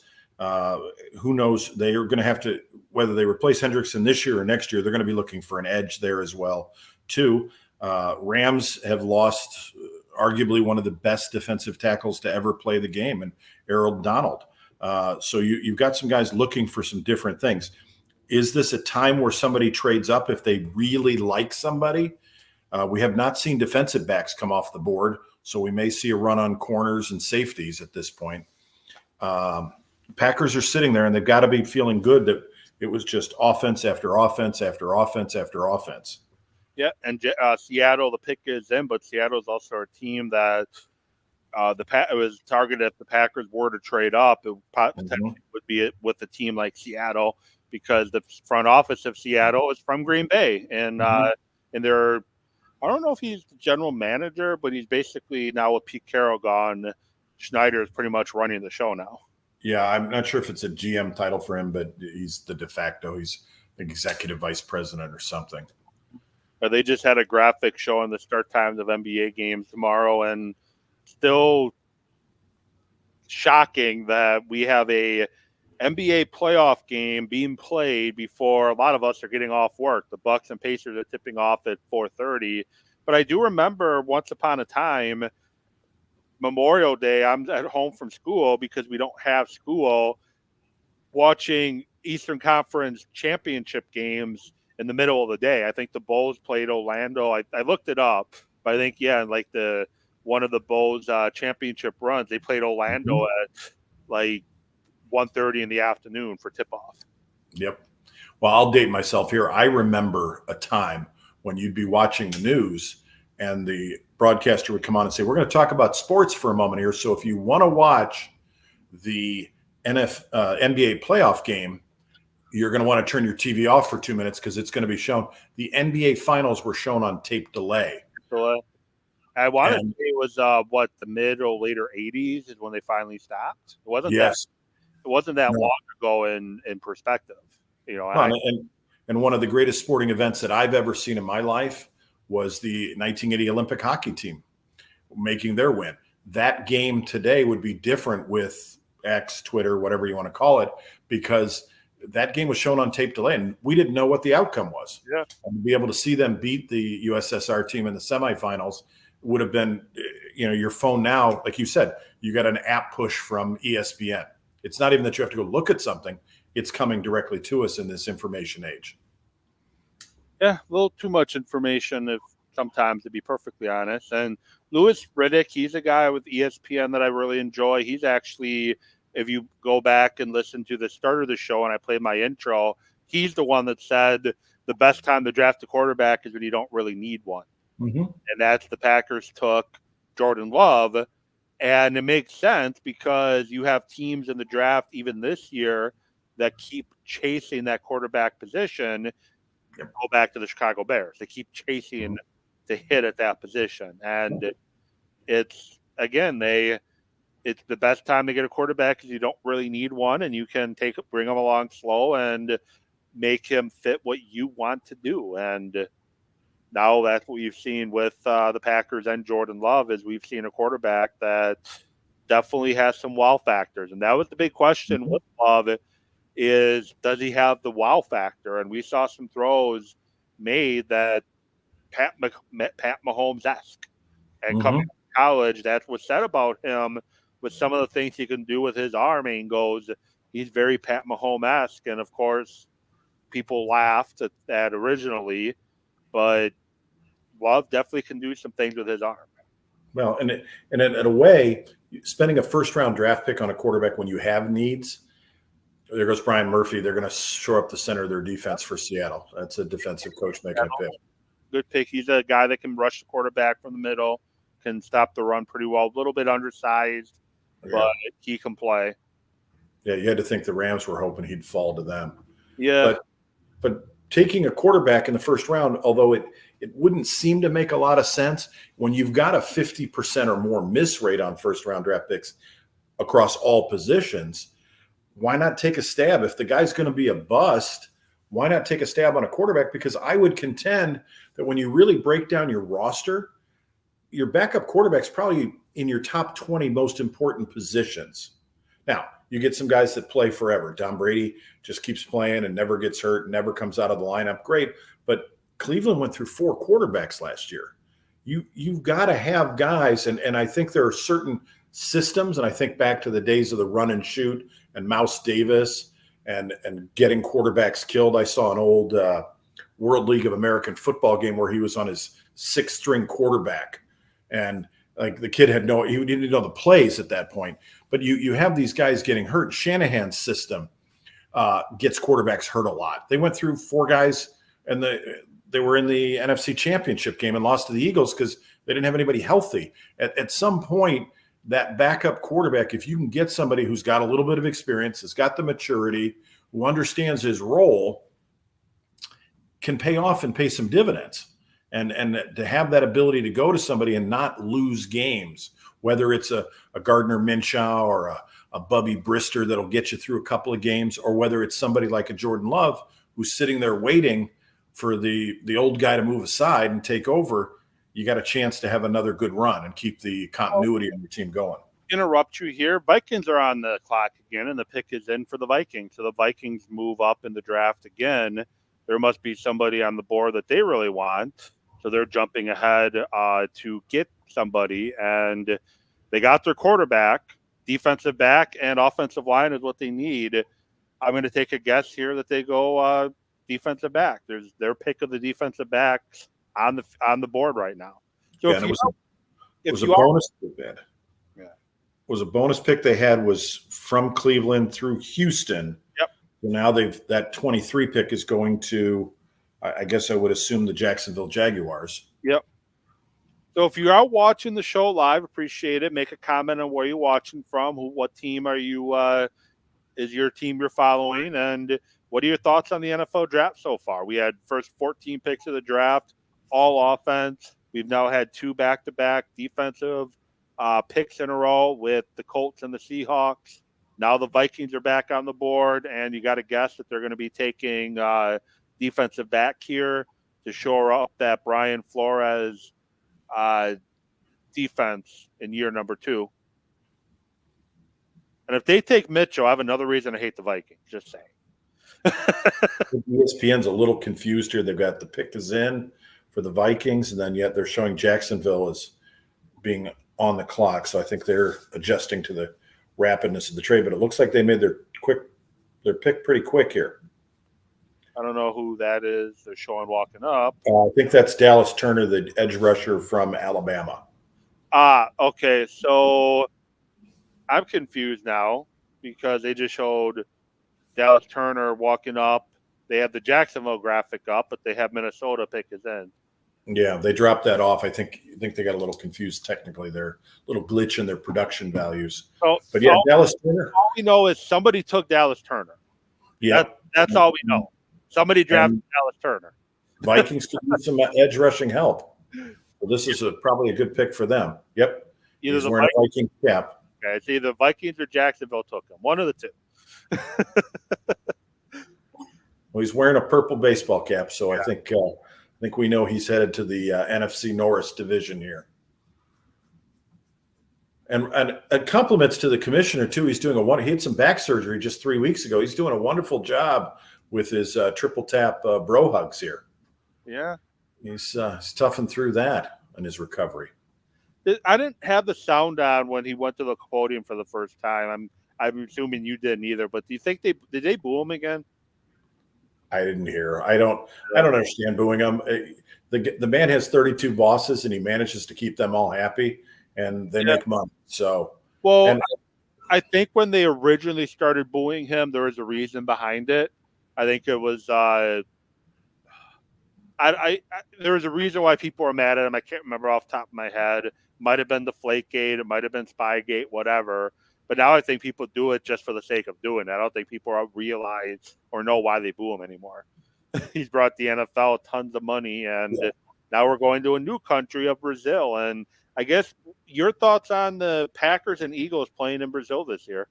who knows, they are going to have to, whether they replace Hendrickson this year or next year, they're going to be looking for an edge there as well, too. Rams have lost arguably one of the best defensive tackles to ever play the game, and Errol Donald. So you've got some guys looking for some different things. Is this a time where somebody trades up if they really like somebody? We have not seen defensive backs come off the board, so we may see a run on corners and safeties at this point. Packers are sitting there, and they've got to be feeling good that it was just offense after offense after offense after offense. Yeah, and Seattle, the pick is in, but Seattle is also a team that It was targeted if the Packers were to trade up, it potentially would be with a team like Seattle, because the front office of Seattle is from Green Bay, and they're, I don't know if he's the general manager, but he's basically now with Pete Carroll gone, Schneider is pretty much running the show now. Yeah, I'm not sure if it's a GM title for him, but he's the de facto. He's the executive vice president or something. They just had a graphic showing the start times of NBA games tomorrow, and still shocking that we have a NBA playoff game being played before a lot of us are getting off work. The Bucks and Pacers are tipping off at 4:30. But I do remember once upon a time, Memorial Day, I'm at home from school because we don't have school, watching Eastern Conference championship games in the middle of the day. I think the Bulls played Orlando. I looked it up, but I think, like one of the Bulls championship runs, they played Orlando at like 1:30 in the afternoon for tip-off. Yep. Well, I'll date myself here. I remember a time when you'd be watching the news and the broadcaster would come on and say, we're going to talk about sports for a moment here. So if you want to watch the NBA playoff game, you're going to want to turn your TV off for 2 minutes because it's going to be shown. The NBA finals were shown on tape delay. I want to say it was the mid or later 80s is when they finally stopped. It wasn't that long ago in perspective. And one of the greatest sporting events that I've ever seen in my life was the 1980 Olympic hockey team making their win. That game today would be different with X, Twitter, whatever you want to call it, because that game was shown on tape delay, and we didn't know what the outcome was. Yeah. And to be able to see them beat the USSR team in the semifinals would have been, your phone now, like you said, you got an app push from ESPN. It's not even that you have to go look at something. It's coming directly to us in this information age. Yeah, a little too much information sometimes, to be perfectly honest. And Louis Riddick, he's a guy with ESPN that I really enjoy. He's actually, if you go back and listen to the start of the show and I played my intro, he's the one that said the best time to draft a quarterback is when you don't really need one. Mm-hmm. And that's the Packers took Jordan Love. And it makes sense because you have teams in the draft even this year that keep chasing that quarterback position. Go back to the Chicago Bears. They keep chasing to hit at that position. And it's the best time to get a quarterback because you don't really need one, and you can bring him along slow and make him fit what you want to do. And now that's what you've seen with the Packers and Jordan Love, is we've seen a quarterback that definitely has some wow factors. And that was the big question with Love, is does he have the wow factor? And we saw some throws made that Pat Mahomes-esque. And coming to college, that's what's said about him with some of the things he can do with his arm angles. He's very Pat Mahomes-esque. And, of course, people laughed at that originally, but Love definitely can do some things with his arm. Well, and in a way, spending a first-round draft pick on a quarterback when you have needs, there goes Brian Murphy. They're going to shore up the center of their defense for Seattle. That's a defensive coach making a pick. Good pick. He's a guy that can rush the quarterback from the middle, can stop the run pretty well. A little bit undersized, but he can play. Yeah, you had to think the Rams were hoping he'd fall to them. Yeah. But taking a quarterback in the first round, although it wouldn't seem to make a lot of sense, when you've got a 50% or more miss rate on first-round draft picks across all positions, why not take a stab? If the guy's going to be a bust, why not take a stab on a quarterback? Because I would contend that when you really break down your roster, your backup quarterback's probably in your top 20 most important positions. Now, you get some guys that play forever. Tom Brady just keeps playing and never gets hurt, never comes out of the lineup. Great. But Cleveland went through 4 quarterbacks last year. You've got to have guys, and I think there are certain systems, and I think back to the days of the run and shoot and Mouse Davis and getting quarterbacks killed. I saw an old World League of American Football game where he was on his 6th string quarterback, and like the kid he didn't know the plays at that point. But you have these guys getting hurt. Shanahan's system gets quarterbacks hurt a lot. They went through 4 guys, and they were in the NFC Championship game and lost to the Eagles because they didn't have anybody healthy. At some point, that backup quarterback, if you can get somebody who's got a little bit of experience, has got the maturity, who understands his role, can pay off and pay some dividends. And to have that ability to go to somebody and not lose games, whether it's a Gardner Minshew or a Bubby Brister that'll get you through a couple of games, or whether it's somebody like a Jordan Love who's sitting there waiting for the old guy to move aside and take over, you got a chance to have another good run and keep the continuity on your team going. Interrupt you here. Vikings are on the clock again, and the pick is in for the Vikings. So the Vikings move up in the draft again. There must be somebody on the board that they really want. So they're jumping ahead to get somebody, and they got their quarterback, defensive back, and offensive line is what they need. I'm going to take a guess here that they go defensive back. There's their pick of the defensive backs on the board right now. So yeah, it was a bonus pick they had. Yeah, it was a bonus pick they had, was from Cleveland through Houston. Yep. So now that 23 pick is going to, I guess I would assume, the Jacksonville Jaguars. Yep. So if you are watching the show live, appreciate it. Make a comment on where you're watching from. What team are you? Is your team you're following? And what are your thoughts on the NFL draft so far? We had first 14 picks of the draft, all offense. We've now had 2 back-to-back defensive picks in a row with the Colts and the Seahawks. Now the Vikings are back on the board, and you got to guess that they're going to be taking defensive back here to shore up that Brian Flores defense in year number 2. And if they take Mitchell, I have another reason to hate the Vikings. Just saying. ESPN's a little confused here. They've got the pick is in for the Vikings, and then yet they're showing Jacksonville as being on the clock. So I think they're adjusting to the rapidness of the trade. But it looks like they made their pick pretty quick here. I don't know who that is. They're showing walking up. I think that's Dallas Turner, the edge rusher from Alabama. Okay. So I'm confused now because they just showed Dallas Turner walking up. They have the Jacksonville graphic up, but they have Minnesota pick is in. Yeah, they dropped that off. I think they got a little confused technically. They're a little glitch in their production values. But yeah, Dallas Turner. All we know is somebody took Dallas Turner. Yeah. That's all we know. Somebody drafted Dallas Turner. Vikings could use some edge rushing help. So this is probably a good pick for them. Yep. He's wearing a Viking cap. Okay, it's either Vikings or Jacksonville took him. One of the two. Well, he's wearing a purple baseball cap, so yeah. I think we know he's headed to the NFC Norris division here. And compliments to the commissioner too. He's doing he had some back surgery just 3 weeks ago. He's doing a wonderful job with his triple tap bro hugs here. Yeah, he's toughened through that in his recovery. I didn't have the sound on when he went to the podium for the first time. I'm assuming you didn't either. But do you think did they boo him again? I didn't hear. I don't understand booing him. The man has 32 bosses, and he manages to keep them all happy, and they make money. So I think when they originally started booing him, there was a reason behind it. I think it was there was a reason why people were mad at him. I can't remember off the top of my head. It might have been Deflategate. It might have been Spygate, whatever. But now I think people do it just for the sake of doing it. I don't think people realize or know why they boo him anymore. He's brought the NFL tons of money, and now we're going to a new country of Brazil. And I guess your thoughts on the Packers and Eagles playing in Brazil this year?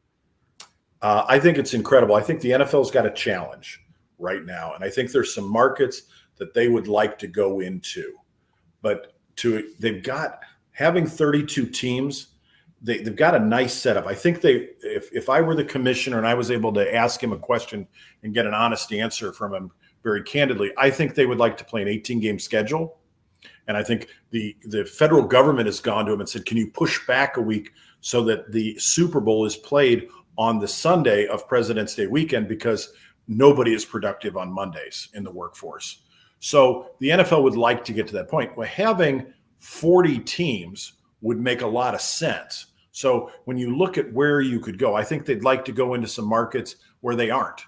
I think it's incredible. I think the NFL's got a challenge right now, and I think there's some markets that they would like to go into. But they've got having 32 teams. They've got a nice setup. I think if I were the commissioner and I was able to ask him a question and get an honest answer from him very candidly, I think they would like to play an 18-game schedule. And I think the federal government has gone to him and said, can you push back a week so that the Super Bowl is played on the Sunday of President's Day weekend, because nobody is productive on Mondays in the workforce. So the NFL would like to get to that point. Well, having 40 teams would make a lot of sense. So when you look at where you could go, I think they'd like to go into some markets where they aren't.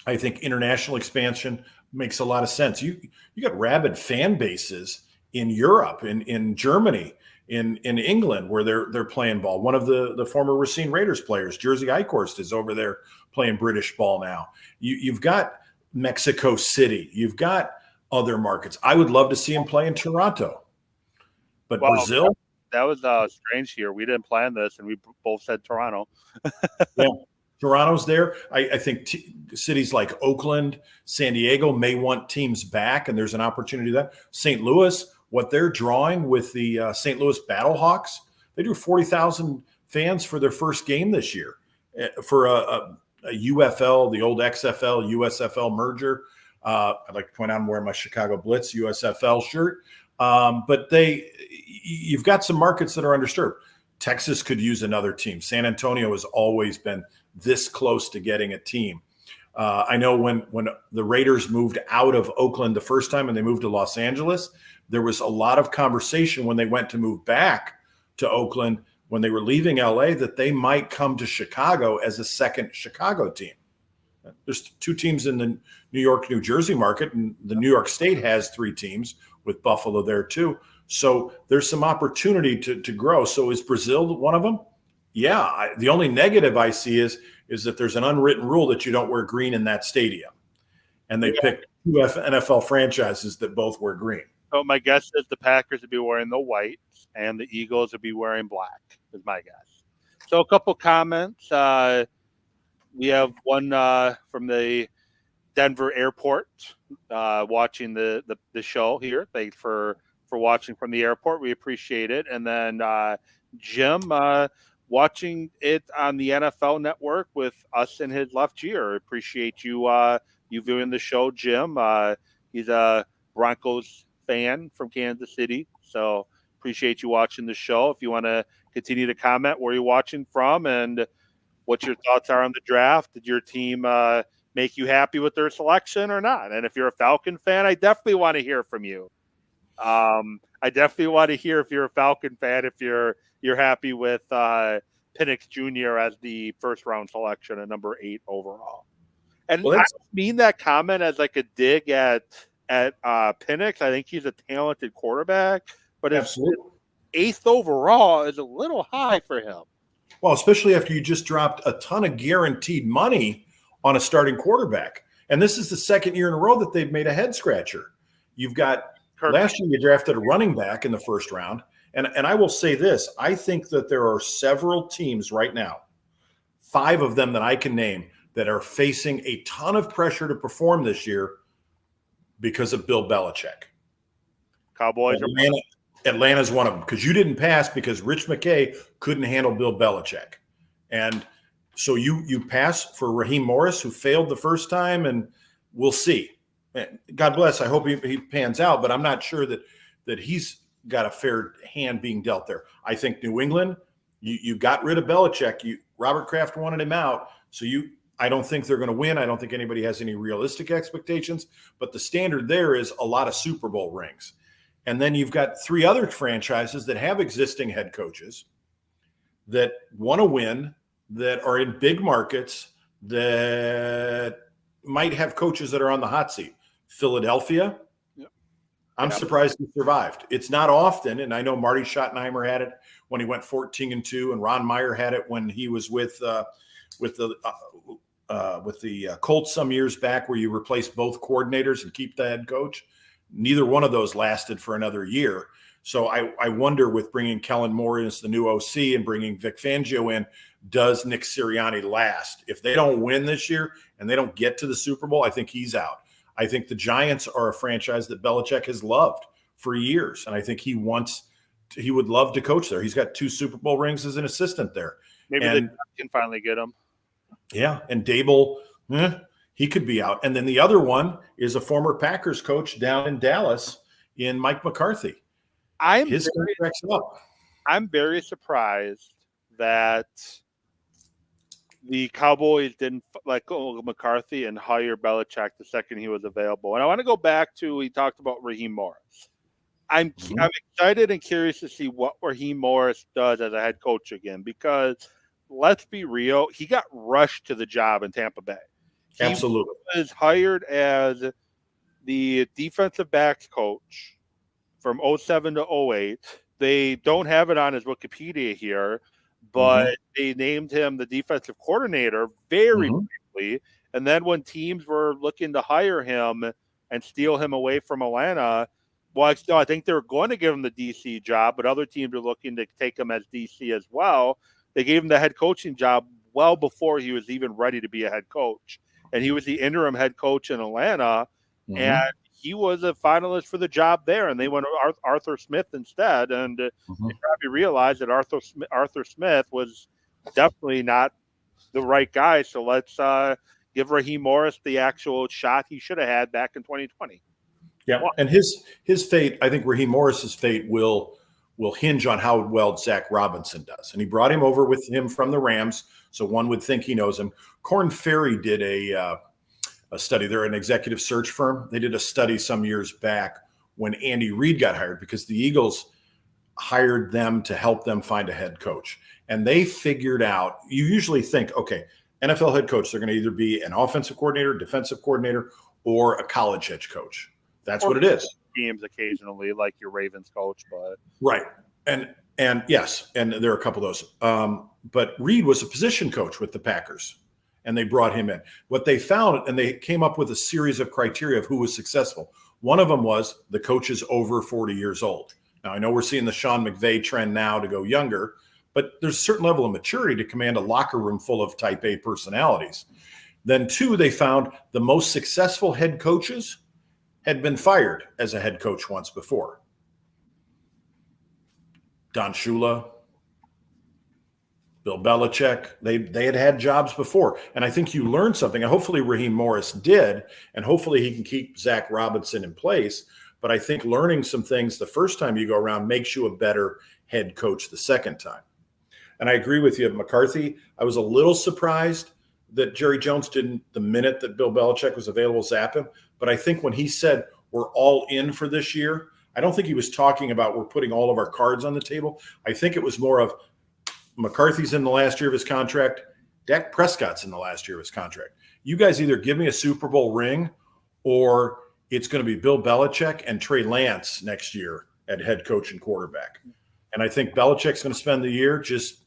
I think international expansion makes a lot of sense. You got rabid fan bases in Europe, in Germany, in England where they're playing ball. One of the former Racine Raiders players, Jersey Eichhorst, is over there playing British ball now. You've got Mexico City. You've got other markets. I would love to see him play in Toronto. But Brazil? That was strange here. We didn't plan this, and we both said Toronto. Yeah, Toronto's there. I think cities like Oakland, San Diego may want teams back, and there's an opportunity to that. St. Louis, what they're drawing with the St. Louis Battlehawks, they drew 40,000 fans for their first game this year for a UFL, the old XFL, USFL merger. I'd like to point out I'm wearing my Chicago Blitz USFL shirt. But you've got some markets that are undisturbed. Texas could use another team. San Antonio has always been this close to getting a team. I know when the Raiders moved out of Oakland the first time and they moved to Los Angeles, there was a lot of conversation when they went to move back to Oakland when they were leaving LA that they might come to Chicago as a second Chicago team. There's two teams in the New York, New Jersey market, and the New York State has three teams with Buffalo there too. So there's some opportunity to grow. So is Brazil one of them? Yeah. The only negative I see is that there's an unwritten rule that you don't wear green in that stadium. And they picked two NFL franchises that both wear green. So my guess is the Packers would be wearing the white and the Eagles would be wearing black, is my guess. So a couple comments. We have one from the Denver airport watching the show here. Thanks for watching from the airport. We appreciate it. And then Jim watching it on the NFL Network with us in his left ear. Appreciate you viewing the show, Jim. He's a Broncos fan from Kansas City. So appreciate you watching the show. If you want to continue to comment where you're watching from and what your thoughts are on the draft, did your team make you happy with their selection or not? And if you're a Falcon fan, I definitely want to hear from you. I definitely want to hear if you're a Falcon fan, if you're happy with Penix Jr. as the first round selection at number 8 overall. And I don't mean that comment as like a dig at Penix. I think he's a talented quarterback, but absolutely 8th overall is a little high for him. Well, especially after you just dropped a ton of guaranteed money on a starting quarterback. And this is the second year in a row that they've made a head scratcher. You've got last year you drafted a running back in the first round. And I will say this, I think that there are several teams right now, 5 of them that I can name, that are facing a ton of pressure to perform this year because of Bill Belichick. Cowboys Atlanta's one of them, because you didn't pass because Rich McKay couldn't handle Bill Belichick. And so you pass for Raheem Morris, who failed the first time, and we'll see. God bless. I hope he pans out, but I'm not sure that he's got a fair hand being dealt there. I think New England, you got rid of Belichick. Robert Kraft wanted him out, so I don't think they're going to win. I don't think anybody has any realistic expectations, but the standard there is a lot of Super Bowl rings. And then you've got 3 other franchises that have existing head coaches that want to win, that are in big markets, that might have coaches that are on the hot seat. Philadelphia, I'm surprised he survived. It's not often, and I know Marty Schottenheimer had it when he went 14-2, and Ron Meyer had it when he was with the Colts some years back, where you replace both coordinators and keep the head coach. Neither one of those lasted for another year. So I wonder, with bringing Kellen Moore as the new OC and bringing Vic Fangio in, does Nick Sirianni last? If they don't win this year and they don't get to the Super Bowl, I think he's out. I think the Giants are a franchise that Belichick has loved for years, and I think he would love to coach there. He's got 2 Super Bowl rings as an assistant there. Maybe they can finally get him. Yeah, and Dable, he could be out. And then the other one is a former Packers coach down in Dallas in Mike McCarthy. His contract's up. I'm very surprised that the Cowboys didn't let go of McCarthy and hire Belichick the second he was available. And I want to go back to, he talked about Raheem Morris. I'm excited and curious to see what Raheem Morris does as a head coach again, because let's be real, he got rushed to the job in Tampa Bay. Absolutely. He was hired as the defensive backs coach from 07 to 08. they don't have it on his Wikipedia here, but they named him the defensive coordinator very briefly. And then when teams were looking to hire him and steal him away from Atlanta, well, I think they were going to give him the DC job, but other teams are looking to take him as DC as well. They gave him the head coaching job well before he was even ready to be a head coach. And he was the interim head coach in Atlanta, and he was a finalist for the job there. And they went Arthur Smith instead. And they probably realized that Arthur Smith was definitely not the right guy. So let's give Raheem Morris the actual shot he should have had back in 2020. Yeah, and his fate, I think Raheem Morris's fate will hinge on how well Zach Robinson does. And he brought him over with him from the Rams, so one would think he knows him. Korn Ferry did a study. They're an executive search firm. They did a study some years back when Andy Reid got hired because the Eagles hired them to help them find a head coach. And they figured out, you usually think, okay, NFL head coach, they're going to either be an offensive coordinator, defensive coordinator, or a college head coach. That's what it is. Teams occasionally, like your Ravens coach, but right. And yes, and there are a couple of those. But Reid was a position coach with the Packers, and they brought him in. What they found, and they came up with a series of criteria of who was successful. One of them was the coach is over 40 years old. Now, I know we're seeing the Sean McVay trend now to go younger, but there's a certain level of maturity to command a locker room full of type A personalities. Then two, they found the most successful head coaches had been fired as a head coach once before. Don Shula, Bill Belichick, they had jobs before. And I think you learned something, and hopefully Raheem Morris did, and hopefully he can keep Zach Robinson in place. But I think learning some things the first time you go around makes you a better head coach the second time. And I agree with you, McCarthy. I was a little surprised that Jerry Jones didn't, the minute that Bill Belichick was available, zap him. But I think when he said we're all in for this year, I don't think he was talking about we're putting all of our cards on the table. I think it was more of McCarthy's in the last year of his contract. Dak Prescott's in the last year of his contract. You guys either give me a Super Bowl ring or it's going to be Bill Belichick and Trey Lance next year at head coach and quarterback. And I think Belichick's going to spend the year just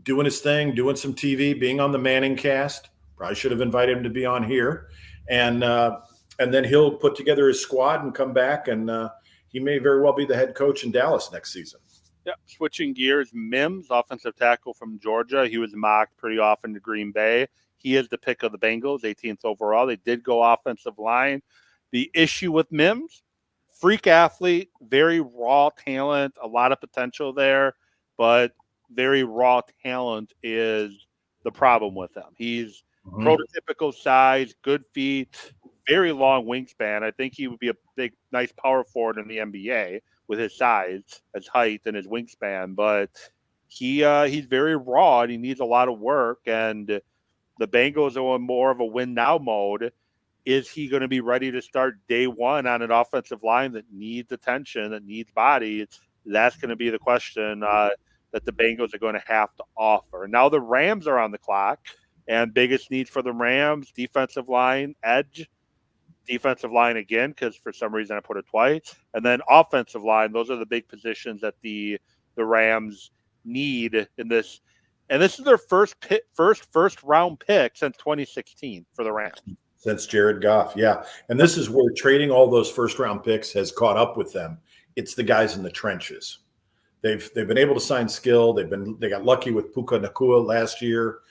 doing his thing, doing some TV, being on the Manning cast. Probably should have invited him to be on here. And then he'll put together his squad and come back, and he may very well be the head coach in Dallas next season. Yeah, switching gears, Mims, offensive tackle from Georgia. He was mocked pretty often to Green Bay. He is the pick of the Bengals, 18th overall. They did go offensive line. The issue with Mims, freak athlete, very raw talent, a lot of potential there, but very raw talent is the problem with him. He's prototypical size, good feet, very long wingspan. I think he would be a big, nice power forward in the NBA with his size, his height, and his wingspan. But he's very raw, and he needs a lot of work. And the Bengals are in more of a win-now mode. Is he going to be ready to start day one on an offensive line that needs attention, that needs body? That's going to be the question that the Bengals are going to have to offer. Now the Rams are on the clock, and biggest need for the Rams, defensive line, edge, defensive line again, because for some reason I put it twice, and then offensive line. Those are the big positions that the Rams need in this. And this is their first round pick since 2016 for the Rams. Since Jared Goff, yeah. And this is where trading all those first-round picks has caught up with them. It's the guys in the trenches. They've been able to sign skill. They got lucky with Puka Nacua last year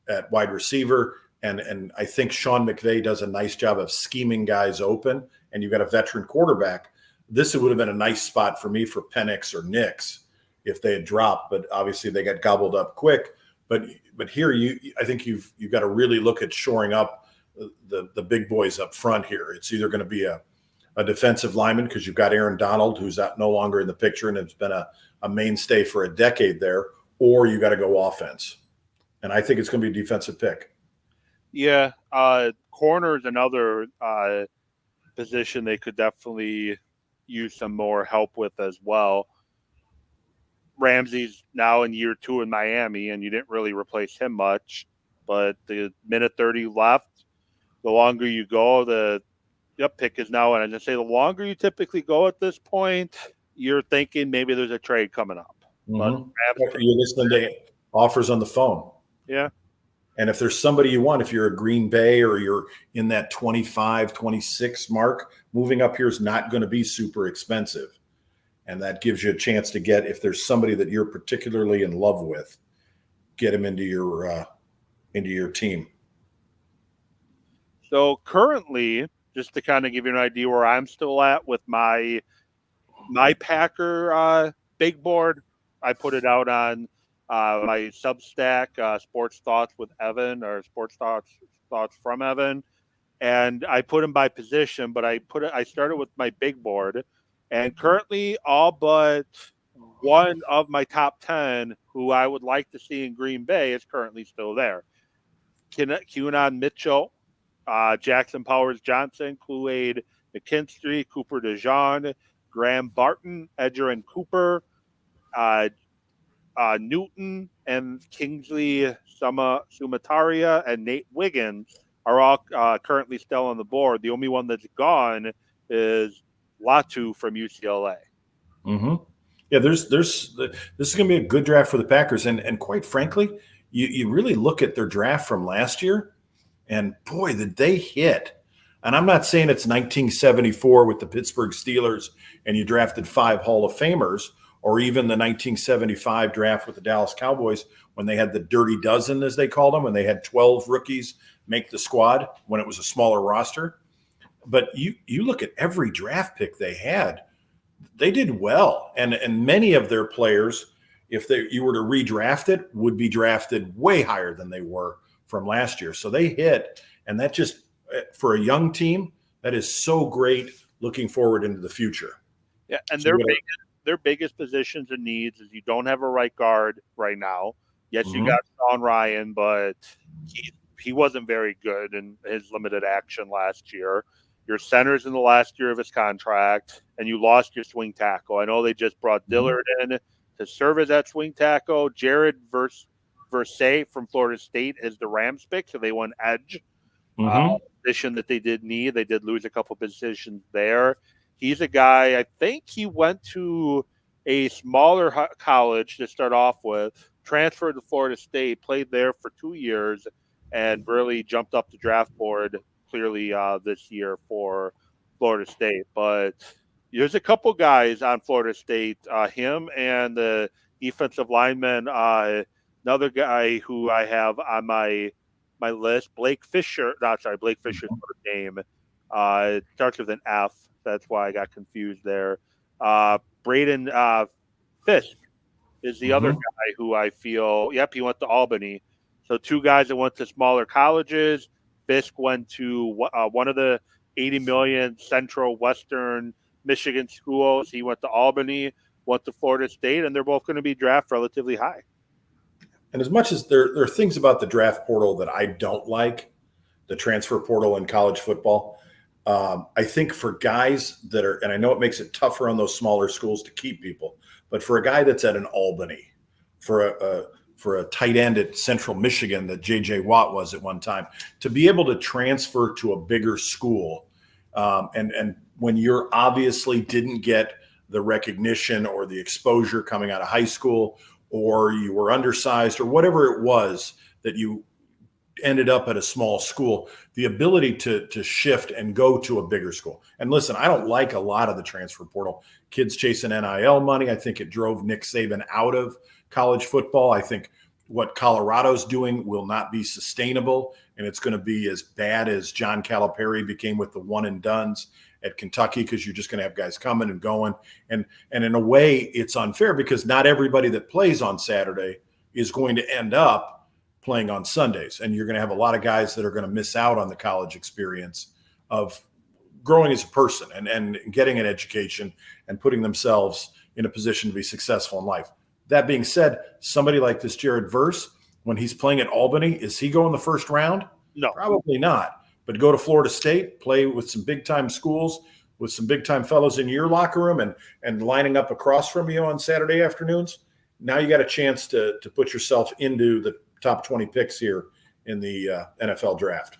at wide receiver. And I think Sean McVay does a nice job of scheming guys open, and you've got a veteran quarterback. This would have been a nice spot for me for Penix or Nix if they had dropped, but obviously they got gobbled up quick. But here, I think you've got to really look at shoring up the big boys up front here. It's either going to be a defensive lineman because you've got Aaron Donald, who's no longer in the picture and has been a mainstay for a decade there, or you got to go offense. And I think it's going to be a defensive pick. Yeah, corner is another position they could definitely use some more help with as well. Ramsey's now in year 2 in Miami, and you didn't really replace him much. But the minute 30 left, the longer you go, the pick is now. And I just say the longer you typically go at this point, you're thinking maybe there's a trade coming up. Mm-hmm. You're listening to offers on the phone. Yeah. And if there's somebody you want, if you're a Green Bay or you're in that 25, 26 mark, moving up here is not going to be super expensive. And that gives you a chance to get, if there's somebody that you're particularly in love with, get him into your team. So currently, just to kind of give you an idea where I'm still at with my Packer big board, I put it out on my Substack, Sports Thoughts with Evan, or Sports Thoughts from Evan, and I put them by position. But I started with my big board, and currently all but one of my top 10 who I would like to see in Green Bay is currently still there. Keenan Mitchell, Jackson Powers Johnson, Kool-Aid McKinstry, Cooper DeJean, Graham Barton, Edgerrin Cooper, Newton, and Kingsley Sumataria, and Nate Wiggins are all currently still on the board. The only one that's gone is Latu from UCLA. Mm-hmm. Yeah, this is going to be a good draft for the Packers. And quite frankly, you really look at their draft from last year, and boy, did they hit. And I'm not saying it's 1974 with the Pittsburgh Steelers and you drafted 5 Hall of Famers, or even the 1975 draft with the Dallas Cowboys when they had the dirty dozen, as they called them, when they had 12 rookies make the squad when it was a smaller roster. But you look at every draft pick they had, they did well. And many of their players, if you were to redraft it, would be drafted way higher than they were from last year. So they hit, and that just, for a young team, that is so great looking forward into the future. Yeah, and so their biggest positions and needs is you don't have a right guard right now. Yes, Mm-hmm. you got Sean Ryan, but he wasn't very good in his limited action last year. Your center's in the last year of his contract, and you lost your swing tackle. I know they just brought Dillard in to serve as that swing tackle. Jared Versay from Florida State is the Rams pick, so they won edge. Position that they did need. They did lose a couple positions there. He's a guy, I think he went to a smaller college to start off with, transferred to Florida State, played there for 2 years, and really jumped up the draft board clearly this year for Florida State. But there's a couple guys on Florida State, him and the defensive lineman, another guy who I have on my list, Blake Fisher's name. It starts with an F. That's why I got confused there. Braden Fisk is the other guy who I feel, he went to Albany. So 2 guys that went to smaller colleges. Fisk went to one of the 80 million Central Western Michigan schools. He went to Albany, went to Florida State, and they're both going to be drafted relatively high. And as much as there are things about the draft portal that I don't like, the transfer portal in college football, I think for guys that are, and I know it makes it tougher on those smaller schools to keep people, but for a guy that's at an Albany, for a tight end at Central Michigan that J.J. Watt was at one time, to be able to transfer to a bigger school, and when you're obviously didn't get the recognition or the exposure coming out of high school, or you were undersized, or whatever it was that you ended up at a small school, the ability to shift and go to a bigger school. And listen, I don't like a lot of the transfer portal. Kids chasing NIL money. I think it drove Nick Saban out of college football. I think what Colorado's doing will not be sustainable, and it's going to be as bad as John Calipari became with the one and dones at Kentucky, because you're just going to have guys coming and going. And in a way, it's unfair because not everybody that plays on Saturday is going to end up playing on Sundays. And you're going to have a lot of guys that are going to miss out on the college experience of growing as a person and getting an education and putting themselves in a position to be successful in life. That being said, somebody like this Jared Verse, when he's playing at Albany, is he going the first round? No. Probably not. But go to Florida State, play with some big-time schools, with some big-time fellows in your locker room and lining up across from you on Saturday afternoons. Now you got a chance to put yourself into the top 20 picks here in the NFL draft.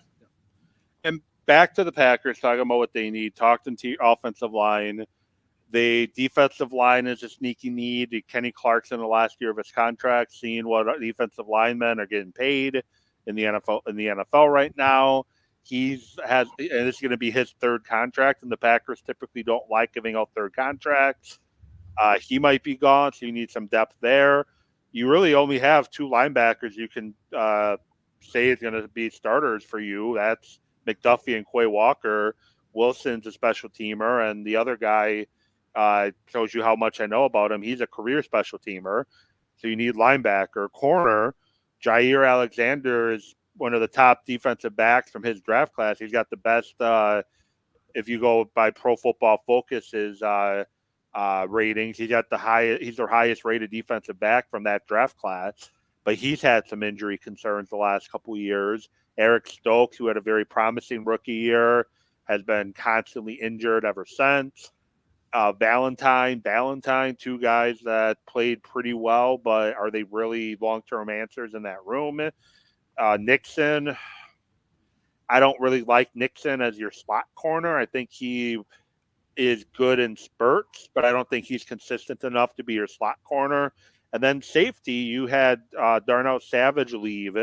And back to the Packers, talking about what they need, talked into offensive line. The defensive line is a sneaky need. Kenny Clark's in the last year of his contract, seeing what defensive linemen are getting paid in the NFL right now. And this is going to be his third contract, and the Packers typically don't like giving out third contracts. He might be gone, so you need some depth there. You really only have 2 linebackers you can say is going to be starters for you. That's McDuffie and Quay Walker. Wilson's a special teamer, and the other guy shows you how much I know about him. He's a career special teamer, so you need linebacker. Corner, Jair Alexander is one of the top defensive backs from his draft class. He's got the best, if you go by Pro Football Focus's ratings, he's their highest rated defensive back from that draft class. But he's had some injury concerns the last couple of years. Eric Stokes, who had a very promising rookie year, has been constantly injured ever since. Valentine, 2 guys that played pretty well, but are they really long-term answers in that room? Nixon, I don't really like Nixon as your slot corner. I think he is good in spurts, but I don't think he's consistent enough to be your slot corner. And then safety, you had Darnell Savage leave.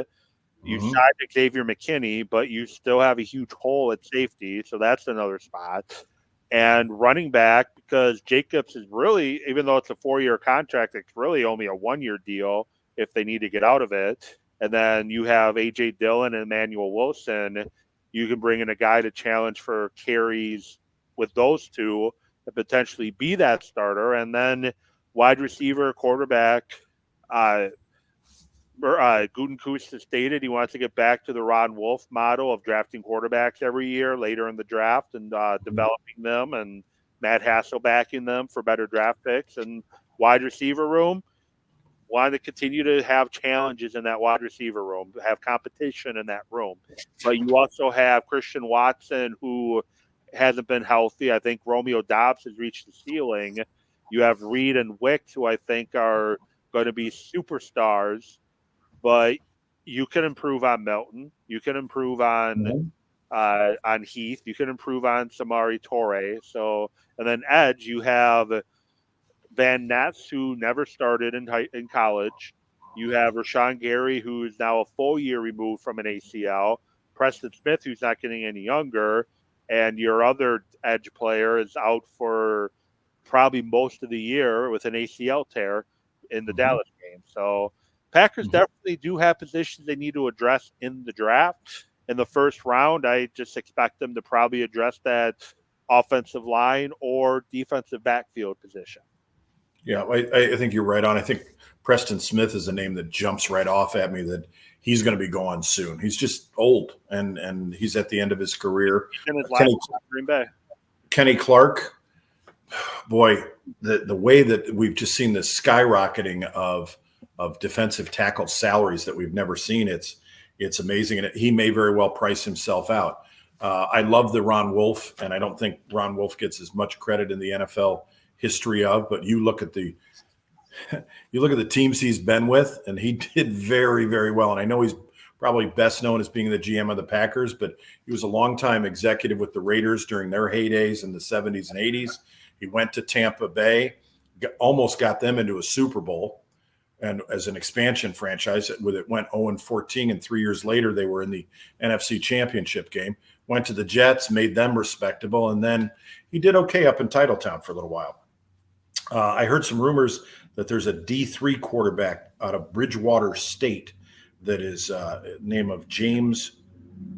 You signed Xavier McKinney, but you still have a huge hole at safety, so that's another spot. And running back, because Jacobs is really, even though it's a 4-year contract, it's really only a 1-year deal if they need to get out of it. And then you have A.J. Dillon and Emmanuel Wilson. You can bring in a guy to challenge for carries with those 2 and potentially be that starter. And then wide receiver, quarterback, Gutekunst has stated he wants to get back to the Ron Wolf model of drafting quarterbacks every year later in the draft and developing them, and Matt Hassel backing them for better draft picks. And wide receiver room, want to continue to have challenges in that wide receiver room, have competition in that room. But you also have Christian Watson, who hasn't been healthy. I think Romeo Doubs has reached the ceiling. You have Reed and Wicks, who I think are going to be superstars. But you can improve on Melton. You can improve on Heath. You can improve on Samari Torre. So, and then edge, you have Van Ness, who never started in college. You have Rashawn Gary, who is now a full year removed from an ACL. Preston Smith, who's not getting any younger. And your other edge player is out for probably most of the year with an ACL tear in the Dallas game. So Packers definitely do have positions they need to address in the draft. In the first round, I just expect them to probably address that offensive line or defensive backfield position. Yeah, I think you're right on. I think Preston Smith is a name that jumps right off at me, that he's going to be gone soon. He's just old, and he's at the end of his career. In his last Green Bay. Kenny Clark, boy, the way that we've just seen this skyrocketing of defensive tackle salaries that we've never seen, it's amazing, and he may very well price himself out. I love the Ron Wolf, and I don't think Ron Wolf gets as much credit in the NFL history of, but you look at the teams he's been with, and he did very, very well. And I know he's probably best known as being the GM of the Packers, but he was a longtime executive with the Raiders during their heydays in the 70s and 80s. He went to Tampa Bay, almost got them into a Super Bowl, and as an expansion franchise, it went 0-14, and 3 years later they were in the NFC Championship game. Went to the Jets, made them respectable, and then he did okay up in Titletown for a little while. I heard some rumors that there's a D3 quarterback out of Bridgewater State that is name of James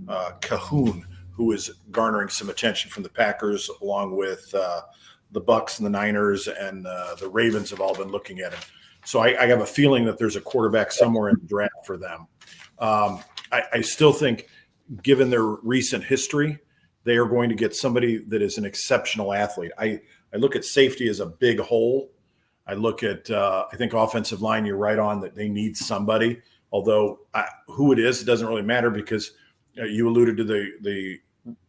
Cahoon, who is garnering some attention from the Packers, along with the Bucks and the Niners, and the Ravens have all been looking at him. So I have a feeling that there's a quarterback somewhere in the draft for them. I still think, given their recent history, they are going to get somebody that is an exceptional athlete. I look at safety as a big hole. I look at, I think offensive line, you're right on that they need somebody, although who it is, it doesn't really matter, because you alluded to the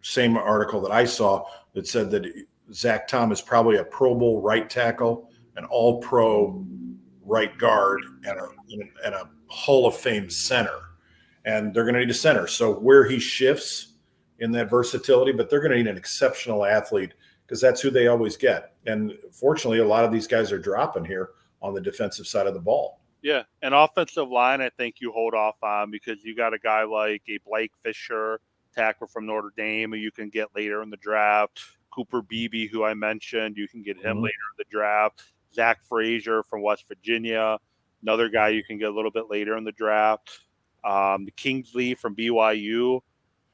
same article that I saw that said that Zach Tom is probably a Pro Bowl right tackle, an all-pro right guard, and a Hall of Fame center. And they're going to need a center. So where he shifts in that versatility, but they're going to need an exceptional athlete, because that's who they always get. And fortunately, a lot of these guys are dropping here on the defensive side of the ball. Yeah, and offensive line, I think you hold off on because you got a guy like a Blake Fisher, tackle from Notre Dame, who you can get later in the draft. Cooper Beebe, who I mentioned, you can get him later in the draft. Zach Frazier from West Virginia, another guy you can get a little bit later in the draft. Kingsley from BYU,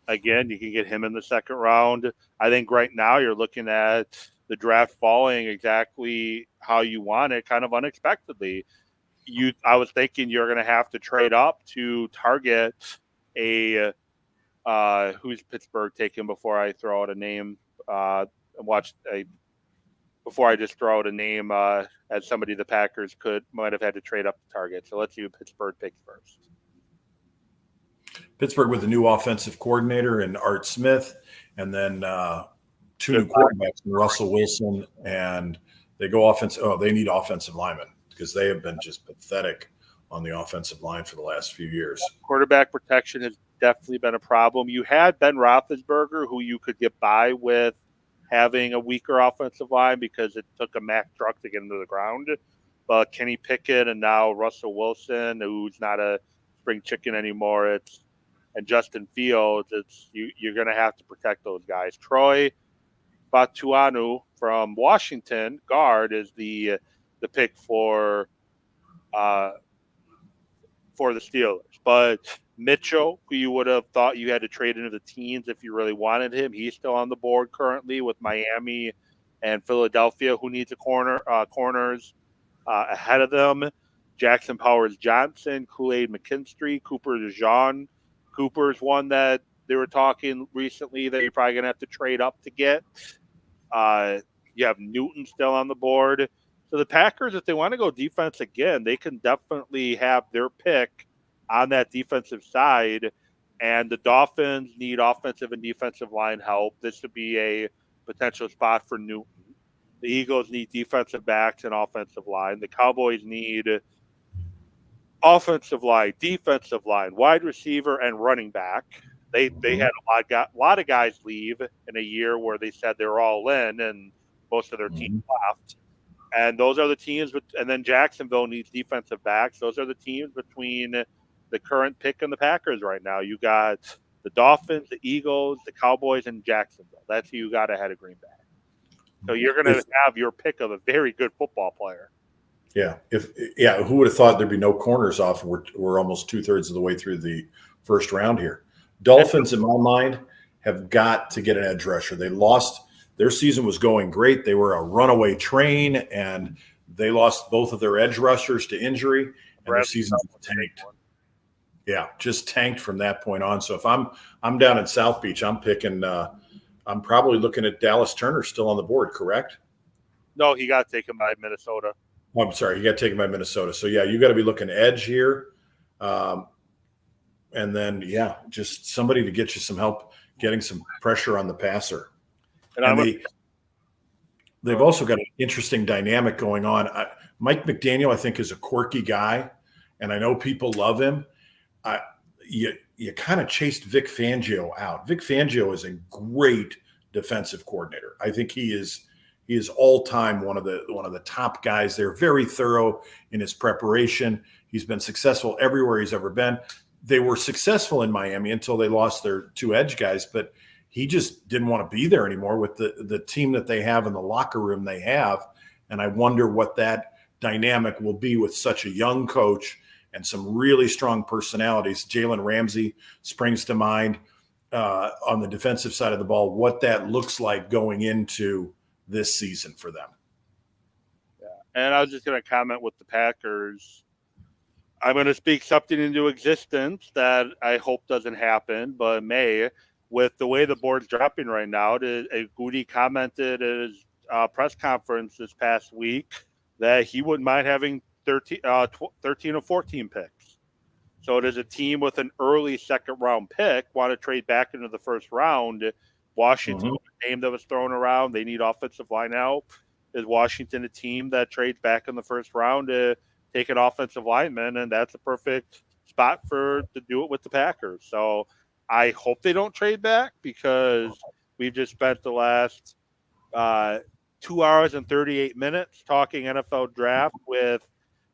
again, you can get him in the second round. I think right now you're looking at the draft falling exactly how you want it, kind of unexpectedly. I was thinking you're going to have to trade up to target a who's Pittsburgh taking before I throw out a name. Before I just throw out a name as somebody the Packers might have had to trade up to target. So let's do Pittsburgh picks first. Pittsburgh with a new offensive coordinator and Art Smith, and then two new quarterbacks, Russell Wilson, and they go offense. Oh, they need offensive linemen because they have been just pathetic on the offensive line for the last few years. Quarterback protection has definitely been a problem. You had Ben Roethlisberger, who you could get by with having a weaker offensive line because it took a Mack truck to get into the ground. But Kenny Pickett and now Russell Wilson, who's not a spring chicken anymore, and Justin Fields, you're going to have to protect those guys. Troy Batuanu from Washington, guard, is the pick for the Steelers. But Mitchell, who you would have thought you had to trade into the teens if you really wanted him, he's still on the board currently with Miami and Philadelphia, who needs corners ahead of them. Jackson Powers Johnson, Kool-Aid McKinstry, Cooper DeJean. Cooper's one that they were talking recently that you're probably going to have to trade up to get. You have Newton still on the board. So the Packers, if they want to go defense again, they can definitely have their pick on that defensive side. And the Dolphins need offensive and defensive line help. This would be a potential spot for Newton. The Eagles need defensive backs and offensive line. The Cowboys need offensive line, defensive line, wide receiver, and running back. They had a lot of guys leave in a year where they said they were all in, and most of their team left. And those are the teams. And then Jacksonville needs defensive backs. Those are the teams between the current pick and the Packers right now. You got the Dolphins, the Eagles, the Cowboys, and Jacksonville. That's who you got ahead of Green Bay. So you're going to have your pick of a very good football player. Yeah. Who would have thought there'd be no corners off? We're almost 2/3 of the way through the first round here. Dolphins, in my mind, have got to get an edge rusher. They lost. Their season was going great. They were a runaway train, and they lost both of their edge rushers to injury, and their season tanked. Yeah, just tanked from that point on. So if I'm down in South Beach, I'm picking. I'm probably looking at Dallas Turner still on the board. Correct? No, he got taken by Minnesota. Oh, I'm sorry, he got taken by Minnesota. So yeah, you got to be looking edge here, and then just somebody to get you some help getting some pressure on the passer. And they've also got an interesting dynamic going on. Mike McDaniel, I think, is a quirky guy, and I know people love him. You kind of chased Vic Fangio out. Vic Fangio is a great defensive coordinator. I think he is all time one of the top guys. They're very thorough in his preparation. He's been successful everywhere he's ever been. They were successful in Miami until they lost their two edge guys, but he just didn't want to be there anymore with the team that they have and the locker room they have. And I wonder what that dynamic will be with such a young coach and some really strong personalities. Jalen Ramsey springs to mind on the defensive side of the ball, what that looks like going into this season for them. Yeah. And I was just going to comment with the Packers. I'm going to speak something into existence that I hope doesn't happen, but may. With the way the board's dropping right now, Goody commented at his press conference this past week that he wouldn't mind having 13 or 14 picks. So does a team with an early second-round pick want to trade back into the first round? Washington, the name that was thrown around, they need offensive line help. Is Washington a team that trades back in the first round to take an offensive lineman? And that's a perfect spot to do it with the Packers. So I hope they don't trade back because we've just spent the last 2 hours and 38 minutes talking NFL draft. With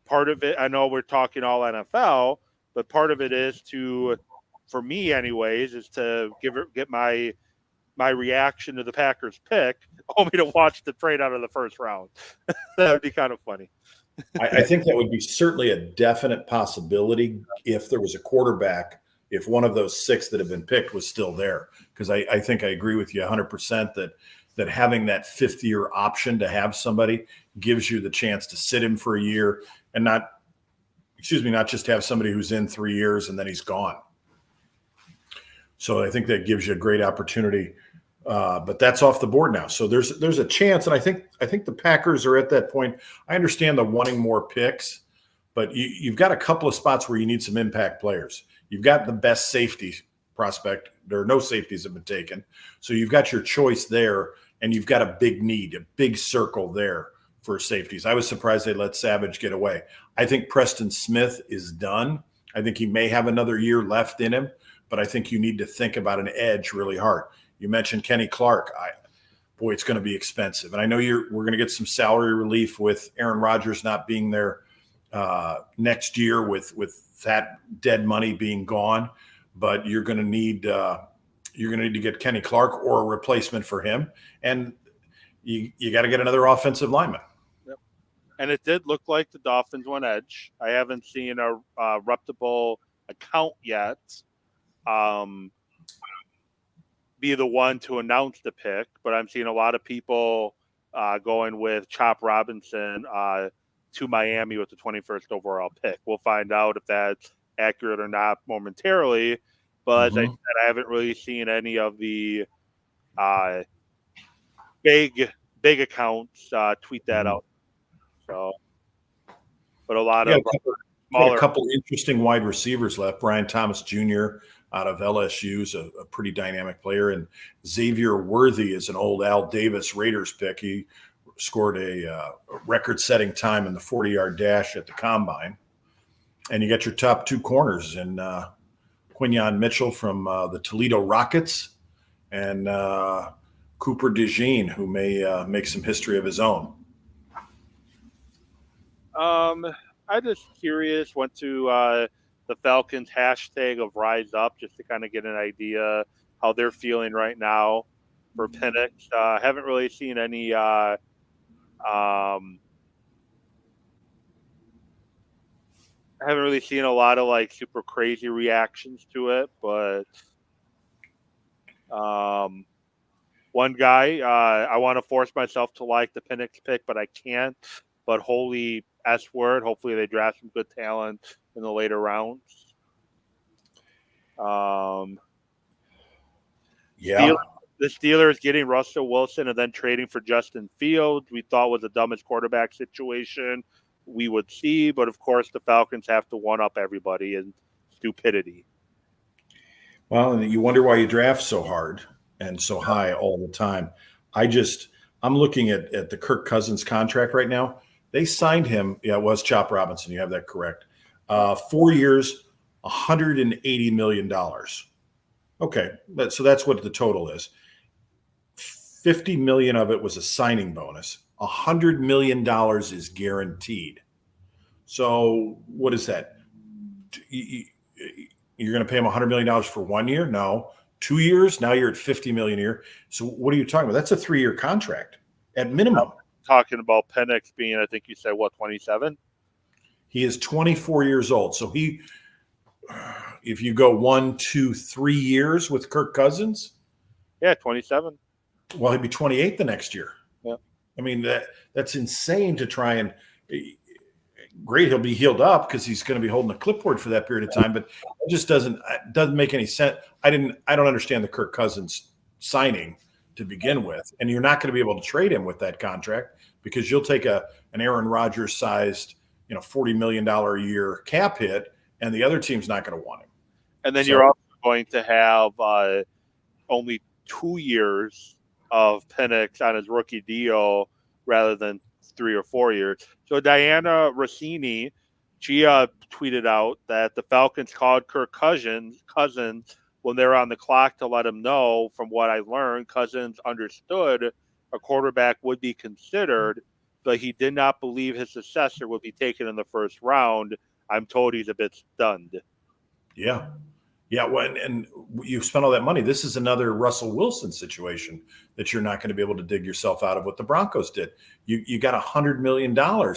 part of it, I know we're talking all NFL, but part of it is to, for me anyways, is to get my reaction to the Packers pick, only to watch the trade out of the first round. That would be kind of funny. I think that would be certainly a definite possibility if there was a quarterback, if one of those 6 that have been picked was still there. Because I think I agree with you 100% that having that 5th-year option to have somebody gives you the chance to sit him for a year and not just have somebody who's in 3 years and then he's gone. So I think that gives you a great opportunity. But that's off the board now. So there's a chance, and I think the Packers are at that point. I understand the wanting more picks, but you've got a couple of spots where you need some impact players. You've got the best safety prospect. There are no safeties that have been taken. So you've got your choice there, and you've got a big need, a big circle there for safeties. I was surprised they let Savage get away. I think Preston Smith is done. I think he may have another year left in him, but I think you need to think about an edge really hard. You mentioned Kenny Clark. Boy, it's going to be expensive. And I know we're going to get some salary relief with Aaron Rodgers not being there next year with that dead money being gone. But you're going to need to get Kenny Clark or a replacement for him, and you got to get another offensive lineman. Yep. And it did look like the Dolphins went edge. I haven't seen a reputable account yet. Be the one to announce the pick, but I'm seeing a lot of people going with Chop Robinson to Miami with the 21st overall pick. We'll find out if that's accurate or not momentarily, but as I said, I haven't really seen any of the big accounts tweet that out. So, but a lot of smaller. A couple interesting wide receivers left. Brian Thomas Jr. out of LSU is a pretty dynamic player. And Xavier Worthy is an old Al Davis Raiders pick. He scored a record-setting time in the 40-yard dash at the Combine. And you got your top 2 corners in Quinyon Mitchell from the Toledo Rockets and Cooper DeJean, who may make some history of his own. I'm just curious, went to the Falcons hashtag of Rise Up just to kind of get an idea how they're feeling right now for Penix. Haven't really seen any haven't really seen a lot of like super crazy reactions to it, but one guy I want to force myself to like the Penix pick, but I can't. But holy S word, hopefully they draft some good talent in the later rounds. Yeah. The Steelers getting Russell Wilson and then trading for Justin Fields, we thought was the dumbest quarterback situation we would see. But, of course, the Falcons have to one-up everybody in stupidity. Well, and you wonder why you draft so hard and so high all the time. I'm looking at the Kirk Cousins contract right now. They signed him. Yeah, it was Chop Robinson. You have that correct. 4 years, $180 million. Okay, so that's what the total is. $50 million of it was a signing bonus. $100 million is guaranteed. So what is that? You're going to pay him $100 million for 1 year? No. 2 years? Now you're at $50 million a year. So what are you talking about? That's a 3-year contract at minimum. Talking about Penix being, I think you said, 27? He is 24 years old. So if you go 1, 2, 3 years with Kirk Cousins. Yeah, 27. Well, he'd be 28 the next year. Yeah. I mean, that's insane to try and great. He'll be healed up because he's going to be holding a clipboard for that period of time, but it just doesn't make any sense. I don't understand the Kirk Cousins signing to begin with. And you're not going to be able to trade him with that contract because you'll take an Aaron Rodgers sized, $40 million a year cap hit, and the other team's not going to want him. And then you're also going to have only 2 years of Penix on his rookie deal rather than 3 or 4 years. So Diana Rossini, she tweeted out that the Falcons called Kirk Cousins when they're on the clock to let him know. From what I learned, Cousins understood a quarterback would be considered, but he did not believe his successor would be taken in the first round. I'm told he's a bit stunned. Yeah. Yeah. Well, and you spent all that money. This is another Russell Wilson situation that you're not going to be able to dig yourself out of what the Broncos did. You got $100 million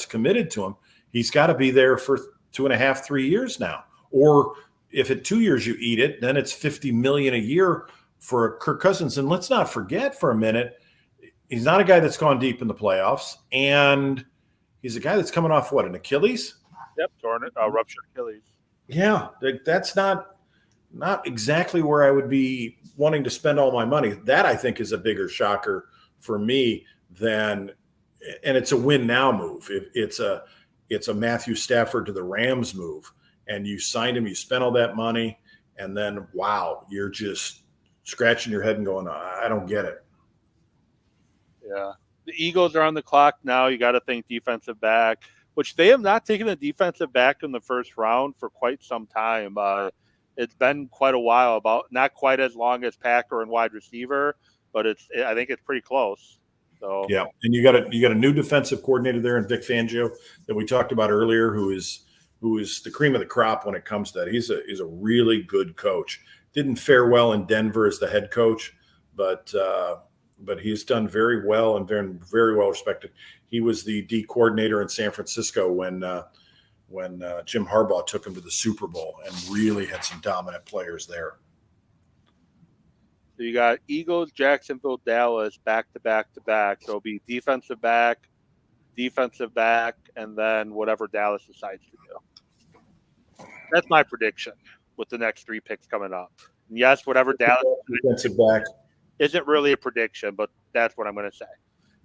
committed to him. He's got to be there for 2.5, 3 years now. Or if at 2 years you eat it, then it's $50 million a year for Kirk Cousins. And let's not forget for a minute, he's not a guy that's gone deep in the playoffs. And he's a guy that's coming off what, an Achilles? Yep, ruptured Achilles. Yeah, that's not exactly where I would be wanting to spend all my money. That, I think, is a bigger shocker for me than – and it's a win now move. It's a Matthew Stafford to the Rams move. And you signed him, you spent all that money, and then, wow, you're just scratching your head and going, I don't get it. Yeah. The Eagles are on the clock now. You got to think defensive back, which they have not taken a defensive back in the first round for quite some time. It's been quite a while, about not quite as long as Packer and wide receiver, but I think it's pretty close. So yeah, and you got a new defensive coordinator there in Vic Fangio that we talked about earlier, who is the cream of the crop when it comes to that. He's a really good coach. Didn't fare well in Denver as the head coach, but he's done very well and been very well respected. He was the D coordinator in San Francisco when Jim Harbaugh took him to the Super Bowl and really had some dominant players there. So you got Eagles, Jacksonville, Dallas, back to back to back. So it'll be defensive back, and then whatever Dallas decides to do. That's my prediction with the next 3 picks coming up. And yes, whatever Dallas defensive back isn't really a prediction, but that's what I'm going to say.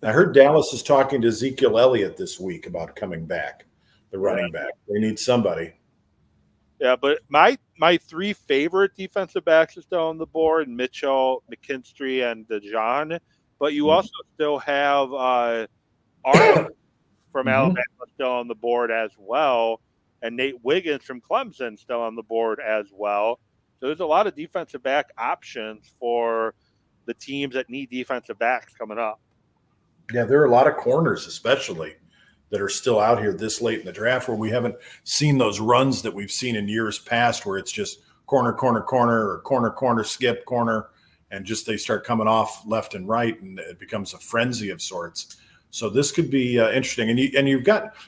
I heard Dallas is talking to Ezekiel Elliott this week about coming back, the running back. They need somebody. Yeah, but my 3 favorite defensive backs are still on the board: Mitchell, McKinstry, and DeJohn. But you also still have Arnold from Alabama still on the board as well, and Nate Wiggins from Clemson still on the board as well. So there's a lot of defensive back options for the teams that need defensive backs coming up. Yeah, there are a lot of corners, especially, that are still out here this late in the draft, where we haven't seen those runs that we've seen in years past, where it's just corner, or corner, skip, corner, and just they start coming off left and right, and it becomes a frenzy of sorts. So this could be interesting. And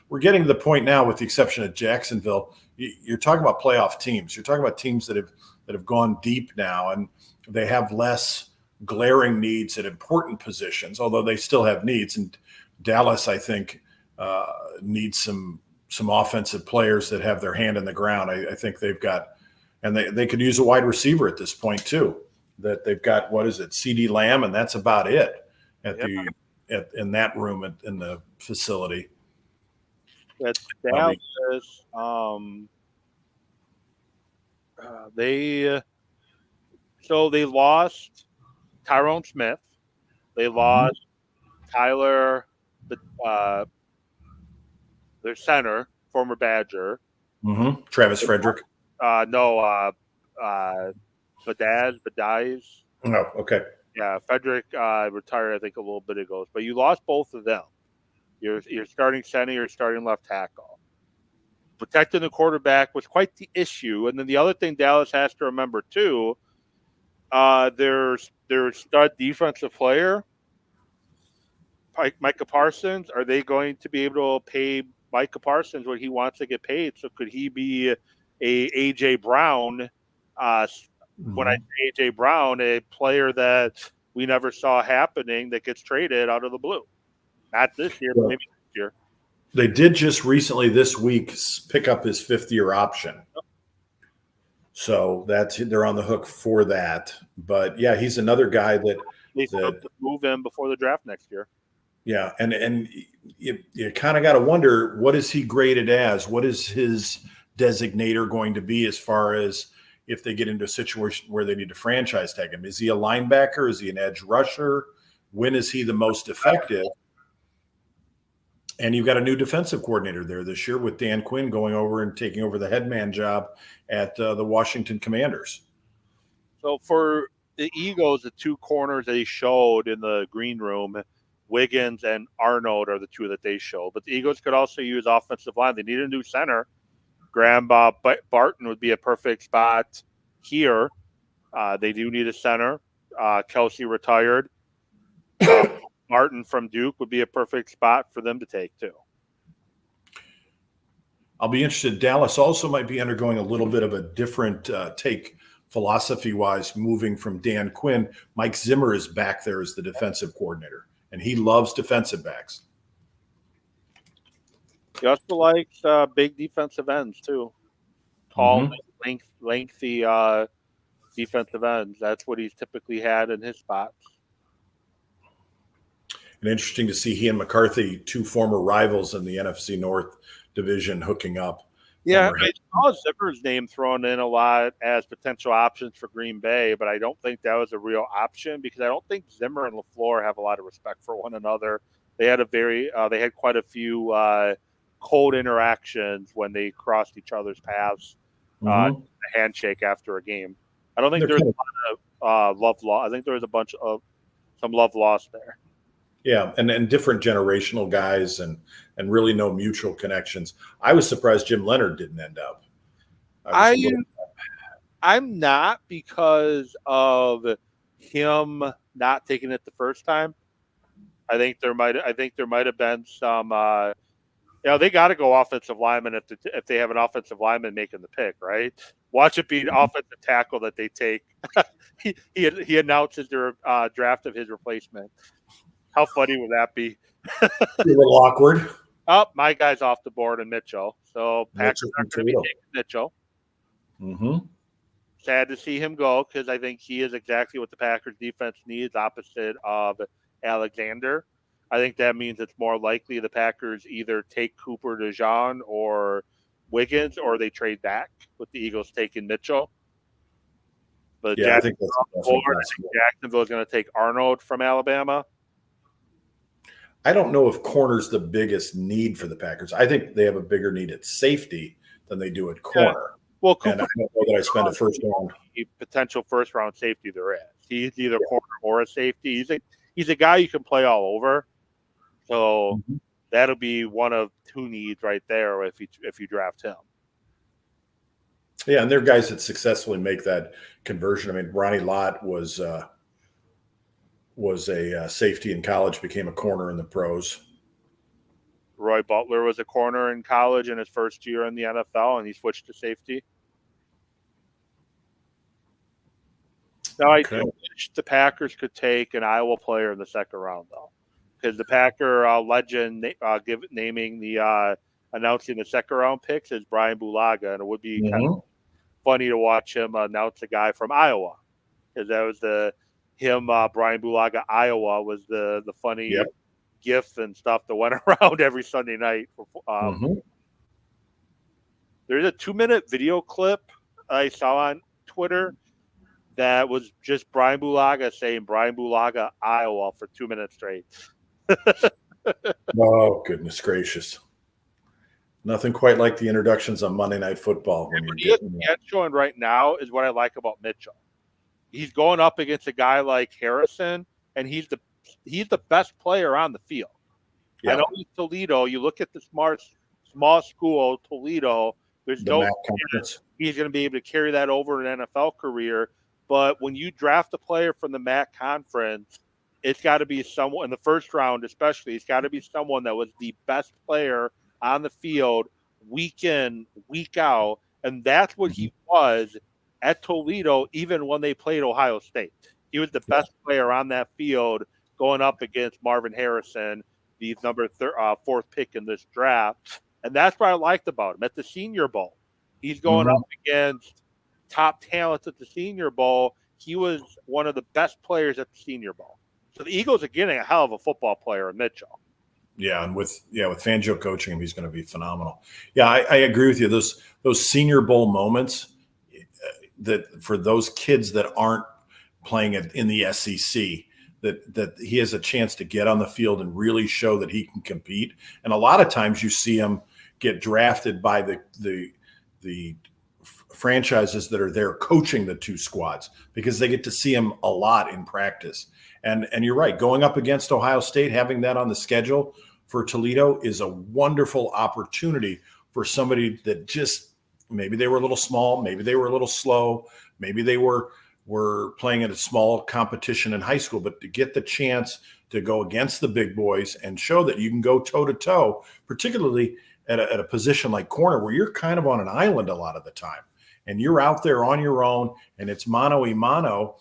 we're getting to the point now, with the exception of Jacksonville, you're talking about playoff teams. You're talking about teams that have gone deep now, and they have less glaring needs at important positions, although they still have needs. And Dallas, I think, needs some offensive players that have their hand in the ground. I think they've got, and they could use a wide receiver at this point too. That they've got, what is it, CD Lamb, and that's about it in that room in the facility. That's Dallas. They lost Tyrone Smith. They lost Tyler, their center, former Badger. Travis Frederick. Badaz. Oh, okay. Yeah, Frederick retired, I think, a little bit ago. But you lost both of them. You're starting center, you're starting left tackle. Protecting the quarterback was quite the issue. And then the other thing Dallas has to remember, too, their stud defensive player, Micah Parsons, are they going to be able to pay Micah Parsons what he wants to get paid? So could he be a A.J. Brown? When I say A.J. Brown, a player that we never saw happening that gets traded out of the blue. Not this year, but maybe next year. They did just recently this week pick up his 5th-year option. So they're on the hook for that. But, yeah, he's another guy that move him before the draft next year. Yeah, and you kind of got to wonder, what is he graded as? What is his designator going to be as far as if they get into a situation where they need to franchise tag him? Is he a linebacker? Is he an edge rusher? When is he the most effective? And you've got a new defensive coordinator there this year with Dan Quinn going over and taking over the head man job at the Washington Commanders. So for the Eagles, the 2 corners that he showed in the green room, Wiggins and Arnold are the two that they show. But the Eagles could also use offensive line. They need a new center. Graham Barton would be a perfect spot here. They do need a center. Kelsey retired. Martin from Duke would be a perfect spot for them to take too. I'll be interested. Dallas also might be undergoing a little bit of a different take philosophy-wise, moving from Dan Quinn. Mike Zimmer is back there as the defensive coordinator, and he loves defensive backs. He also likes big defensive ends too. Tall, lengthy defensive ends. That's what he's typically had in his spots. And interesting to see he and McCarthy, two former rivals in the NFC North division, hooking up. Yeah, I saw Zimmer's name thrown in a lot as potential options for Green Bay, but I don't think that was a real option because I don't think Zimmer and LaFleur have a lot of respect for one another. They had they had quite a few cold interactions when they crossed each other's paths, a handshake after a game. I don't think there's a lot of love lost. I think there was a bunch of some love lost there. Yeah, and different generational guys and really no mutual connections. I was surprised Jim Leonard didn't end up. I'm not because of him not taking it the first time. I think there might have been some. They got to go offensive lineman if they have an offensive lineman making the pick, right? Watch it be an offensive tackle that they take. he announces their draft of his replacement. How funny would that be? A little awkward. Oh, my guy's off the board in Mitchell. So Packers are going to be taking Mitchell. Sad to see him go because I think he is exactly what the Packers defense needs opposite of Alexander. I think that means it's more likely the Packers either take Cooper DeJean or Wiggins or they trade back with the Eagles taking Mitchell. But I think Jacksonville is going to take Arnold from Alabama. I don't know if corner's the biggest need for the Packers. I think they have a bigger need at safety than they do at corner. Yeah. Well, Cooper, and I don't know that I spend a first round. Potential first round safety there is. He's either corner or a safety. He's a guy you can play all over. So that'll be one of two needs right there if you draft him. Yeah, and they're guys that successfully make that conversion. I mean, Ronnie Lott was a safety in college, became a corner in the pros. Roy Butler was a corner in college in his first year in the NFL, and he switched to safety. Now, I wish the Packers could take an Iowa player in the second round, though, because the Packer legend announcing the second round picks is Brian Bulaga, and it would be kind of funny to watch him announce a guy from Iowa, because that was Brian Bulaga, Iowa was the funny gif and stuff that went around every Sunday night. There's a 2-minute video clip I saw on Twitter that was just Brian Bulaga saying Brian Bulaga, Iowa for 2 minutes straight. Oh, goodness gracious. Nothing quite like the introductions on Monday Night Football. When you're showing right now is what I like about Mitchell. He's going up against a guy like Harrison, and he's the best player on the field. I know he's Toledo. You look at the small school, Toledo, there's no chance he's going to be able to carry that over an NFL career. But when you draft a player from the MAC conference, it's got to be someone in the first round, especially. It's got to be someone that was the best player on the field week in, week out. And that's what he was at Toledo, even when they played Ohio State. He was the best player on that field going up against Marvin Harrison, the number 4th pick in this draft. And that's what I liked about him. At the Senior Bowl, he's going up against top talents at the Senior Bowl. He was one of the best players at the Senior Bowl. So the Eagles are getting a hell of a football player in Mitchell. Yeah, and with Fangio coaching him, he's going to be phenomenal. Yeah, I agree with you. Those Senior Bowl moments, that for those kids that aren't playing it in the SEC, that he has a chance to get on the field and really show that he can compete. And a lot of times you see him get drafted by the franchises that are there coaching the two squads because they get to see him a lot in practice. And you're right, going up against Ohio State, having that on the schedule for Toledo is a wonderful opportunity for somebody that just maybe they were a little small, maybe they were a little slow, maybe they were playing at a small competition in high school, but to get the chance to go against the big boys and show that you can go toe-to-toe, particularly at a position like corner where you're kind of on an island a lot of the time. And you're out there on your own, and it's mano-a-mano,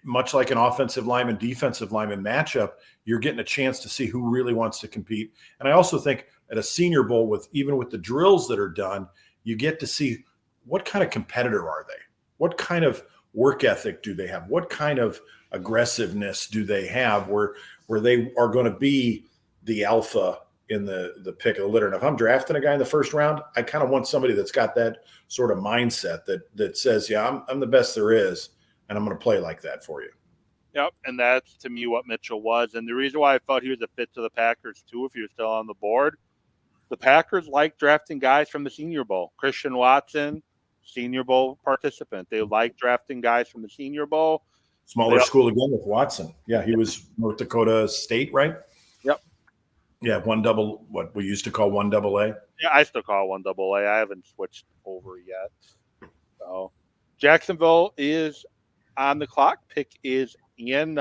much like an offensive lineman, defensive lineman matchup. You're getting a chance to see who really wants to compete. And I also think at a Senior Bowl, even with the drills that are done, you get to see what kind of competitor are they? What kind of work ethic do they have? What kind of aggressiveness do they have where they are going to be the alpha in the pick of the litter? And if I'm drafting a guy in the first round, I kind of want somebody that's got that sort of mindset that says, yeah, I'm the best there is, and I'm going to play like that for you. Yep, and that's, to me, what Mitchell was. And the reason why I thought he was a fit to the Packers, too, if he was still on the board, the Packers like drafting guys from the Senior Bowl. Christian Watson, Senior Bowl participant. They like drafting guys from the Senior Bowl. Smaller school again with Watson. Yeah, he was North Dakota State, right? Yep. Yeah, what we used to call 1AA. Yeah, I still call it 1AA. I haven't switched over yet. So Jacksonville is on the clock. Pick is in.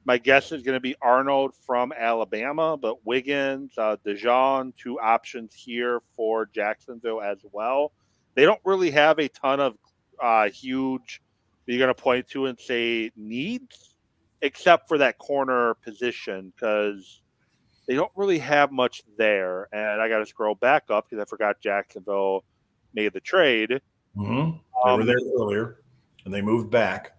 My guess is going to be Arnold from Alabama, but Wiggins, DeJean, two options here for Jacksonville as well. They don't really have a ton of huge that you're going to point to and say needs, except for that corner position, because they don't really have much there. And I got to scroll back up because I forgot Jacksonville made the trade. Mm-hmm. They were there earlier, and they moved back.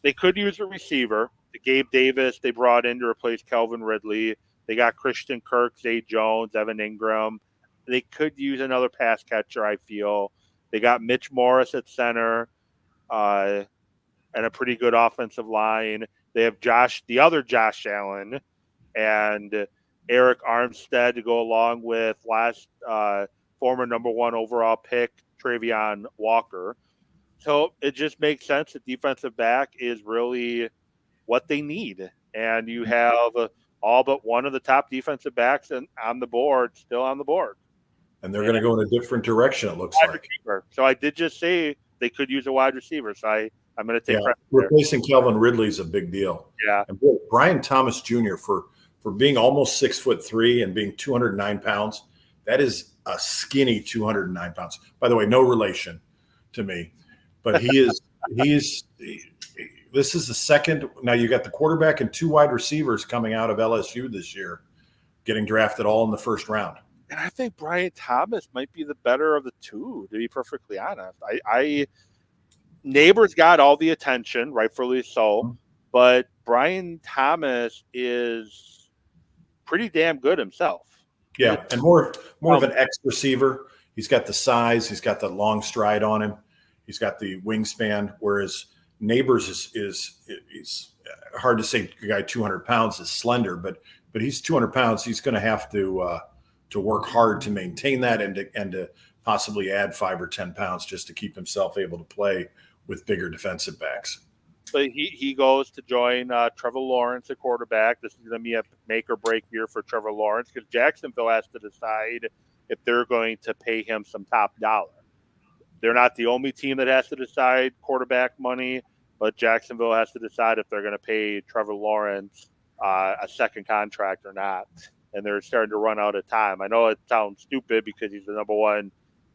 They could use a receiver. Gabe Davis they brought in to replace Calvin Ridley. They got Christian Kirk, Zay Jones, Evan Ingram. They could use another pass catcher, I feel. They got Mitch Morris at center and a pretty good offensive line. They have the other Josh Allen, and Eric Armstead to go along with former number 1 overall pick, Travion Walker. So it just makes sense that defensive back is really what they need. And you have all but one of the top defensive backs on the board, still on the board. And they're going to go in a different direction, it looks like. Receiver. So I did just say they could use a wide receiver. So I'm going to take credit there. Replacing Calvin Ridley is a big deal. Yeah. And Brian Thomas Jr., for being almost 6'3" and being 209 pounds, that is a skinny 209 pounds. By the way, no relation to me. But this is the second. Now you got the quarterback and 2 wide receivers coming out of LSU this year, getting drafted all in the first round. And I think Brian Thomas might be the better of the two, to be perfectly honest. Neighbors got all the attention, rightfully so, but Brian Thomas is pretty damn good himself. Yeah, and more of an X receiver. He's got the size. He's got the long stride on him. He's got the wingspan, whereas Neighbors is hard to say. A guy 200 pounds is slender, but he's 200 pounds. He's going to have to work hard to maintain that and to possibly add 5 or 10 pounds just to keep himself able to play with bigger defensive backs. But he goes to join Trevor Lawrence at quarterback. This is going to be a make or break year for Trevor Lawrence because Jacksonville has to decide if they're going to pay him some top dollar. They're not the only team that has to decide quarterback money, but Jacksonville has to decide if they're going to pay Trevor Lawrence a second contract or not. And they're starting to run out of time. I know it sounds stupid because he's the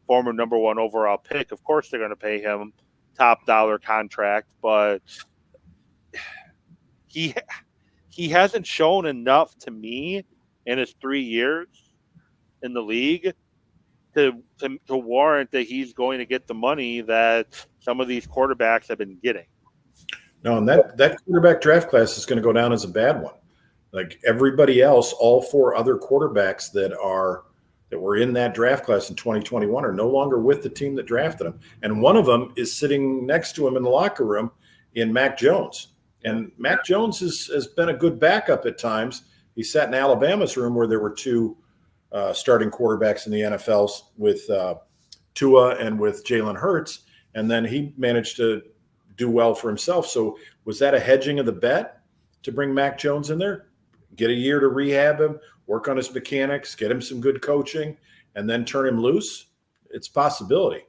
former number 1 overall pick. Of course they're going to pay him top dollar contract, but he hasn't shown enough to me in his 3 years in the league to warrant that he's going to get the money that some of these quarterbacks have been getting. No, and that quarterback draft class is going to go down as a bad one. Like everybody else, all 4 other quarterbacks that were in that draft class in 2021 are no longer with the team that drafted them. And one of them is sitting next to him in the locker room in Mac Jones. And Mac Jones has been a good backup at times. He sat in Alabama's room where there were 2 starting quarterbacks in the NFLs with Tua and with Jalen Hurts. And then he managed to do well for himself. So was that a hedging of the bet to bring Mac Jones in there? Get a year to rehab him, work on his mechanics, get him some good coaching, and then turn him loose? It's a possibility.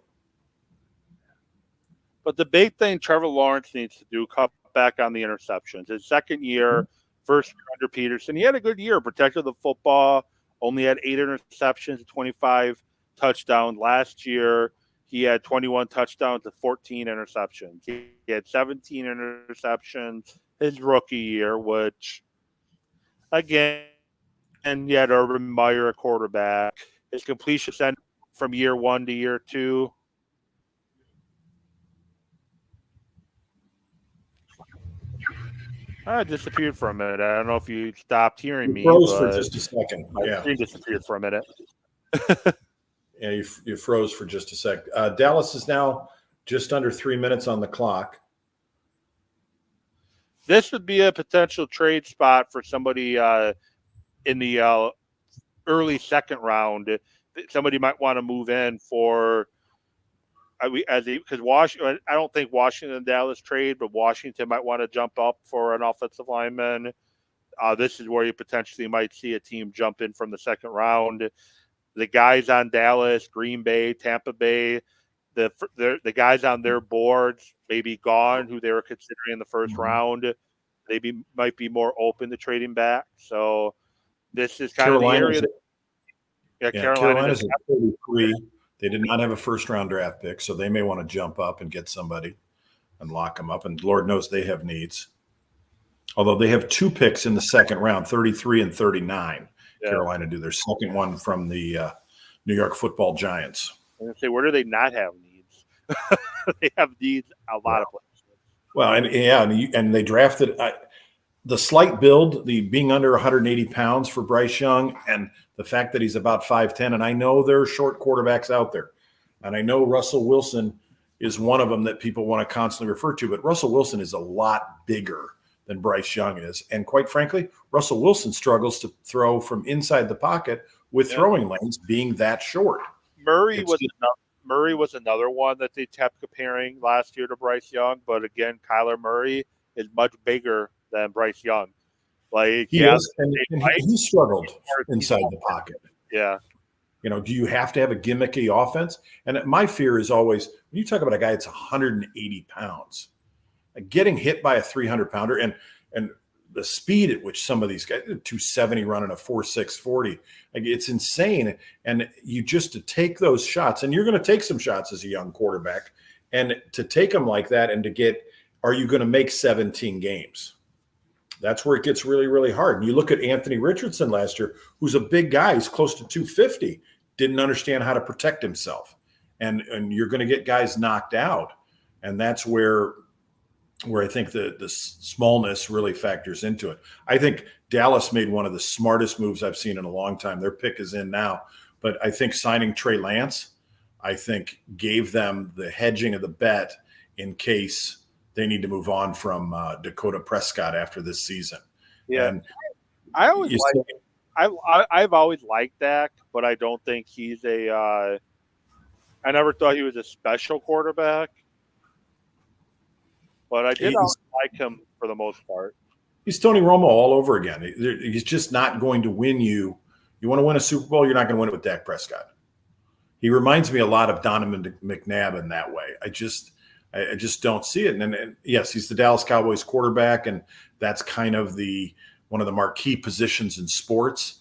But the big thing Trevor Lawrence needs to do, cut back on the interceptions. His second year, first year under Peterson, he had a good year, protected the football, only had 8 interceptions, 25 touchdowns. Last year, he had 21 touchdowns to 14 interceptions. He had 17 interceptions his rookie year, which, again, and you had Urban Meyer, a quarterback. His completion percent from year 1 to year 2. I disappeared for a minute. I don't know if you stopped hearing me. Froze for just a second. Yeah, you disappeared for a minute. Yeah, you froze for just a sec. Dallas is now just under 3 minutes on the clock. This would be a potential trade spot for somebody in the early second round. Somebody might want to move in for. Because Washington, I don't think Washington and Dallas trade, but Washington might want to jump up for an offensive lineman. This is where you potentially might see a team jump in from the second round. The guys on Dallas, Green Bay, Tampa Bay, the guys on their boards may be gone who they were considering in the first round. They might be more open to trading back. So this is kind of the area. Carolina's at 33. They did not have a first-round draft pick, so they may want to jump up and get somebody and lock them up. And Lord knows they have needs. Although they have 2 picks in the second round, 33 and 39. Yeah. Carolina do their second one from the New York Football Giants. I'm going to say, where do they not have needs? They have needs a lot of places. Well, and they drafted the slight build, the being under 180 pounds for Bryce Young, and the fact that he's about 5'10", and I know there are short quarterbacks out there, and I know Russell Wilson is one of them that people want to constantly refer to, but Russell Wilson is a lot bigger than Bryce Young is, and quite frankly, Russell Wilson struggles to throw from inside the pocket with throwing lanes being that short. Murray was another one that they kept comparing last year to Bryce Young, but again, Kyler Murray is much bigger than Bryce Young. Like he is, and he struggled inside the pocket. Yeah. Do you have to have a gimmicky offense? And my fear is always, when you talk about a guy that's 180 pounds, getting hit by a 300-pounder and the speed at which some of these guys, 270 running a 4.6 40, it's insane. And you just to take those shots, and you're going to take some shots as a young quarterback, and to take them like that and to get, are you going to make 17 games? That's where it gets really, really hard. And you look at Anthony Richardson last year, who's a big guy. He's close to 250, didn't understand how to protect himself. And you're going to get guys knocked out. And that's where I think the smallness really factors into it. I think Dallas made one of the smartest moves I've seen in a long time. Their pick is in now. But I think signing Trey Lance, I think, gave them the hedging of the bet in case – they need to move on from Dakota Prescott after this season. Yeah, and I've always liked Dak, but I don't think he's I never thought he was a special quarterback, but I did always like him for the most part. He's Tony Romo all over again. He's just not going to win you. You want to win a Super Bowl, you're not going to win it with Dak Prescott. He reminds me a lot of Donovan McNabb in that way. I just don't see it. And yes, he's the Dallas Cowboys quarterback, and that's kind of one of the marquee positions in sports.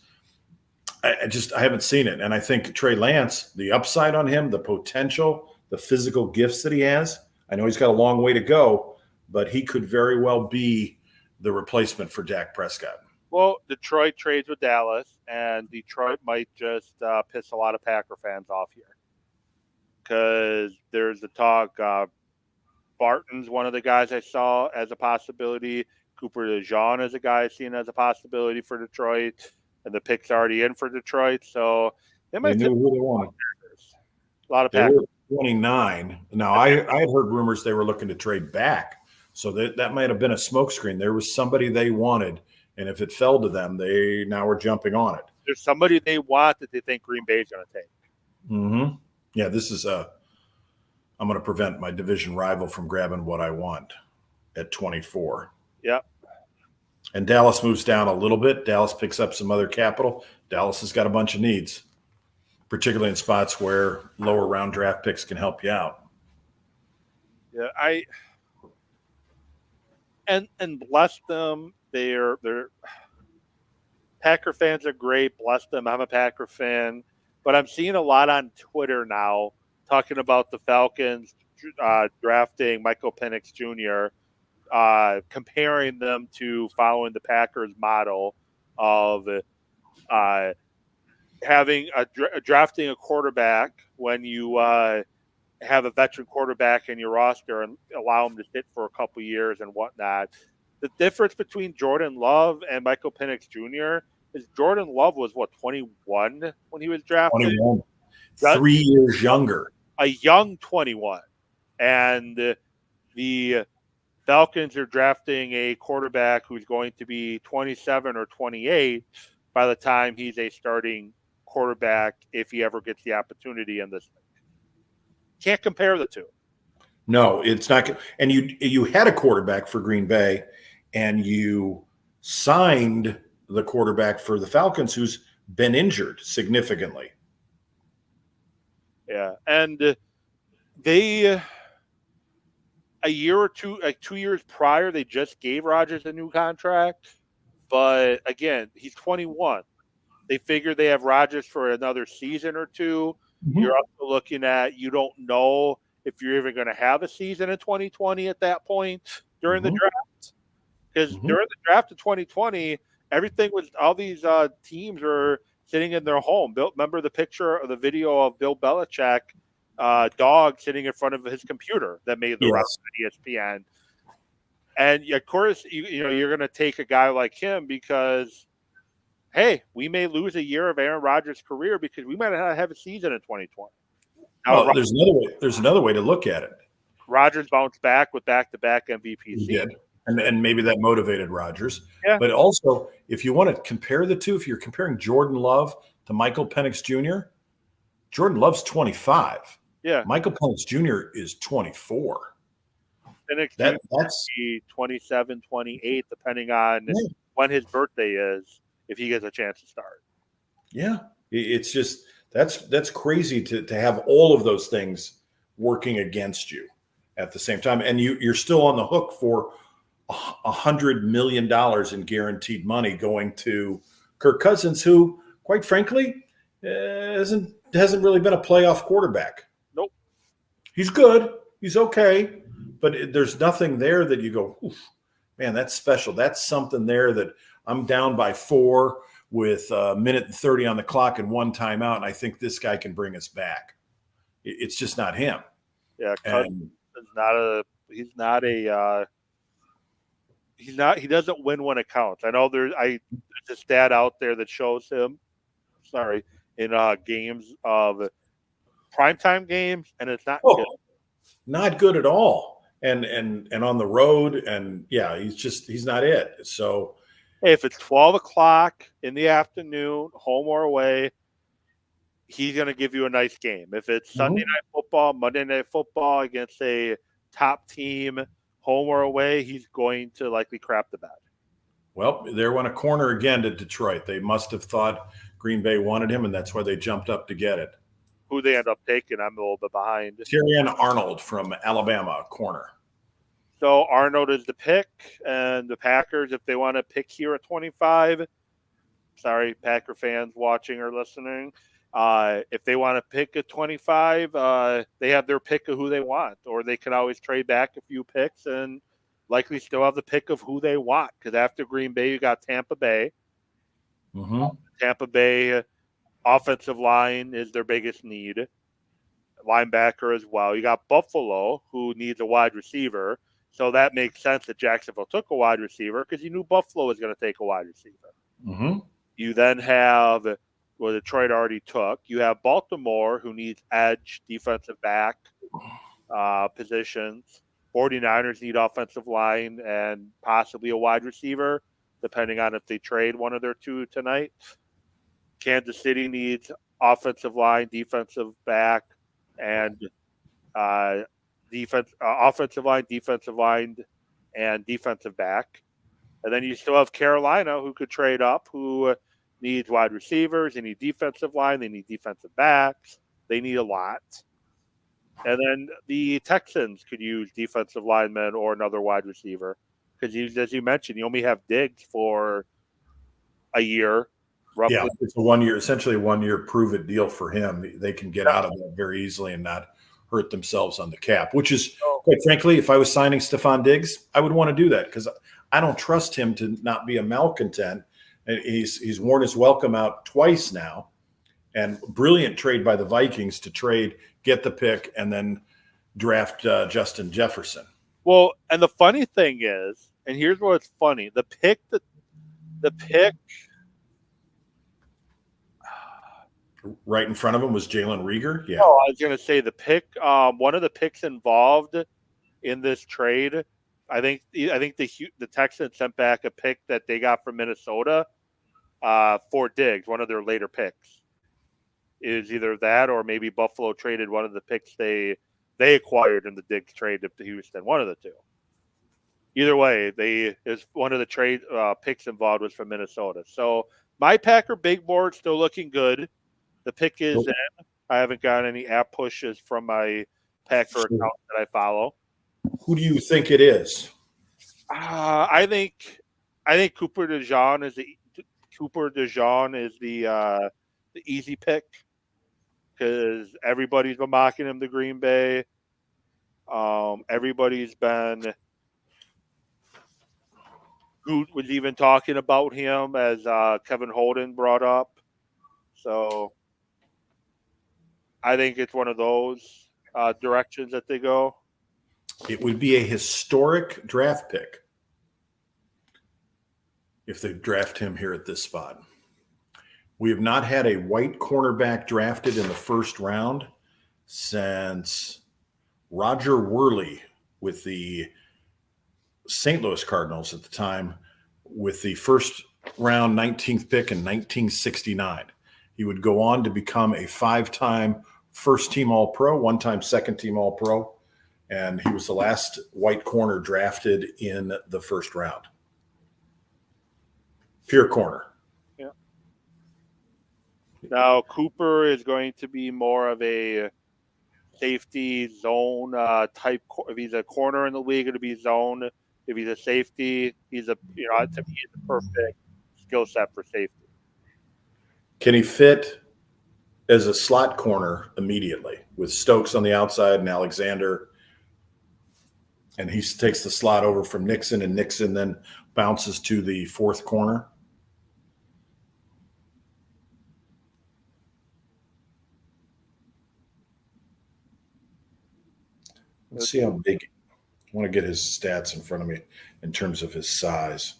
I haven't seen it. And I think Trey Lance, the upside on him, the potential, the physical gifts that he has, I know he's got a long way to go, but he could very well be the replacement for Dak Prescott. Well, Detroit trades with Dallas, and Detroit might just piss a lot of Packer fans off here because there's the talk Barton's one of the guys I saw as a possibility. Cooper DeJean is a guy I've seen as a possibility for Detroit, and the pick's already in for Detroit. So they might knew who they wanted. A lot of Packers. 29. Now, I had heard rumors they were looking to trade back, so that might have been a smokescreen. There was somebody they wanted, and if it fell to them, they now are jumping on it. There's somebody they want that they think Green Bay is going to take. Mm-hmm. Yeah, this is I'm going to prevent my division rival from grabbing what I want at 24. Yep. And Dallas moves down a little bit. Dallas picks up some other capital. Dallas has got a bunch of needs, particularly in spots where lower round draft picks can help you out. Yeah, and bless them. They're Packer fans are great. Bless them. I'm a Packer fan, but I'm seeing a lot on Twitter now talking about the Falcons drafting Michael Penix Jr., comparing them to following the Packers model of having drafting a quarterback when you have a veteran quarterback in your roster and allow him to sit for a couple years and whatnot. The difference between Jordan Love and Michael Penix Jr. is Jordan Love was, 21 when he was drafted? 21. 3 years younger. A young 21. And the Falcons are drafting a quarterback who's going to be 27 or 28 by the time he's a starting quarterback if he ever gets the opportunity in this league. Can't compare the two. No, it's not. And you had a quarterback for Green Bay, and you signed the quarterback for the Falcons who's been injured significantly. Yeah, and they a year or two, like 2 years prior, they just gave Rodgers a new contract. But again, he's 21. They figure they have Rodgers for another season or two. Mm-hmm. You're also looking at, you don't know if you're even going to have a season in 2020 at that point during the draft. Because during the draft of 2020, everything was, all these teams were sitting in their home. Remember the picture of the video of Bill Belichick dog sitting in front of his computer that made the round on ESPN. And of course, you're going to take a guy like him because, hey, we may lose a year of Aaron Rodgers' career because we might not have a season in 2020. Now, well, there's another way to look at it. Rodgers bounced back with back-to-back MVP seasons. He did. And maybe that motivated Rodgers. Yeah. But also, if you want to compare the two, if you're comparing Jordan Love to Michael Penix Jr., Jordan Love's 25. Yeah. Michael Penix Jr. is 24. That's 27, 28, depending on when his birthday is, if he gets a chance to start. Yeah. It's just that's crazy to have all of those things working against you at the same time. And you're still on the hook for $100 million in guaranteed money going to Kirk Cousins, who, quite frankly, hasn't really been a playoff quarterback. Nope. He's good. He's okay. But there's nothing there that you go, oof, man, that's special. That's something there that I'm down by 4 with a minute and 30 on the clock and 1 timeout, and I think this guy can bring us back. It's just not him. Yeah, Cousins he doesn't win when it counts. I know there's a stat out there that shows him, in games of primetime games, and it's not good. Not good at all. And on the road, and he's not it. So if it's 12 o'clock in the afternoon, home or away, he's going to give you a nice game. If it's Sunday night football, Monday night football against a top team, home or away, he's going to likely crap the bed. Well, they went a corner again to Detroit. They must have thought Green Bay wanted him, and that's why they jumped up to get it. Who they end up taking, I'm a little bit behind. Terrion Arnold from Alabama, corner. So Arnold is the pick, and the Packers, if they want to pick here at 25, sorry, Packer fans watching or listening, if they want to pick at 25, they have their pick of who they want, or they can always trade back a few picks and likely still have the pick of who they want. Because after Green Bay, you got Tampa Bay. Tampa Bay offensive line is their biggest need. Linebacker as well. You got Buffalo, who needs a wide receiver. So that makes sense that Jacksonville took a wide receiver because you knew Buffalo was going to take a wide receiver. You then have what Detroit already took. You have Baltimore, who needs edge, defensive back positions. 49ers need offensive line and possibly a wide receiver, depending on if they trade one of their two tonight. Kansas City needs offensive line, defensive back, and offensive line, defensive line, and defensive back. And then you still have Carolina, who could trade up, who needs wide receivers. They need defensive line. They need defensive backs. They need a lot. And then the Texans could use defensive linemen or another wide receiver. Because, as you mentioned, you only have Diggs for a year. Roughly. Yeah, it's essentially a 1 year prove-it deal for him. They can get out of that very easily and not hurt themselves on the cap, which is, quite frankly, if I was signing Stephon Diggs, I would want to do that because I don't trust him to not be a malcontent. He's worn his welcome out twice now. And brilliant trade by the Vikings to get the pick, and then draft Justin Jefferson. Well, and the funny thing is, and here's what's funny: the pick. Right in front of him was Jalen Reagor. Yeah. No, I was going to say the pick. One of the picks involved in this trade, I think the Texans sent back a pick that they got from Minnesota for Diggs, one of their later picks. It is either that or maybe Buffalo traded one of the picks they acquired in the Diggs trade to Houston. One of the two. Either way, one of the trade picks involved was from Minnesota. So my Packer big board still looking good. The pick is in. I haven't got any app pushes from my Packer account that I follow. Who do you think it is? I think Cooper DeJean is the easy pick because everybody's been mocking him to Green Bay. Everybody's been who was even talking about him as Kevin Holden brought up. So I think it's one of those directions that they go. It would be a historic draft pick if they draft him here at this spot. We have not had a white cornerback drafted in the first round since Roger Worley with the St. Louis Cardinals at the time with the first round 19th pick in 1969. He would go on to become a 5-time first-team All-Pro, 1-time second-team All-Pro, and he was the last white corner drafted in the first round. Pure corner. Yeah. Now, Cooper is going to be more of a safety zone type. If he's a corner in the league, it'll be zone. If he's a safety, to me, he's a perfect skill set for safety. Can he fit as a slot corner immediately with Stokes on the outside and Alexander? And he takes the slot over from Nixon, and Nixon then bounces to the fourth corner. Let's see how big. I want to get his stats in front of me in terms of his size.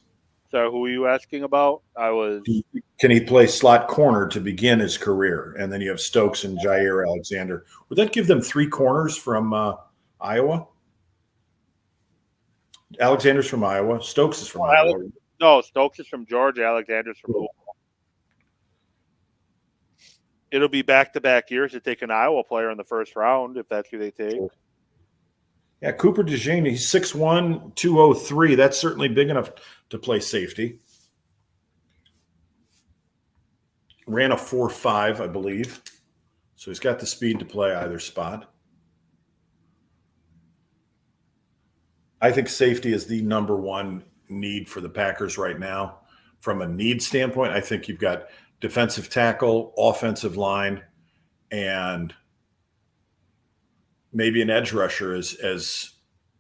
So who are you asking about? Can he play slot corner to begin his career? And then you have Stokes and Jair Alexander. Would that give them 3 corners from Iowa? Alexander's from Iowa. Stokes is from Iowa. No, Stokes is from Georgia. Alexander's from Louisville. It'll be back-to-back years to take an Iowa player in the first round if that's who they take. Yeah, Cooper DeJean, he's 6'1", 203. That's certainly big enough to play safety. Ran a 4.5, I believe. So he's got the speed to play either spot. I think safety is the number one need for the Packers right now. From a need standpoint, I think you've got defensive tackle, offensive line, and maybe an edge rusher as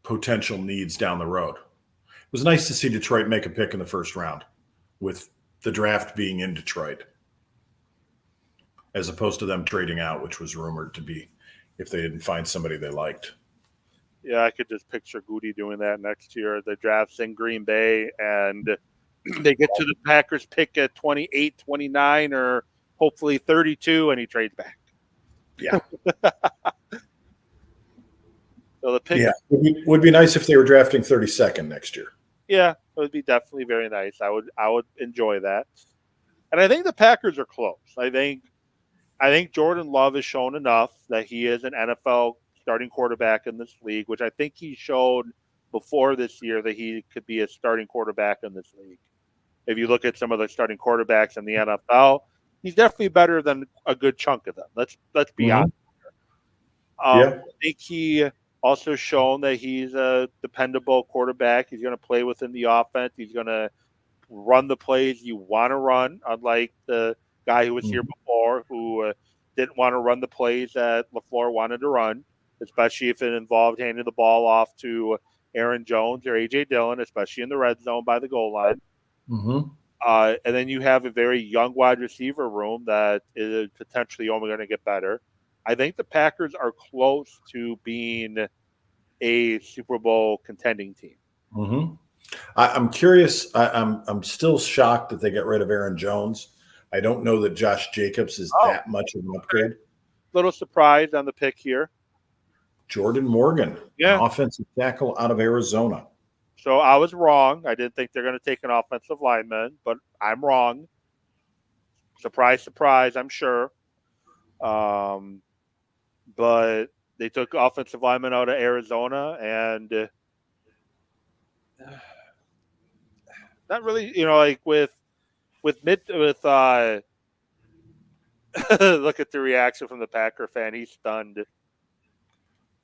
potential needs down the road. It was nice to see Detroit make a pick in the first round with the draft being in Detroit, as opposed to them trading out, which was rumored to be if they didn't find somebody they liked. Yeah, I could just picture Goody doing that next year. The draft's in Green Bay, and they get to the Packers pick at 28, 29, or hopefully 32, and he trades back. Yeah. So the pick would be nice if they were drafting 32nd next year. Yeah, it would be definitely very nice. I would enjoy that. And I think the Packers are close. I think Jordan Love has shown enough that he is an NFL starting quarterback in this league, which I think he showed before this year that he could be a starting quarterback in this league. If you look at some of the starting quarterbacks in the NFL, he's definitely better than a good chunk of them. Let's be honest. I think he also shown that he's a dependable quarterback. He's going to play within the offense. He's going to run the plays you want to run, unlike the guy who was here before who didn't want to run the plays that LaFleur wanted to run, especially if it involved handing the ball off to Aaron Jones or A.J. Dillon, especially in the red zone by the goal line. And then you have a very young wide receiver room that is potentially only going to get better. I think the Packers are close to being a Super Bowl contending team. I'm curious. I'm still shocked that they get rid of Aaron Jones. I don't know that Josh Jacobs is that much of an upgrade. Little surprised on the pick here. Jordan Morgan, an offensive tackle out of Arizona. So I was wrong. I didn't think they're going to take an offensive lineman, but I'm wrong. Surprise, surprise, I'm sure. But they took offensive linemen out of Arizona, and not really, like with look at the reaction from the Packer fan. He's stunned.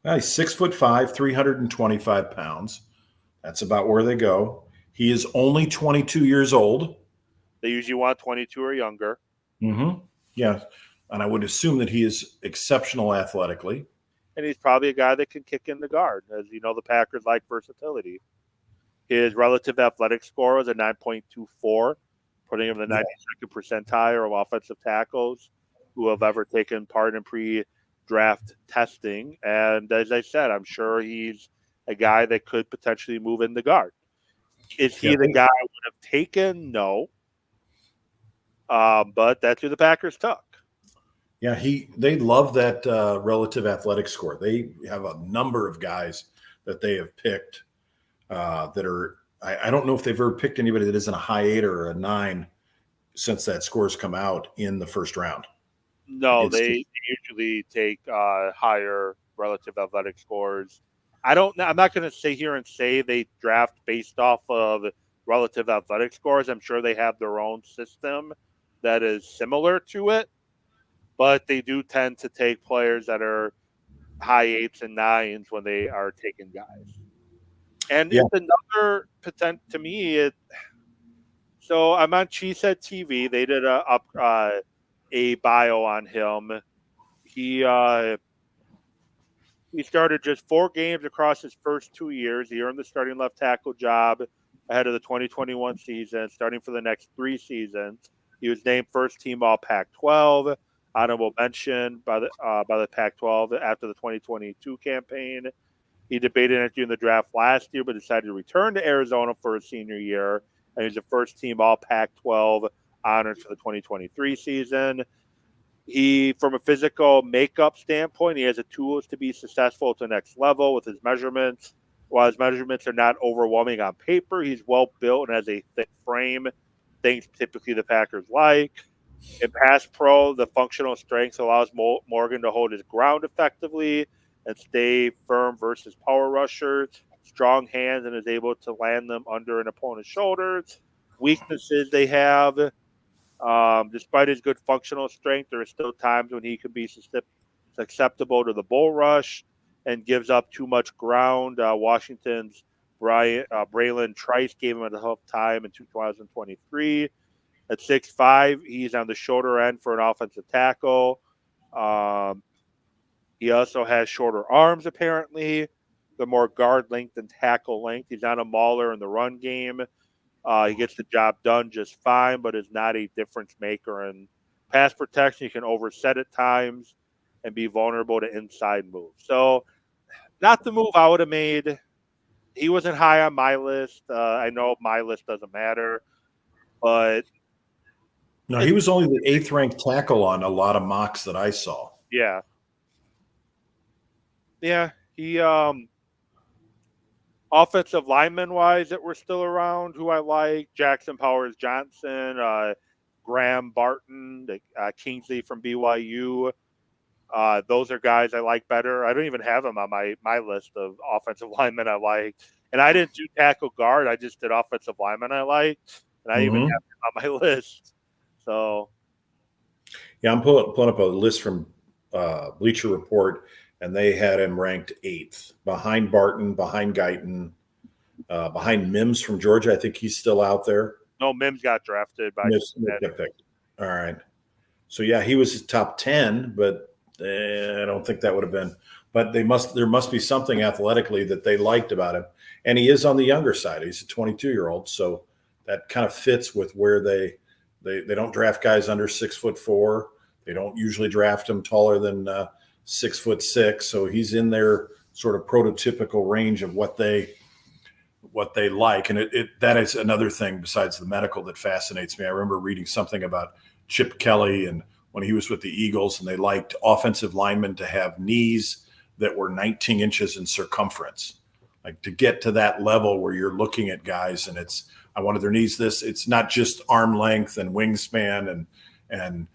He's 6'5", 325 pounds. That's about where they go. He is only 22 years old. They usually want 22 or younger. Yeah. And I would assume that he is exceptional athletically. And he's probably a guy that can kick in the guard. As you know, the Packers like versatility. His relative athletic score was a 9.24, putting him in the 92nd percentile of offensive tackles who have ever taken part in pre-draft testing. And as I said, I'm sure he's a guy that could potentially move in the guard. Is he the guy I would have taken? No. But that's who the Packers took. Yeah, they love that relative athletic score. They have a number of guys that they have picked that are – I don't know if they've ever picked anybody that isn't a high 8 or a 9 since that score's come out in the first round. No, they usually take higher relative athletic scores. I'm not going to sit here and say they draft based off of relative athletic scores. I'm sure they have their own system that is similar to it, but they do tend to take players that are high 8s and 9s when they are taking guys. And it's another potential to me. So I'm on Cheesehead TV. They did a bio on him. He started just 4 games across his first 2 years. He earned the starting left tackle job ahead of the 2021 season, starting for the next 3 seasons. He was named first team All Pac-12, honorable mention by the Pac-12 after the 2022 campaign. He debated entering the draft last year, but decided to return to Arizona for his senior year, and he's a first team All Pac-12 honors for the 2023 season. From a physical makeup standpoint, he has the tools to be successful to the next level with his measurements. While his measurements are not overwhelming on paper, he's well built and has a thick frame, things typically the Packers like. In pass pro, the functional strength allows Morgan to hold his ground effectively and stay firm versus power rushers. Strong hands and is able to land them under an opponent's shoulders. Weaknesses they have. Despite his good functional strength, there are still times when he can be susceptible to the bull rush and gives up too much ground. Washington's Braylon Trice gave him a tough time in 2023. At 6'5", he's on the shorter end for an offensive tackle. He also has shorter arms, apparently. The more guard length than tackle length. He's not a mauler in the run game. He gets the job done just fine, but is not a difference maker. In pass protection, he can overset at times and be vulnerable to inside moves. So, not the move I would have made. He wasn't high on my list. I know my list doesn't matter, but no, he was only the 8th ranked tackle on a lot of mocks that I saw. Yeah. He offensive lineman wise that were still around who I like: Jackson Powers Johnson, Graham Barton, Kingsley from BYU. Those are guys I like better. I don't even have them on my list of offensive linemen I like. And I didn't do tackle guard. I just did offensive linemen I like. And I even have them on my list. So. Yeah, I'm pulling up a list from Bleacher Report, and they had him ranked 8th, behind Barton, behind Guyton, behind Mims from Georgia. I think he's still out there. No, Mims got drafted by Mims got picked. All right. So, yeah, he was top 10, but I don't think that would have been. But there must be something athletically that they liked about him. And he is on the younger side. He's a 22-year-old, so that kind of fits with where they don't draft guys under 6'4". They don't usually draft them taller than 6'6". So he's in their sort of prototypical range of what they like. And that is another thing besides the medical that fascinates me. I remember reading something about Chip Kelly and when he was with the Eagles, and they liked offensive linemen to have knees that were 19 inches in circumference, like to get to that level where you're looking at guys and I wanted their knees it's not just arm length and wingspan and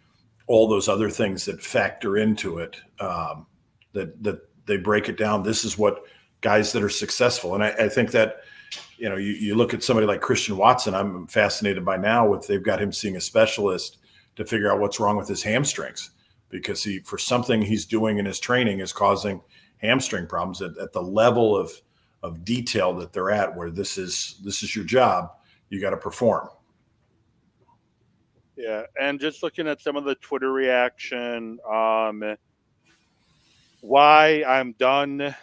all those other things that factor into it, that they break it down. This is what guys that are successful. And I think that, you look at somebody like Christian Watson, I'm fascinated by now they've got him seeing a specialist to figure out what's wrong with his hamstrings, because for something he's doing in his training is causing hamstring problems at the level of detail that they're at, where this is your job. You got to perform. Yeah, and just looking at some of the Twitter reaction, why I'm done.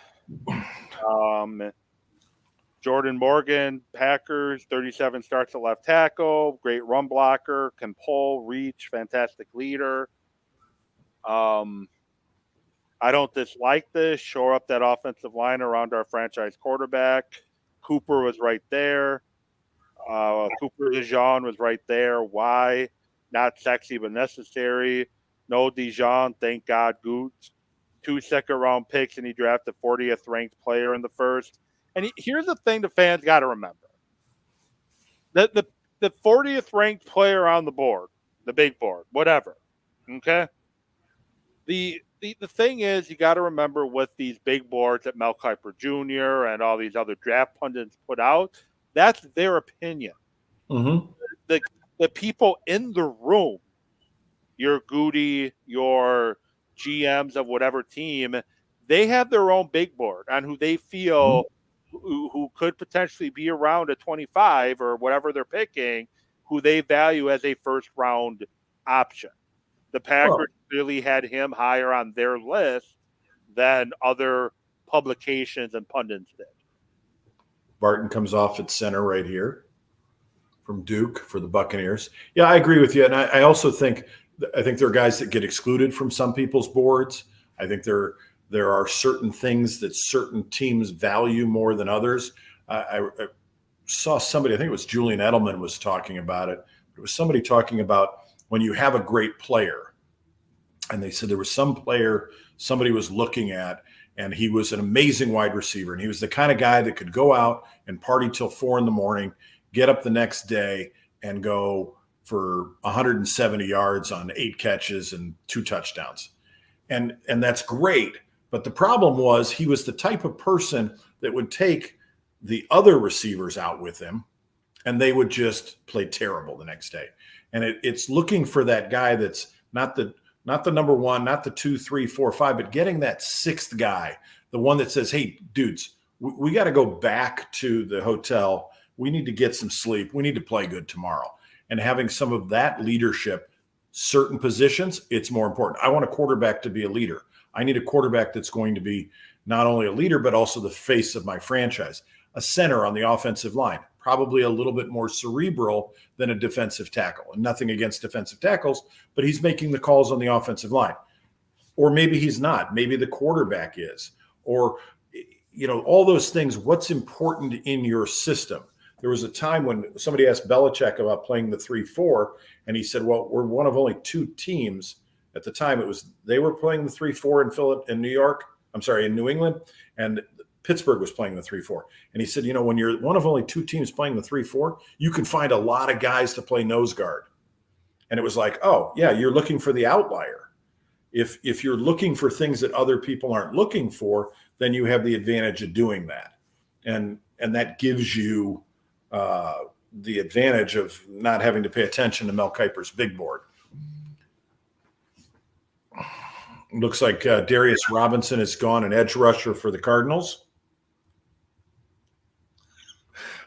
Jordan Morgan, Packers, 37 starts at left tackle, great run blocker, can pull, reach, fantastic leader. I don't dislike this. Shore up that offensive line around our franchise quarterback. Cooper was right there. Cooper Dijon was right there. Why? Not sexy, but necessary. No Dijon, thank God. Goots. 2 second-round picks, and he drafted 40th ranked player in the first. And here's the thing the fans got to remember. The 40th ranked player on the board, the big board, whatever, okay? The thing is, you got to remember with these big boards that Mel Kiper Jr. and all these other draft pundits put out, that's their opinion. Mm-hmm. The people in the room, your Goody, your GMs of whatever team, they have their own big board on who they feel who could potentially be around at 25 or whatever they're picking, who they value as a first round option. The Packers really had him higher on their list than other publications and pundits did. Barton comes off at center right here from Duke for the Buccaneers. Yeah, I agree with you. And I also think there are guys that get excluded from some people's boards. I think there are certain things that certain teams value more than others. I saw somebody, I think it was Julian Edelman was talking about it. It was somebody talking about when you have a great player, and they said there was some player somebody was looking at, and he was an amazing wide receiver, and he was the kind of guy that could go out and party till 4 a.m, get up the next day and go for 170 yards on 8 catches and 2 touchdowns. And that's great. But the problem was he was the type of person that would take the other receivers out with him, and they would just play terrible the next day. And it's looking for that guy that's not the number 1, not the 2, 3, 4, 5, but getting that 6th guy, the one that says, hey, dudes, we got to go back to the hotel. We need to get some sleep. We need to play good tomorrow. And having some of that leadership, certain positions, it's more important. I want a quarterback to be a leader. I need a quarterback that's going to be not only a leader, but also the face of my franchise. A center on the offensive line, probably a little bit more cerebral than a defensive tackle. And nothing against defensive tackles, but he's making the calls on the offensive line. Or maybe he's not. Maybe the quarterback is. Or, all those things. What's important in your system? There was a time when somebody asked Belichick about playing the 3-4, and he said, well, we're one of only 2 teams. At the time, they were playing the 3-4 in New England, and Pittsburgh was playing the 3-4. And he said, when you're one of only 2 teams playing the 3-4, you can find a lot of guys to play nose guard. And it was like, oh, yeah, you're looking for the outlier. If you're looking for things that other people aren't looking for, then you have the advantage of doing that. And that gives you the advantage of not having to pay attention to Mel Kiper's big board. Looks like Darius Robinson has gone an edge rusher for the Cardinals.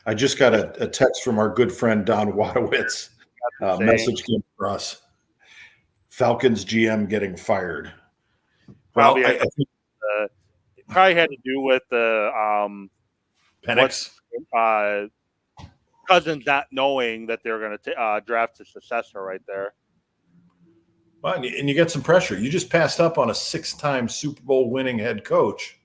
I just got a text from our good friend Don Wadowitz. Message came for us. Falcons GM getting fired. Probably, I think it probably had to do with the Penix. Cousins not knowing that they're going to draft a successor right there. Well, and you get some pressure. You just passed up on a 6-time Super Bowl winning head coach,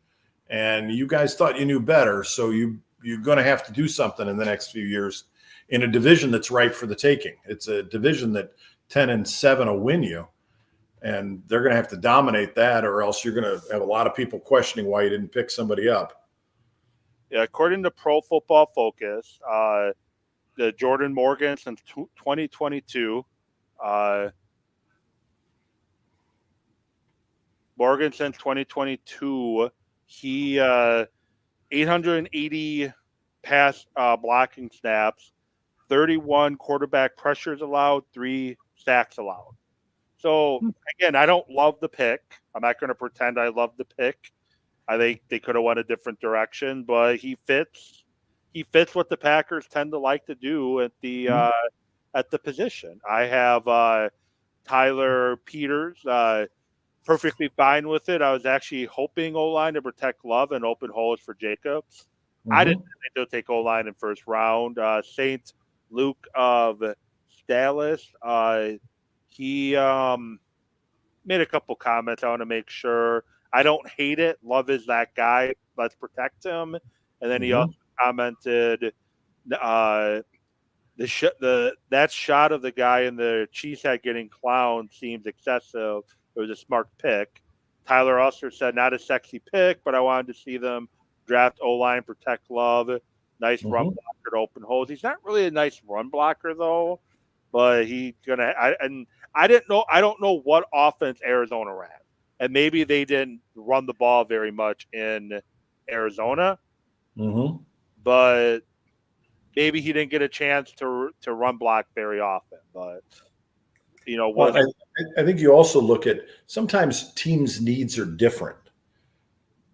and you guys thought you knew better, so you're going to have to do something in the next few years in a division that's ripe for the taking. It's a division that 10-7 will win you, and they're going to have to dominate that, or else you're going to have a lot of people questioning why you didn't pick somebody up. Yeah, according to Pro Football Focus, the Jordan Morgan since 2022. Morgan since 2022, he 880 pass blocking snaps, 31 quarterback pressures allowed, 3 sacks allowed. So again, I don't love the pick. I'm not going to pretend I love the pick. I think they could have went a different direction, but he fits what the Packers tend to like to do at the position. I have Tyler Peters. Perfectly fine with it. I was actually hoping O-line to protect Love and open holes for Jacobs. I didn't think they'll take O-line in first round. Saint Luke of Dallas, he made a couple comments. I want to make sure. I don't hate it. Love is that guy. Let's protect him. And then he also commented that shot of the guy in the cheese head getting clowned seems excessive. It was a smart pick. Tyler Usser said, not a sexy pick, but I wanted to see them draft O-line, protect Love. Nice run blocker to open holes. He's not really a nice run blocker, though, but he's going to – I don't know what offense Arizona ran. And maybe they didn't run the ball very much in Arizona. But maybe he didn't get a chance to run block very often. But, I think you also look at sometimes teams' needs are different.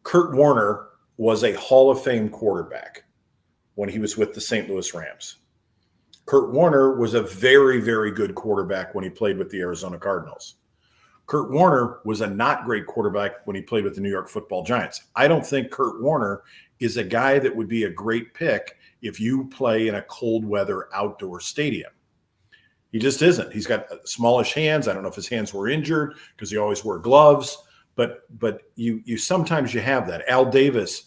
Kurt Warner was a Hall of Fame quarterback when he was with the St. Louis Rams. Kurt Warner was a very, very good quarterback when he played with the Arizona Cardinals. Kurt Warner was a not great quarterback when he played with the New York Football Giants. I don't think Kurt Warner is a guy that would be a great pick if you play in a cold weather outdoor stadium. He just isn't. He's got smallish hands. I don't know if his hands were injured because he always wore gloves, but you sometimes you have that. Al Davis,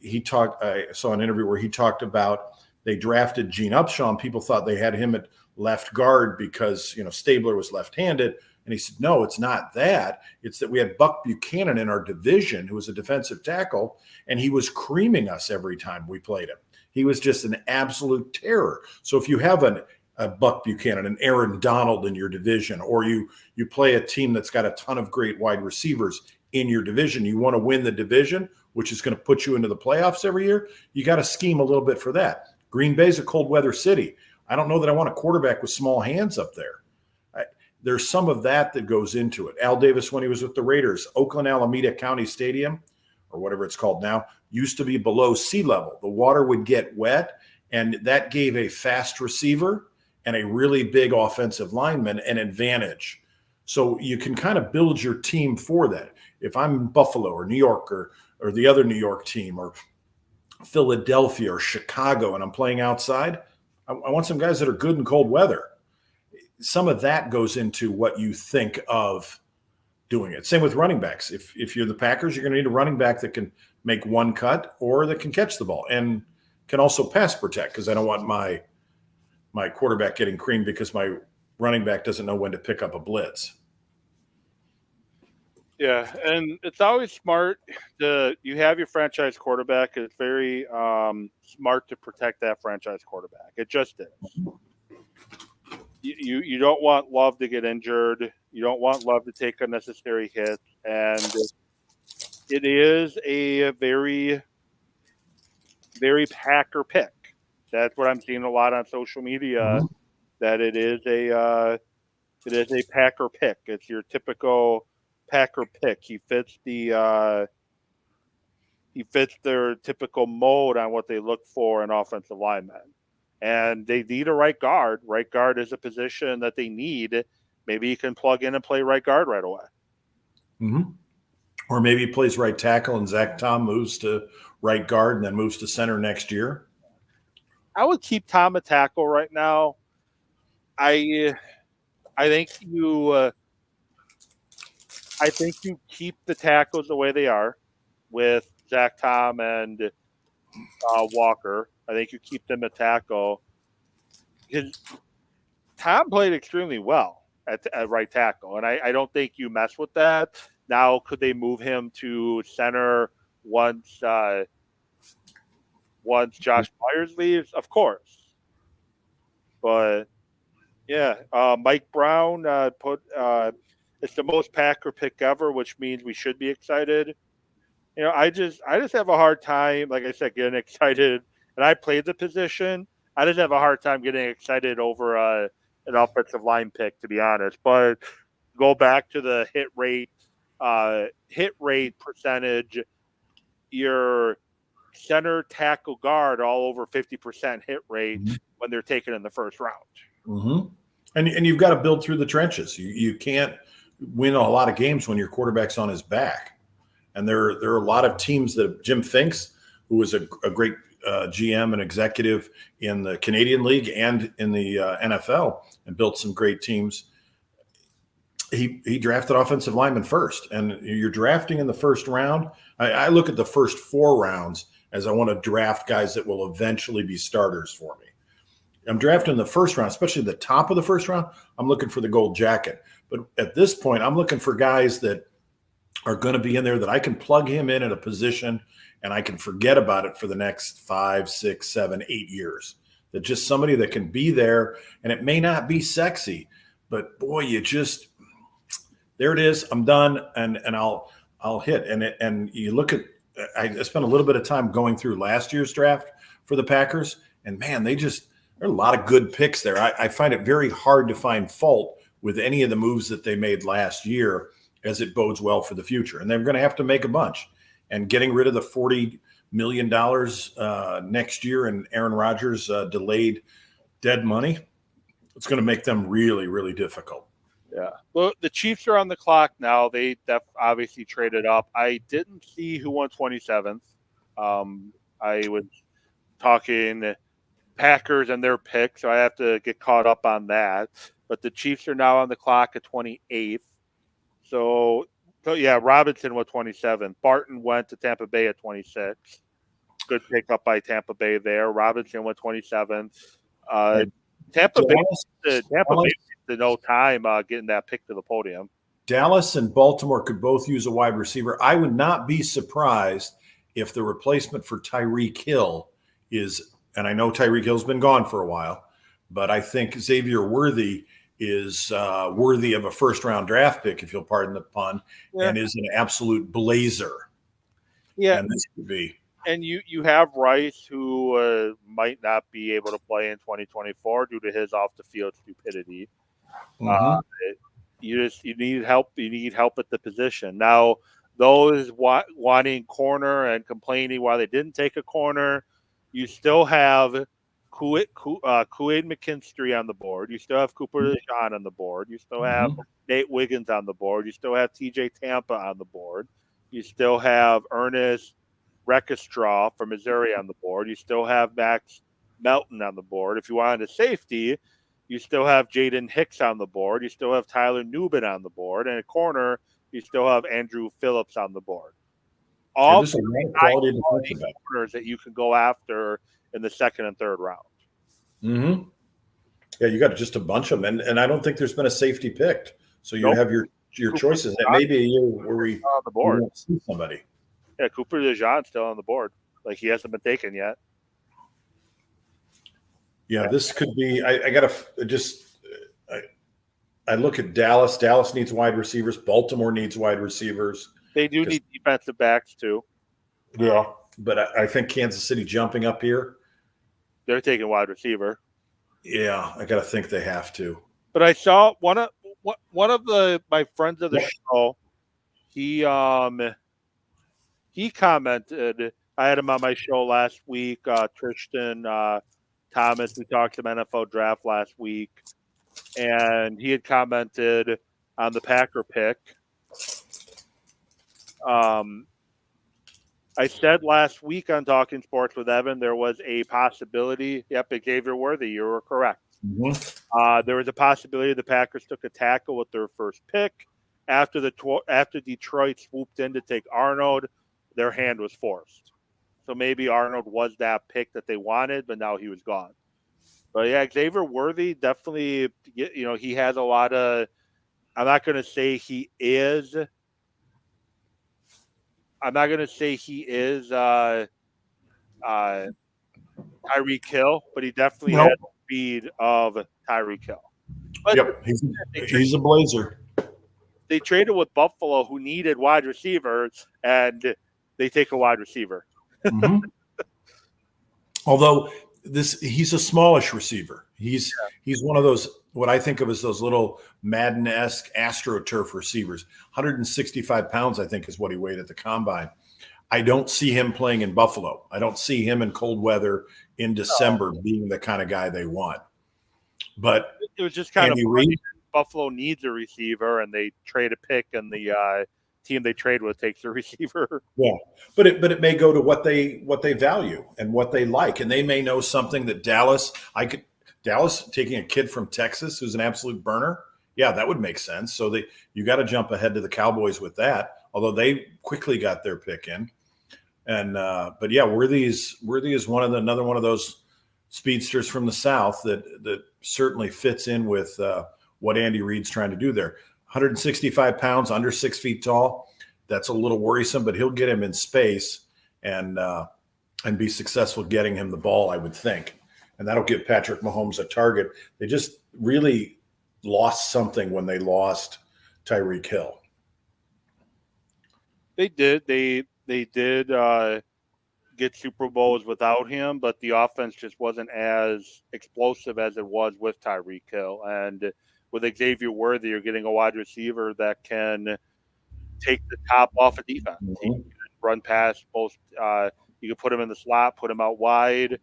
I saw an interview where he talked about they drafted Gene Upshaw and people thought they had him at left guard because, Stabler was left-handed. And he said, no, it's not that. It's that we had Buck Buchanan in our division, who was a defensive tackle, and he was creaming us every time we played him. He was just an absolute terror. So if you have a Buck Buchanan, an Aaron Donald in your division, or you play a team that's got a ton of great wide receivers in your division, you want to win the division, which is going to put you into the playoffs every year, you got to scheme a little bit for that. Green Bay's a cold weather city. I don't know that I want a quarterback with small hands up there. There's some of that goes into it. Al Davis, when he was with the Raiders, Oakland Alameda County Stadium, or whatever it's called now, used to be below sea level. The water would get wet, and that gave a fast receiver and a really big offensive lineman an advantage. So you can kind of build your team for that. If I'm Buffalo or New York or the other New York team or Philadelphia or Chicago and I'm playing outside, I want some guys that are good in cold weather. Some of that goes into what you think of doing it. Same with running backs. If you're the Packers, you're going to need a running back that can make one cut or that can catch the ball and can also pass protect, because I don't want my quarterback getting creamed because my running back doesn't know when to pick up a blitz. Yeah, and it's always smart you have your franchise quarterback. It's very smart to protect that franchise quarterback. It just is. You don't want Love to get injured. You don't want Love to take unnecessary hits, and it is a very, very Packer pick. That's what I'm seeing a lot on social media. That it is a Packer pick. It's your typical Packer pick. He fits their typical mode on what they look for in offensive linemen. And they need a right guard. Right guard is a position that they need. Maybe he can plug in and play right guard right away. Mm-hmm. Or maybe he plays right tackle and Zach Tom moves to right guard and then moves to center next year. I would keep Tom at tackle right now. I think you keep the tackles the way they are with Zach Tom and Walker. I think you keep them at tackle. Tom played extremely well at right tackle, and I don't think you mess with that. Now, could they move him to center once Josh Myers leaves? Of course. But yeah, Mike Brown it's the most Packer pick ever, which means we should be excited. I just have a hard time, like I said, getting excited. And I played the position. I just have a hard time getting excited over an offensive line pick, to be honest. But go back to the hit rate percentage. Your center, tackle, guard all over 50% hit rate when they're taken in the first round. Mm-hmm. And you've got to build through the trenches. You can't win a lot of games when your quarterback's on his back. And there are a lot of teams that Jim Finks, who was a great GM and executive in the Canadian League and in the NFL, and built some great teams. He drafted offensive linemen first, and you're drafting in the first round. I look at the first 4 rounds as I want to draft guys that will eventually be starters for me. I'm drafting in the first round, especially the top of the first round. I'm looking for the gold jacket. But at this point, I'm looking for guys that are going to be in there that I can plug him in at a position and I can forget about it for the next 5, 6, 7, 8 years. That just somebody that can be there, and it may not be sexy, but boy, there it is. I'm done, and I'll hit. And you look at, I spent a little bit of time going through last year's draft for the Packers, and man, there are a lot of good picks there. I find it very hard to find fault with any of the moves that they made last year, as it bodes well for the future. And they're going to have to make a bunch. And getting rid of the $40 million next year and Aaron Rodgers delayed dead money, it's going to make them really, really difficult. Yeah. Well, the Chiefs are on the clock now. They obviously traded up. I didn't see who won 27th. I was talking Packers and their pick, so I have to get caught up on that. But the Chiefs are now on the clock at 28th. So yeah, Robinson went 27th. Barton went to Tampa Bay at 26. Good pickup by Tampa Bay there. Robinson went 27th. Tampa Bay wasted no time getting that pick to the podium. Dallas and Baltimore could both use a wide receiver. I would not be surprised if the replacement for Tyreek Hill is, and I know Tyreek Hill's been gone for a while, but I think Xavier Worthy is worthy of a first-round draft pick, if you'll pardon the pun, and is an absolute blazer. Yeah, and this could be. And you have Rice, who might not be able to play in 2024 due to his off-the-field stupidity. Mm-hmm. You need help. You need help at the position. Now, those wanting corner and complaining why they didn't take a corner, you still have Kool-Aid McKinstry on the board. You still have Cooper DeJean on the board. You still have Nate Wiggins on the board. You still have TJ Tampa on the board. You still have Ernest Rekestraw from Missouri on the board. You still have Max Melton on the board. If you wanted a safety, you still have Jaden Hicks on the board. You still have Tyler Nubin on the board. And at corner, you still have Andrew Phillips on the board. All quality corners that you can go after in the second and third round. Mm-hmm. Yeah, you got just a bunch of them, and I don't think there's been a safety picked. So you have your choices. That may be a year where we won't see somebody. Yeah, Cooper DeJean's still on the board. Like, he hasn't been taken yet. Yeah, this could be. I got to just. I look at Dallas. Dallas needs wide receivers. Baltimore needs wide receivers. They do need defensive backs too. Yeah. But I think Kansas City jumping up here. They're taking wide receiver. Yeah, I got to think they have to. But I saw one of my friends of the show. He commented. I had him on my show last week. Tristan Thomas. We talked some NFL draft last week, and he had commented on the Packer pick. I said last week on Talking Sports with Evan, there was a possibility. Yep, Xavier Worthy, you were correct. Mm-hmm. There was a possibility the Packers took a tackle with their first pick. After Detroit swooped in to take Arnold, their hand was forced. So maybe Arnold was that pick that they wanted, but now he was gone. But yeah, Xavier Worthy definitely, he has a lot of. I'm not going to say he is Tyreek Hill, but he definitely has the speed of Tyreek Hill. But yep, he's a blazer. They traded with Buffalo, who needed wide receivers, and they take a wide receiver. Mm-hmm. Although he's a smallish receiver. He's one of those, what I think of as those little Madden-esque AstroTurf receivers. 165 pounds, I think, is what he weighed at the combine. I don't see him playing in Buffalo. I don't see him in cold weather in December being the kind of guy they want. But it was just kind of funny. Buffalo needs a receiver, and they trade a pick, and the team they trade with takes a receiver. Yeah, but it may go to what they value and what they like, and they may know something that Dallas taking a kid from Texas who's an absolute burner. Yeah, that would make sense. So you got to jump ahead to the Cowboys with that. Although they quickly got their pick in, and but yeah, Worthy is another one of those speedsters from the South that certainly fits in with what Andy Reid's trying to do there. 165 pounds, under 6 feet tall. That's a little worrisome, but he'll get him in space and be successful getting him the ball, I would think. And that'll give Patrick Mahomes a target. They just really lost something when they lost Tyreek Hill. They did. They did get Super Bowls without him, but the offense just wasn't as explosive as it was with Tyreek Hill. And with Xavier Worthy, you're getting a wide receiver that can take the top off of defense. Mm-hmm. He can run past both. You can put him in the slot, put him out wide,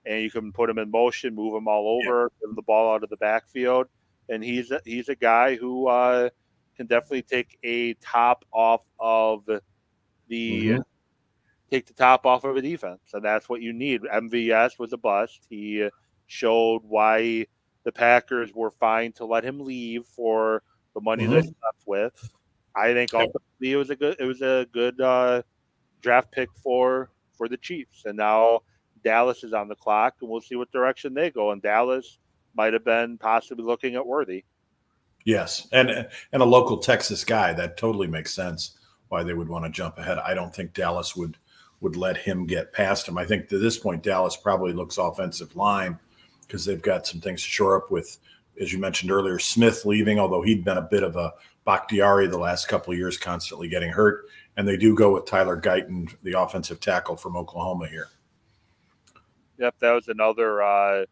and you can put him in motion, move him all over, give him the ball out of the backfield. And he's a guy who can definitely take a top off of take the top off of a defense, and that's what you need. MVS was a bust. He showed why the Packers were fine to let him leave for the money they left with. I think ultimately it was a good draft pick for the Chiefs, and now Dallas is on the clock, and we'll see what direction they go. And Dallas might have been possibly looking at Worthy. Yes, and a local Texas guy, that totally makes sense why they would want to jump ahead. I don't think Dallas would let him get past him. I think to this point, Dallas probably looks offensive line because they've got some things to shore up with, as you mentioned earlier, Smith leaving, although he'd been a bit of a Bakhtiari the last couple of years, constantly getting hurt. And they do go with Tyler Guyton, the offensive tackle from Oklahoma here. Yep, that was another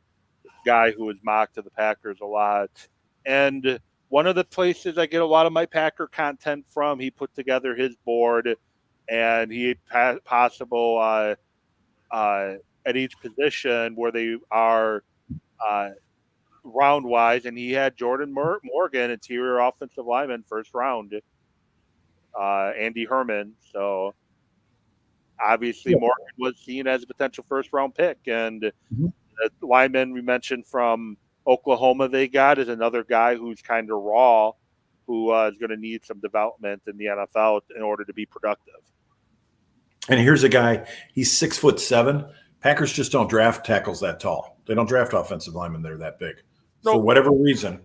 guy who was mocked to the Packers a lot. And one of the places I get a lot of my Packer content from, he put together his board, and he had possible at each position where they are round-wise, and he had Jordan Morgan, interior offensive lineman, first round, Andy Herman. So obviously Morgan was seen as a potential first-round pick, and the lineman we mentioned from Oklahoma they got is another guy who's kind of raw, who is going to need some development in the NFL in order to be productive. And here's a guy, he's 6'7". Packers just don't draft tackles that tall. They don't draft offensive linemen that are that big. Nope. For whatever reason,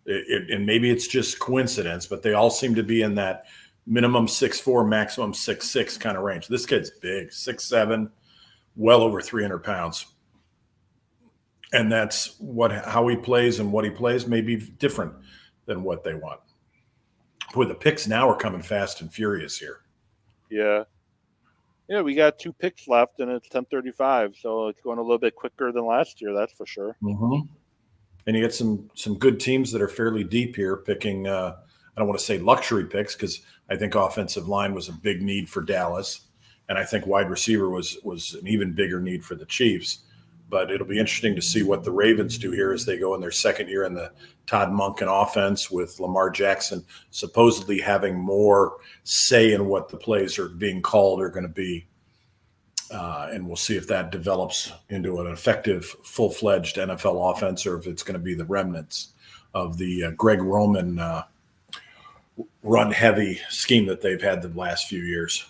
and maybe it's just coincidence, but they all seem to be in that minimum 6'4", maximum 6'6" kind of range. This kid's big, 6'7", well over 300 pounds. And that's how he plays, and what he plays may be different than what they want. Boy, the picks now are coming fast and furious here. Yeah. Yeah, we got 2 picks left, and it's 10:35, so it's going a little bit quicker than last year, that's for sure. Mm-hmm. And you get some good teams that are fairly deep here picking, I don't want to say luxury picks because I think offensive line was a big need for Dallas, and I think wide receiver was an even bigger need for the Chiefs. But it'll be interesting to see what the Ravens do here as they go in their second year in the Todd Monken offense with Lamar Jackson supposedly having more say in what the plays are being called are going to be. And we'll see if that develops into an effective, full-fledged NFL offense or if it's going to be the remnants of the Greg Roman run-heavy scheme that they've had the last few years.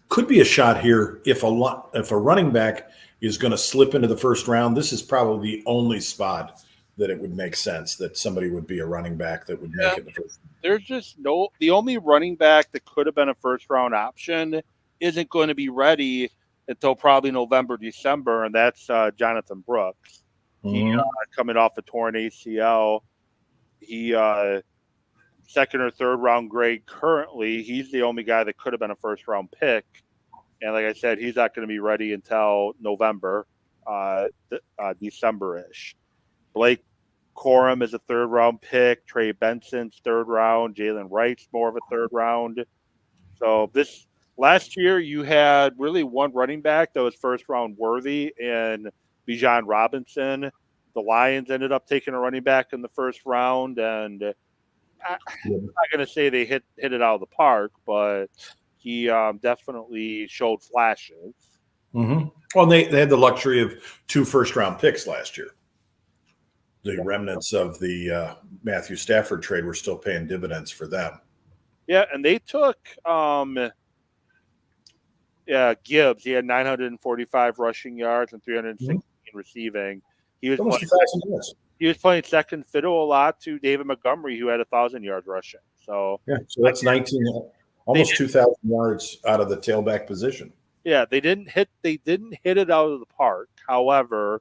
Could be a shot here if a running back is going to slip into the first round. This is probably the only spot that it would make sense that somebody would be a running back that would make it the first. There's just the only running back that could have been a first round option isn't going to be ready until probably November, December, and that's Jonathan Brooks. Mm-hmm. He coming off a torn ACL. He second or third round grade currently. He's the only guy that could have been a first round pick. And like I said, he's not going to be ready until November, December-ish. Blake Corum is a third round pick. Trey Benson's third round. Jalen Wright's more of a third round. So this last year you had really one running back that was first round worthy in Bijan Robinson. The Lions ended up taking a running back in the first round, and I'm not going to say they hit it out of the park, but he definitely showed flashes. Mm-hmm. Well, they had the luxury of 2 first-round picks last year. The remnants of the Matthew Stafford trade were still paying dividends for them. Yeah, and they took Gibbs. He had 945 rushing yards and 316 receiving. He was almost 1,000 yards. He was playing second fiddle a lot to David Montgomery, who had 1,000 yards rushing. So that's 19, almost 2,000 yards out of the tailback position. Yeah, they didn't hit it out of the park. However,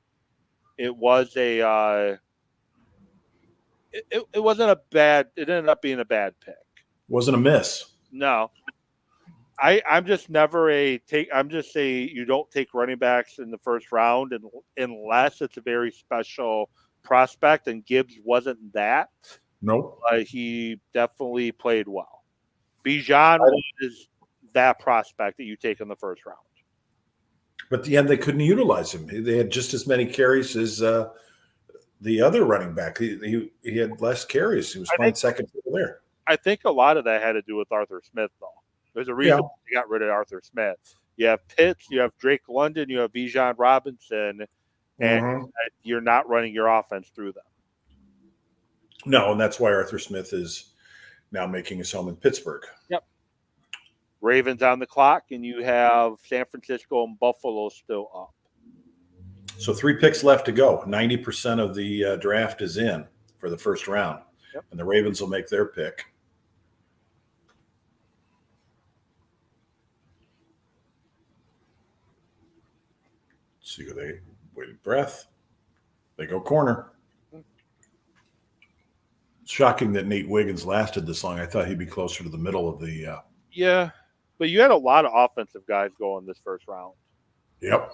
it was it wasn't a bad. It ended up being a bad pick. Wasn't a miss. No, I'm just never I'm just saying you don't take running backs in the first round unless it's a very special prospect, and Gibbs wasn't that. Nope. He definitely played well. Bijan was that prospect that you take in the first round. But at the end, they couldn't utilize him. They had just as many carries as the other running back. He had less carries. He was playing second fiddle there. I think a lot of that had to do with Arthur Smith, though. There's a reason they got rid of Arthur Smith. You have Pitts, you have Drake London, you have Bijan Robinson, and you're not running your offense through them. No, and that's why Arthur Smith is now making his home in Pittsburgh. Yep. Ravens on the clock, and you have San Francisco and Buffalo still up. So 3 picks left to go. 90% of the draft is in for the first round. Yep. And the Ravens will make their pick. Let's see who they waited breath. They go corner. It's shocking that Nate Wiggins lasted this long. I thought he'd be closer to the middle of the Yeah, but you had a lot of offensive guys go in this first round. Yep.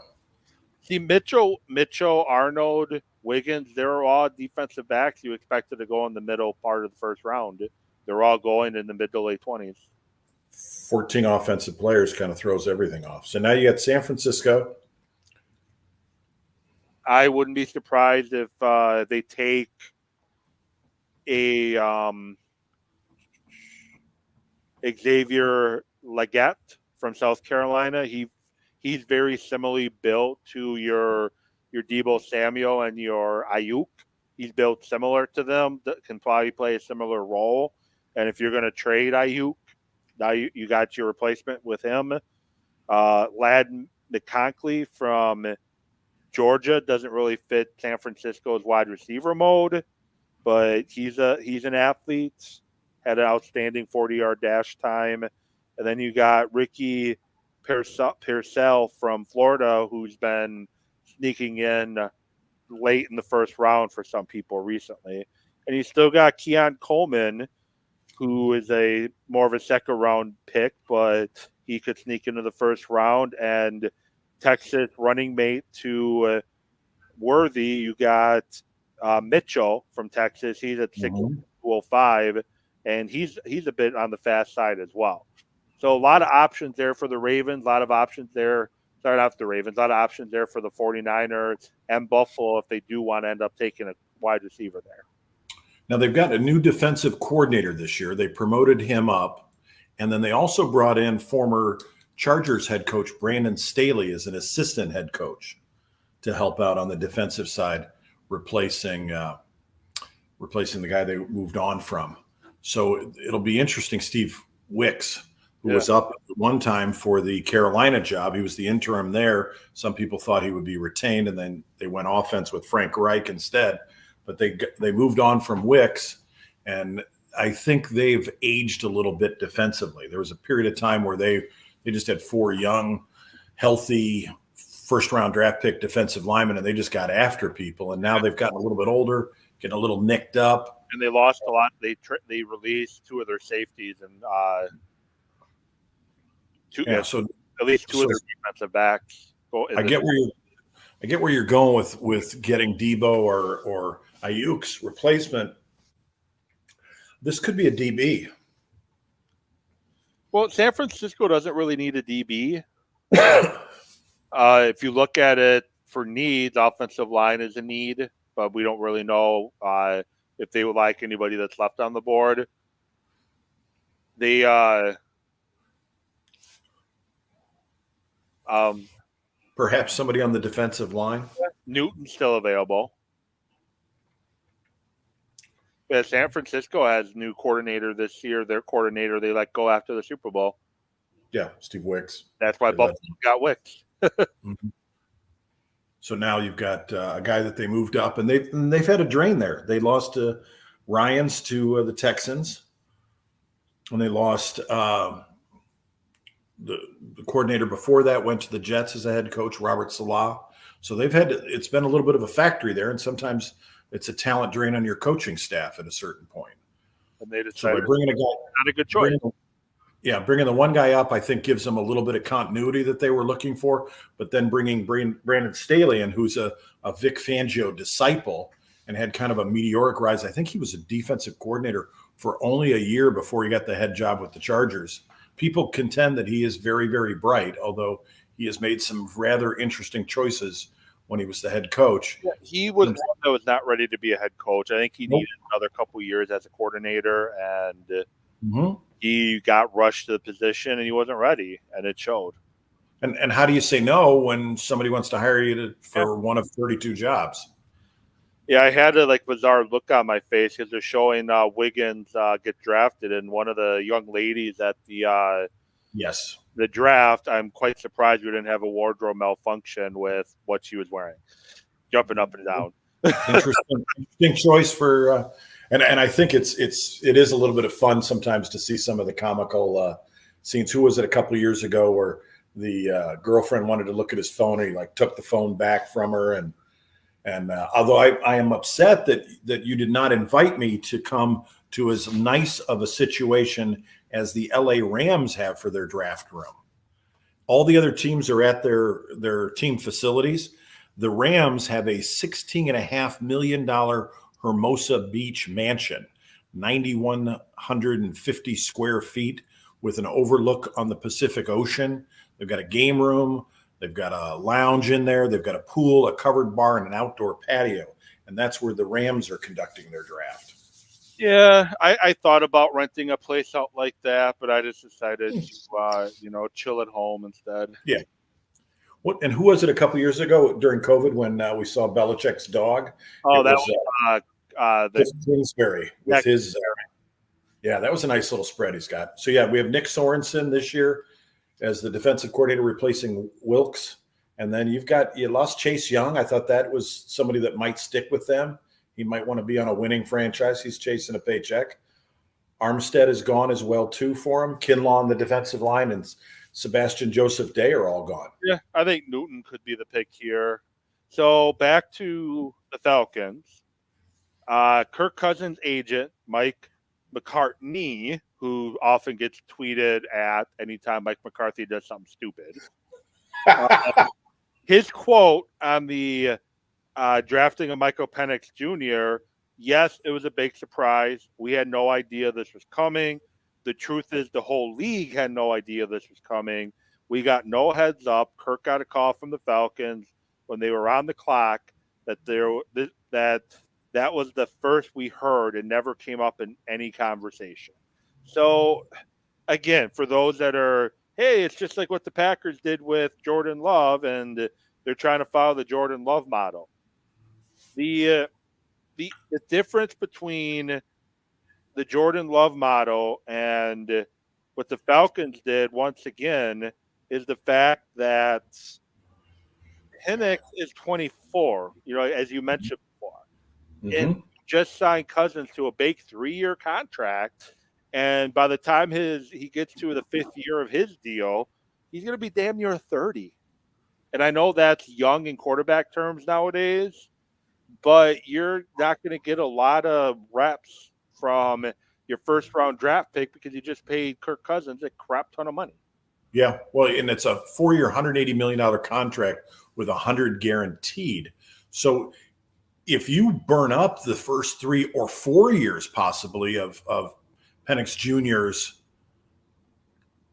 See, Mitchell, Arnold, Wiggins, they're all defensive backs you expected to go in the middle part of the first round. They're all going in the mid to late 20s. 14 offensive players kind of throws everything off. So now you got San Francisco. I wouldn't be surprised if they take a Xavier Legette from South Carolina. He's very similarly built to your Deebo Samuel and your Ayuk. He's built similar to them, that can probably play a similar role. And if you're going to trade Ayuk, now you got your replacement with him. Ladd McConkey from Georgia doesn't really fit San Francisco's wide receiver mode, but he's an athlete, had an outstanding 40-yard dash time. And then you got Ricky Pearsall from Florida, who's been sneaking in late in the first round for some people recently. And you still got Keon Coleman, who is more of a second round pick, but he could sneak into the first round. And Texas running mate to Worthy, you got Mitchell from Texas. He's at 6'205", and he's a bit on the fast side as well. So a lot of options there for the Ravens, a lot of options there. Sorry, not the Ravens, a lot of options there for the 49ers and Buffalo if they do want to end up taking a wide receiver there. Now, they've got a new defensive coordinator this year. They promoted him up, and then they also brought in former Chargers head coach Brandon Staley as an assistant head coach to help out on the defensive side, replacing the guy they moved on from. So it'll be interesting. Steve Wicks, who was up at one time for the Carolina job, he was the interim there. Some people thought he would be retained, and then they went offense with Frank Reich instead. But they moved on from Wicks, and I think they've aged a little bit defensively. There was a period of time where they just had 4 young, healthy first-round draft pick defensive linemen, and they just got after people. And now they've gotten a little bit older, getting a little nicked up. And they lost a lot. They released 2 of their safeties and at least 2 of their defensive backs. I get where you're going with getting Debo or Ayuk's replacement. This could be a DB. Well, San Francisco doesn't really need a DB. If you look at it for needs, offensive line is a need, but we don't really know if they would like anybody that's left on the board. They perhaps somebody on the defensive line. Newton's still available. Yeah, San Francisco has new coordinator this year. Their coordinator they let go after the Super Bowl. Yeah, Steve Wicks. That's why Buffalo got Wicks. Mm-hmm. So now you've got a guy that they moved up, and they've had a drain there. They lost Ryans to the Texans, and they lost the coordinator before that went to the Jets as a head coach, Robert Salah. So it's been a little bit of a factory there, and sometimes it's a talent drain on your coaching staff at a certain point. And they decided by bringing a guy, not a good choice. Bringing the one guy up, I think, gives them a little bit of continuity that they were looking for. But then bringing Brandon Staley in, who's a Vic Fangio disciple and had kind of a meteoric rise. I think he was a defensive coordinator for only a year before he got the head job with the Chargers. People contend that he is very, very bright, although he has made some rather interesting choices when he was the head coach. Yeah, he was one that was not ready to be a head coach. I think he needed another couple years as a coordinator, and he got rushed to the position, and he wasn't ready, and it showed. And how do you say no when somebody wants to hire you for one of 32 jobs? Yeah, I had a bizarre look on my face because they're showing Wiggins get drafted, and one of the young ladies at the draft, I'm quite surprised we didn't have a wardrobe malfunction with what she was wearing, jumping up and down. Interesting choice for, and I think it is a little bit of fun sometimes to see some of the comical scenes. Who was it a couple of years ago where the girlfriend wanted to look at his phone and he took the phone back from her, and although I am upset that you did not invite me to come to as nice of a situation as the LA Rams have for their draft room. All the other teams are at their team facilities. The Rams have a $16.5 million Hermosa Beach mansion, 9,150 square feet with an overlook on the Pacific Ocean. They've got a game room. They've got a lounge in there. They've got a pool, a covered bar, and an outdoor patio. And that's where the Rams are conducting their draft. Yeah, I thought about renting a place out like that, but I just decided to, chill at home instead. Yeah. And who was it a couple of years ago during COVID when we saw Belichick's dog? Oh, that was Kingsbury with his. That was a nice little spread he's got. So we have Nick Sorensen this year as the defensive coordinator replacing Wilkes, and then you lost Chase Young. I thought that was somebody that might stick with them. He might want to be on a winning franchise. He's chasing a paycheck. Armstead is gone as well, too, for him. Kinlaw on the defensive line and Sebastian Joseph Day are all gone. Yeah, I think Newton could be the pick here. So back to the Falcons. Kirk Cousins' agent, Mike McCartney, who often gets tweeted at anytime Mike McCarthy does something stupid. His quote on the drafting of Michael Penix Jr., yes, it was a big surprise. We had no idea this was coming. The truth is the whole league had no idea this was coming. We got no heads up. Kirk got a call from the Falcons when they were on the clock that that was the first we heard and never came up in any conversation. So, again, for those that are, hey, it's just like what the Packers did with Jordan Love, and they're trying to follow the Jordan Love model. The difference between the Jordan Love model and what the Falcons did, once again, is the fact that Penix is 24, as you mentioned before. And just signed Cousins to a big 3-year contract. And by the time he gets to the 5th year of his deal, he's going to be damn near 30. And I know that's young in quarterback terms nowadays, but you're not going to get a lot of reps from your first-round draft pick because you just paid Kirk Cousins a crap ton of money. Yeah, well, and it's a 4-year, $180 million contract with $100 guaranteed. So if you burn up the first 3 or 4 years possibly of Penix Jr.'s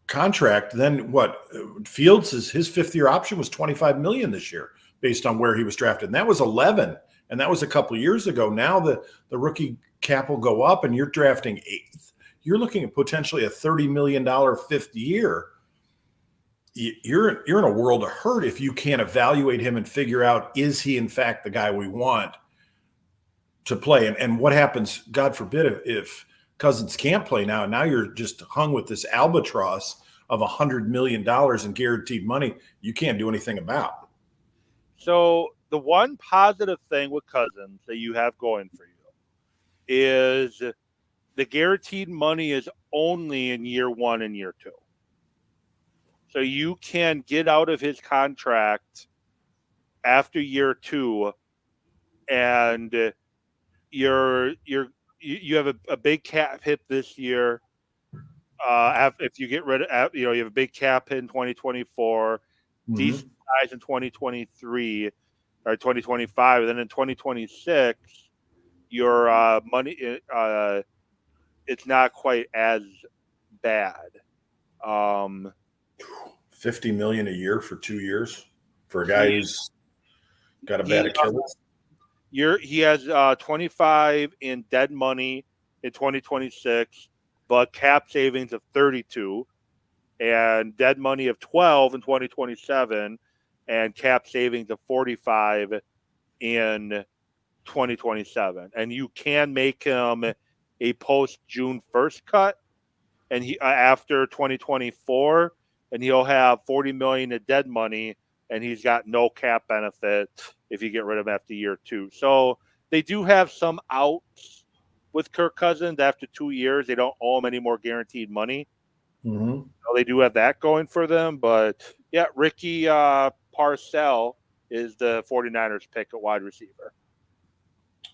contract, then what? Fields, his 5th-year option was $25 million this year based on where he was drafted. And that was 11, and that was a couple of years ago. Now the rookie cap will go up, and you're drafting 8th. You're looking at potentially a $30 million 5th year. You're in a world of hurt if you can't evaluate him and figure out, is he in fact the guy we want to play? And what happens, God forbid, if Cousins can't play now, and now you're just hung with this albatross of $100 million in guaranteed money you can't do anything about. So the one positive thing with Cousins that you have going for you is the guaranteed money is only in year 1 and year 2. So you can get out of his contract after year 2, and you have a big cap hit this year. If you get rid of, you have a big cap hit in 2024, decent size in 2023 or 2025, and then in 2026, your money it's not quite as bad. $50 million a year for 2 years for a guy who's got a bad Achilles. He has 25 in dead money in 2026, but cap savings of 32, and dead money of 12 in 2027, and cap savings of 45 in 2027. And you can make him a post June 1st cut, and he after 2024, and he'll have $40 million in dead money, and he's got no cap benefit if you get rid of him after year 2. So they do have some outs with Kirk Cousins after 2 years. They don't owe him any more guaranteed money. So they do have that going for them. But, yeah, Ricky Parcell is the 49ers pick at wide receiver.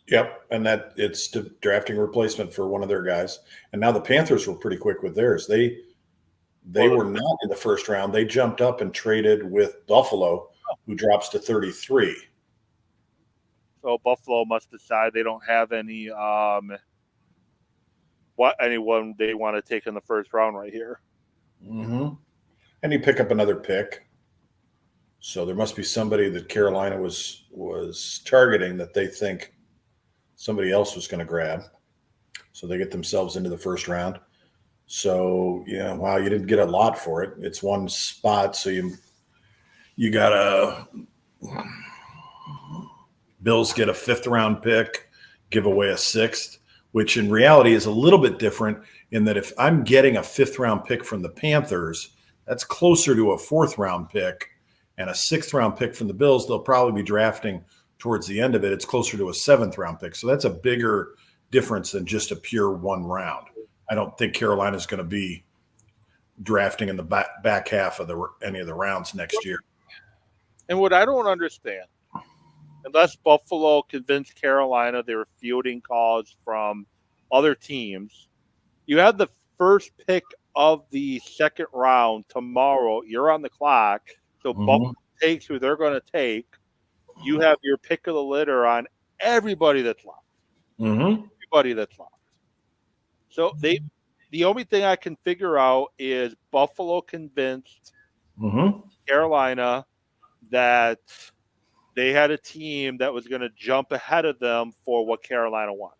Yep, and that it's the drafting replacement for one of their guys. And now the Panthers were pretty quick with theirs. They were not in the first round. They jumped up and traded with Buffalo, who drops to 33. So Buffalo must decide they don't have any anyone they want to take in the first round right here. And you pick up another pick. So there must be somebody that Carolina was targeting that they think somebody else was going to grab. So they get themselves into the first round. So, yeah, wow, you didn't get a lot for it. It's one spot, so you got Bills get a 5th-round pick, give away a 6th, which in reality is a little bit different in that if I'm getting a 5th-round pick from the Panthers, that's closer to a 4th-round pick, and a 6th-round pick from the Bills, they'll probably be drafting towards the end of it. It's closer to a 7th-round pick. So that's a bigger difference than just a pure 1 round. I don't think Carolina's going to be drafting in the back half of any of the rounds next year. And what I don't understand unless Buffalo convinced Carolina they were fielding calls from other teams. You have the first pick of the second round tomorrow. You're on the clock. So Buffalo takes who they're going to take. You have your pick of the litter on everybody that's left. Everybody that's left. So the only thing I can figure out is Buffalo convinced Carolina that they had a team that was going to jump ahead of them for what Carolina wanted.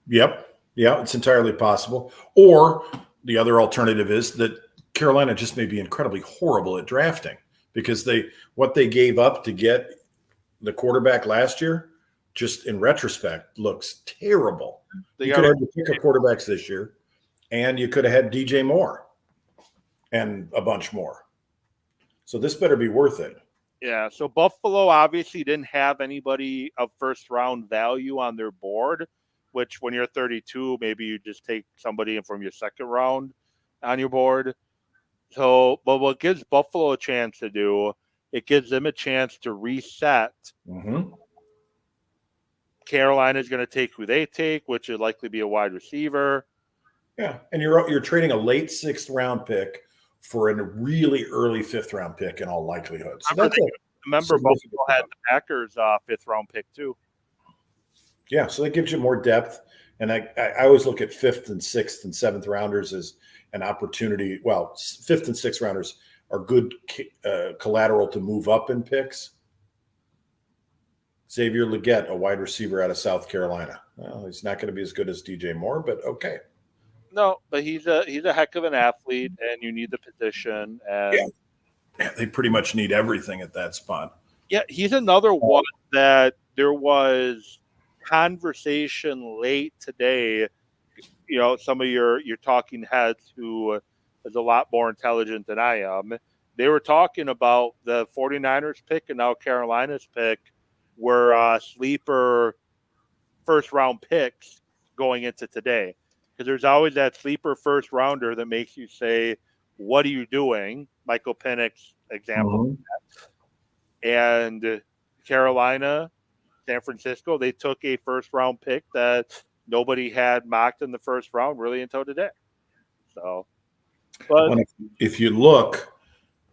Yep. Yeah, it's entirely possible. Or the other alternative is that Carolina just may be incredibly horrible at drafting because what they gave up to get the quarterback last year, just in retrospect, looks terrible. You could have had to pick quarterbacks this year, and you could have had DJ Moore and a bunch more. So this better be worth it. Yeah, so Buffalo obviously didn't have anybody of first-round value on their board, which when you're 32, maybe you just take somebody from your second round on your board. So, but what gives Buffalo a chance to do, it gives them a chance to reset. Carolina's going to take who they take, which would likely be a wide receiver. Yeah, and you're trading a late 6th round pick for a really early 5th round pick in all likelihood. So remember Buffalo had the Packers 5th round pick too. Yeah, so that gives you more depth. And I always look at 5th and 6th and 7th rounders as an opportunity. Well, 5th and 6th rounders are good collateral to move up in picks. Xavier Legette, a wide receiver out of South Carolina. Well, he's not going to be as good as DJ Moore, but okay. No, but he's a heck of an athlete, and you need the position. And yeah, they pretty much need everything at that spot. Yeah, he's another one that there was conversation late today. You know, some of your talking heads who is a lot more intelligent than I am, they were talking about the 49ers pick and now Carolina's pick were sleeper first-round picks going into today. Because there's always that sleeper first-rounder that makes you say, what are you doing? Michael Penix example. And Carolina, San Francisco, they took a first-round pick that nobody had mocked in the first round really until today. So, but if you look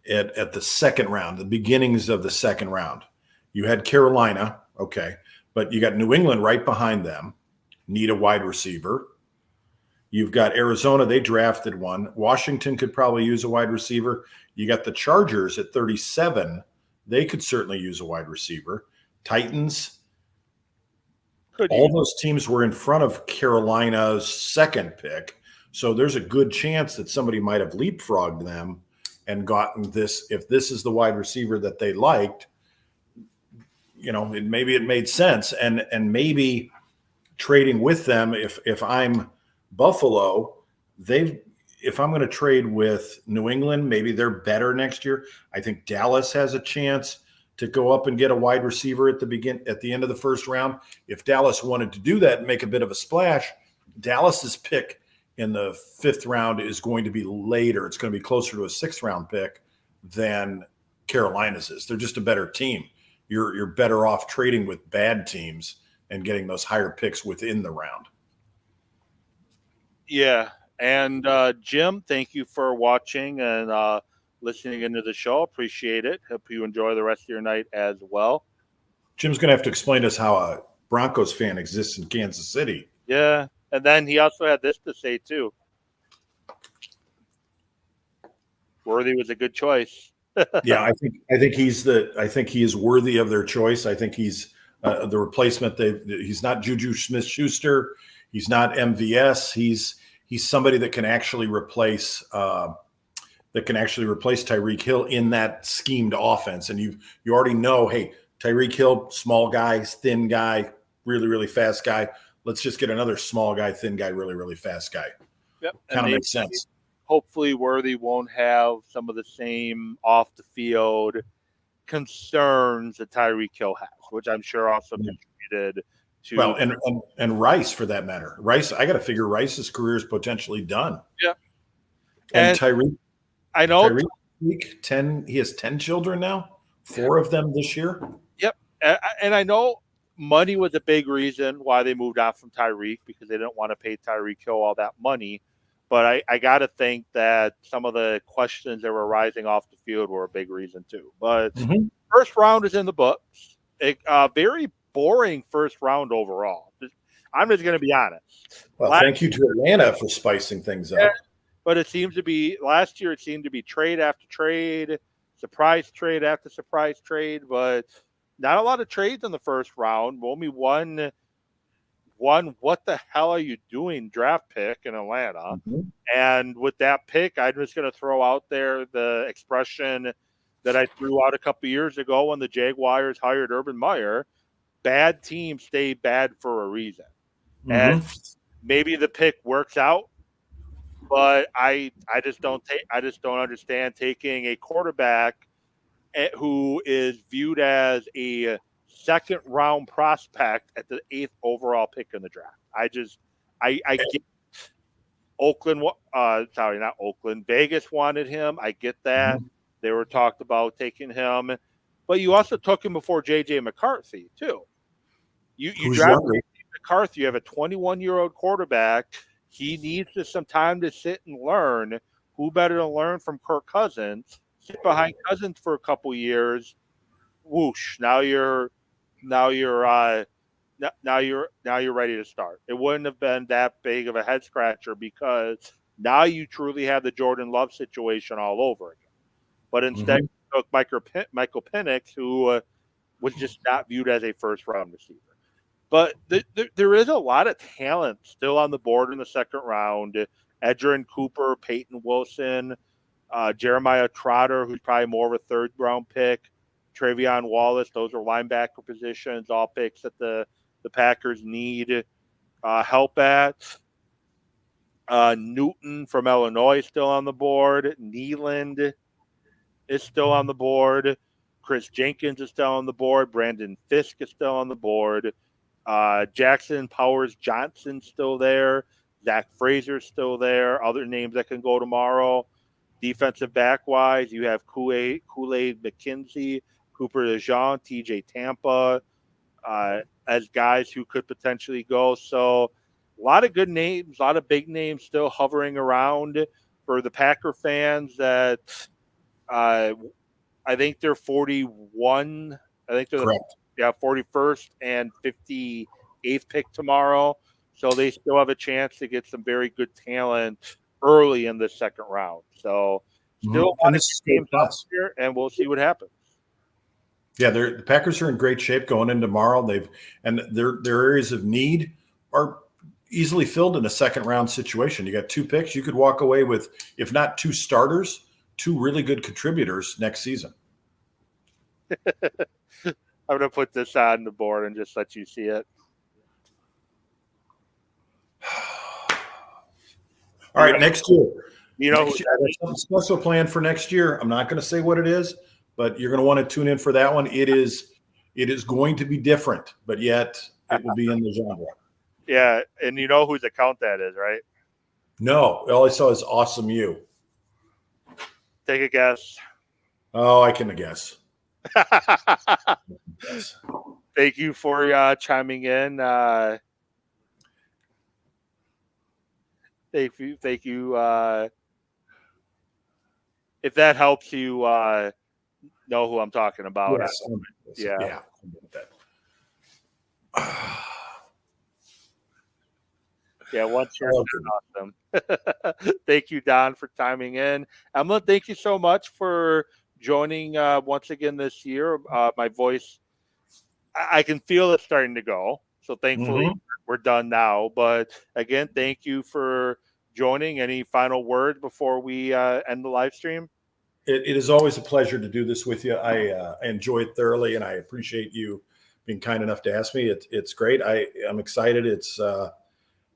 at the second round, the beginnings of the second round, you had Carolina, okay, but you got New England right behind them, need a wide receiver. You've got Arizona, they drafted one. Washington could probably use a wide receiver. You got the Chargers at 37. They could certainly use a wide receiver. Titans, all those teams were in front of Carolina's second pick. So there's a good chance that somebody might have leapfrogged them and gotten this. If this is the wide receiver that they liked, you know, maybe it made sense. And maybe trading with them, if I'm Buffalo, if I'm going to trade with New England, maybe they're better next year. I think Dallas has a chance to go up and get a wide receiver at the end of the first round. If Dallas wanted to do that and make a bit of a splash, Dallas's pick in the 5th round is going to be later. It's going to be closer to a 6th round pick than Carolina's is. They're just a better team. You're better off trading with bad teams and getting those higher picks within the round. Yeah. And Jim, thank you for watching and listening into the show. Appreciate it. Hope you enjoy the rest of your night as well. Jim's going to have to explain to us how a Broncos fan exists in Kansas City. Yeah. And then he also had this to say too. Worthy was a good choice. Yeah, I think he is worthy of their choice. I think he's the replacement. He's not Juju Smith-Schuster. He's not MVS. He's somebody that can actually replace Tyreek Hill in that schemed offense. And you already know, hey, Tyreek Hill, small guy, thin guy, really, really fast guy. Let's just get another small guy, thin guy, really, really fast guy. Yep. Kind of makes sense. Hopefully Worthy won't have some of the same off the field concerns that Tyreek Hill has, which I'm sure also contributed to. Well, and Rice for that matter. Rice, I got to figure Rice's career is potentially done. Yeah. And Tyreek, I know Tyreek, he has 10 children now, 4 of them this year. And I know money was a big reason why they moved on from Tyreek, because they didn't want to pay Tyreek Hill all that money. But I got to think that some of the questions that were rising off the field were a big reason too. But first round is in the books. Very boring first round overall. I'm just going to be honest. Well, thank you to Atlanta for spicing things up. But it seems to be last year. It seemed to be trade after trade, surprise trade after surprise trade, but not a lot of trades in the first round. Only one. What the hell are you doing? Draft pick in Atlanta, and with that pick, I'm just going to throw out there the expression that I threw out a couple years ago when the Jaguars hired Urban Meyer: "Bad teams stay bad for a reason." And maybe the pick works out. But I just don't understand taking a quarterback who is viewed as a second round prospect at the 8th overall pick in the draft. I get Oakland. Sorry, not Oakland. Vegas wanted him. I get that. They were talked about taking him, but you also took him before J.J. McCarthy too. You drafted J.J. McCarthy. You have a 21-year-old quarterback. He needs some time to sit and learn. Who better to learn from Kirk Cousins? Sit behind Cousins for a couple years. Whoosh! Now you're ready to start. It wouldn't have been that big of a head scratcher because now you truly have the Jordan Love situation all over again. But instead, you took Michael Penix, who was just not viewed as a first round receiver. But there is a lot of talent still on the board in the second round. Edgerrin Cooper, Peyton Wilson, Jeremiah Trotter, who's probably more of a third-round pick, Travion Wallace. Those are linebacker positions, all picks that the Packers need help at. Newton from Illinois is still on the board. Nealand is still on the board. Chris Jenkins is still on the board. Brandon Fisk is still on the board. Jackson Powers Johnson's still there. Zach Fraser's still there. Other names that can go tomorrow. Defensive back wise, you have Kool-Aid McKenzie, Cooper DeJean, TJ Tampa as guys who could potentially go. So a lot of good names, a lot of big names still hovering around for the Packer fans that I think they're 41. I think they're correct. 41st and 58th pick tomorrow. So they still have a chance to get some very good talent early in the second round. So still a lot of games out here, and we'll see what happens. Yeah, the Packers are in great shape going into tomorrow. Their areas of need are easily filled in a second round situation. You got 2 picks. You could walk away with, if not 2 starters, 2 really good contributors next season. I'm going to put this on the board and just let you see it. All right, next year. There's something special planned for next year. I'm not going to say what it is, but you're going to want to tune in for that one. It is going to be different, but yet it will be in the genre. Yeah, and you know whose account that is, right? No, all I saw is Awesome You. Take a guess. Oh, I can guess. Thank you for chiming in. Thank you. If that helps you know who I'm talking about. Yes. Yeah. Yeah, once you're awesome. Thank you, Don, for chiming in. Emlyn, thank you so much for joining once again this year. My voice, I can feel it starting to go. So thankfully we're done now. But again, thank you for joining. Any final word before we end the live stream? It is always a pleasure to do this with you. I enjoy it thoroughly, and I appreciate you being kind enough to ask me. It's great. I'm excited.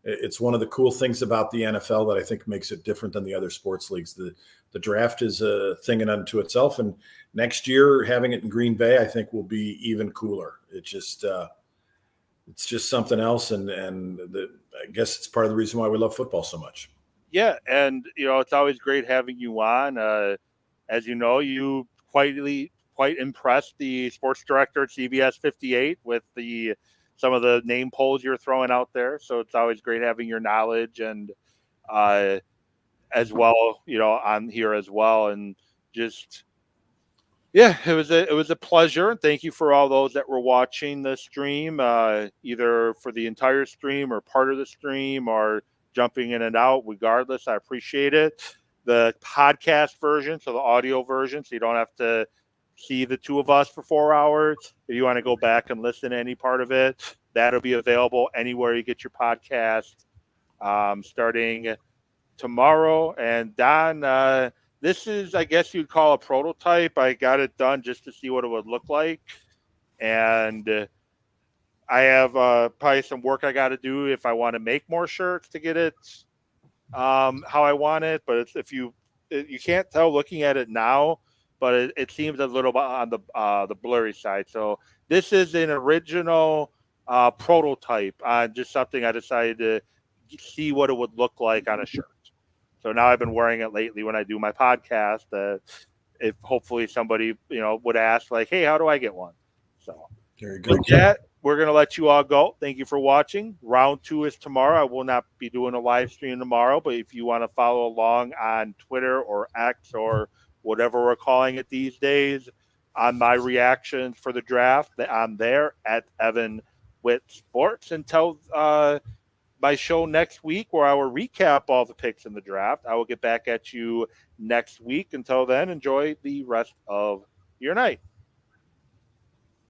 It's one of the cool things about the NFL that I think makes it different than the other sports leagues. The draft is a thing in unto itself, and next year having it in Green Bay, I think, will be even cooler. It's just something else, and I guess it's part of the reason why we love football so much. Yeah, and it's always great having you on. As you know, you quietly quite impressed the sports director at CBS58 with some of the name polls you're throwing out there. So it's always great having your knowledge and as well, on here as well. And just, yeah, it was a pleasure. And thank you for all those that were watching the stream, either for the entire stream or part of the stream or jumping in and out. Regardless, I appreciate it. The podcast version, so the audio version, so you don't have to see the two of us for 4 hours. If you want to go back and listen to any part of it, that'll be available anywhere you get your podcast, starting tomorrow. And Don, this is, I guess you'd call a prototype. I got it done just to see what it would look like. And I have probably some work I got to do if I want to make more shirts to get it how I want it. But if you can't tell looking at it now, but it seems a little bit on the blurry side. So this is an original prototype on just something I decided to see what it would look like on a shirt. So now I've been wearing it lately when I do my podcast. If hopefully somebody would ask like, hey, how do I get one? So very good. With that, we're going to let you all go. Thank you for watching. Round 2 is tomorrow. I will not be doing a live stream tomorrow, but if you want to follow along on Twitter or X or whatever we're calling it these days, on my reactions for the draft, I'm there at Evan with Sports until my show next week where I will recap all the picks in the draft. I will get back at you next week. Until then, enjoy the rest of your night.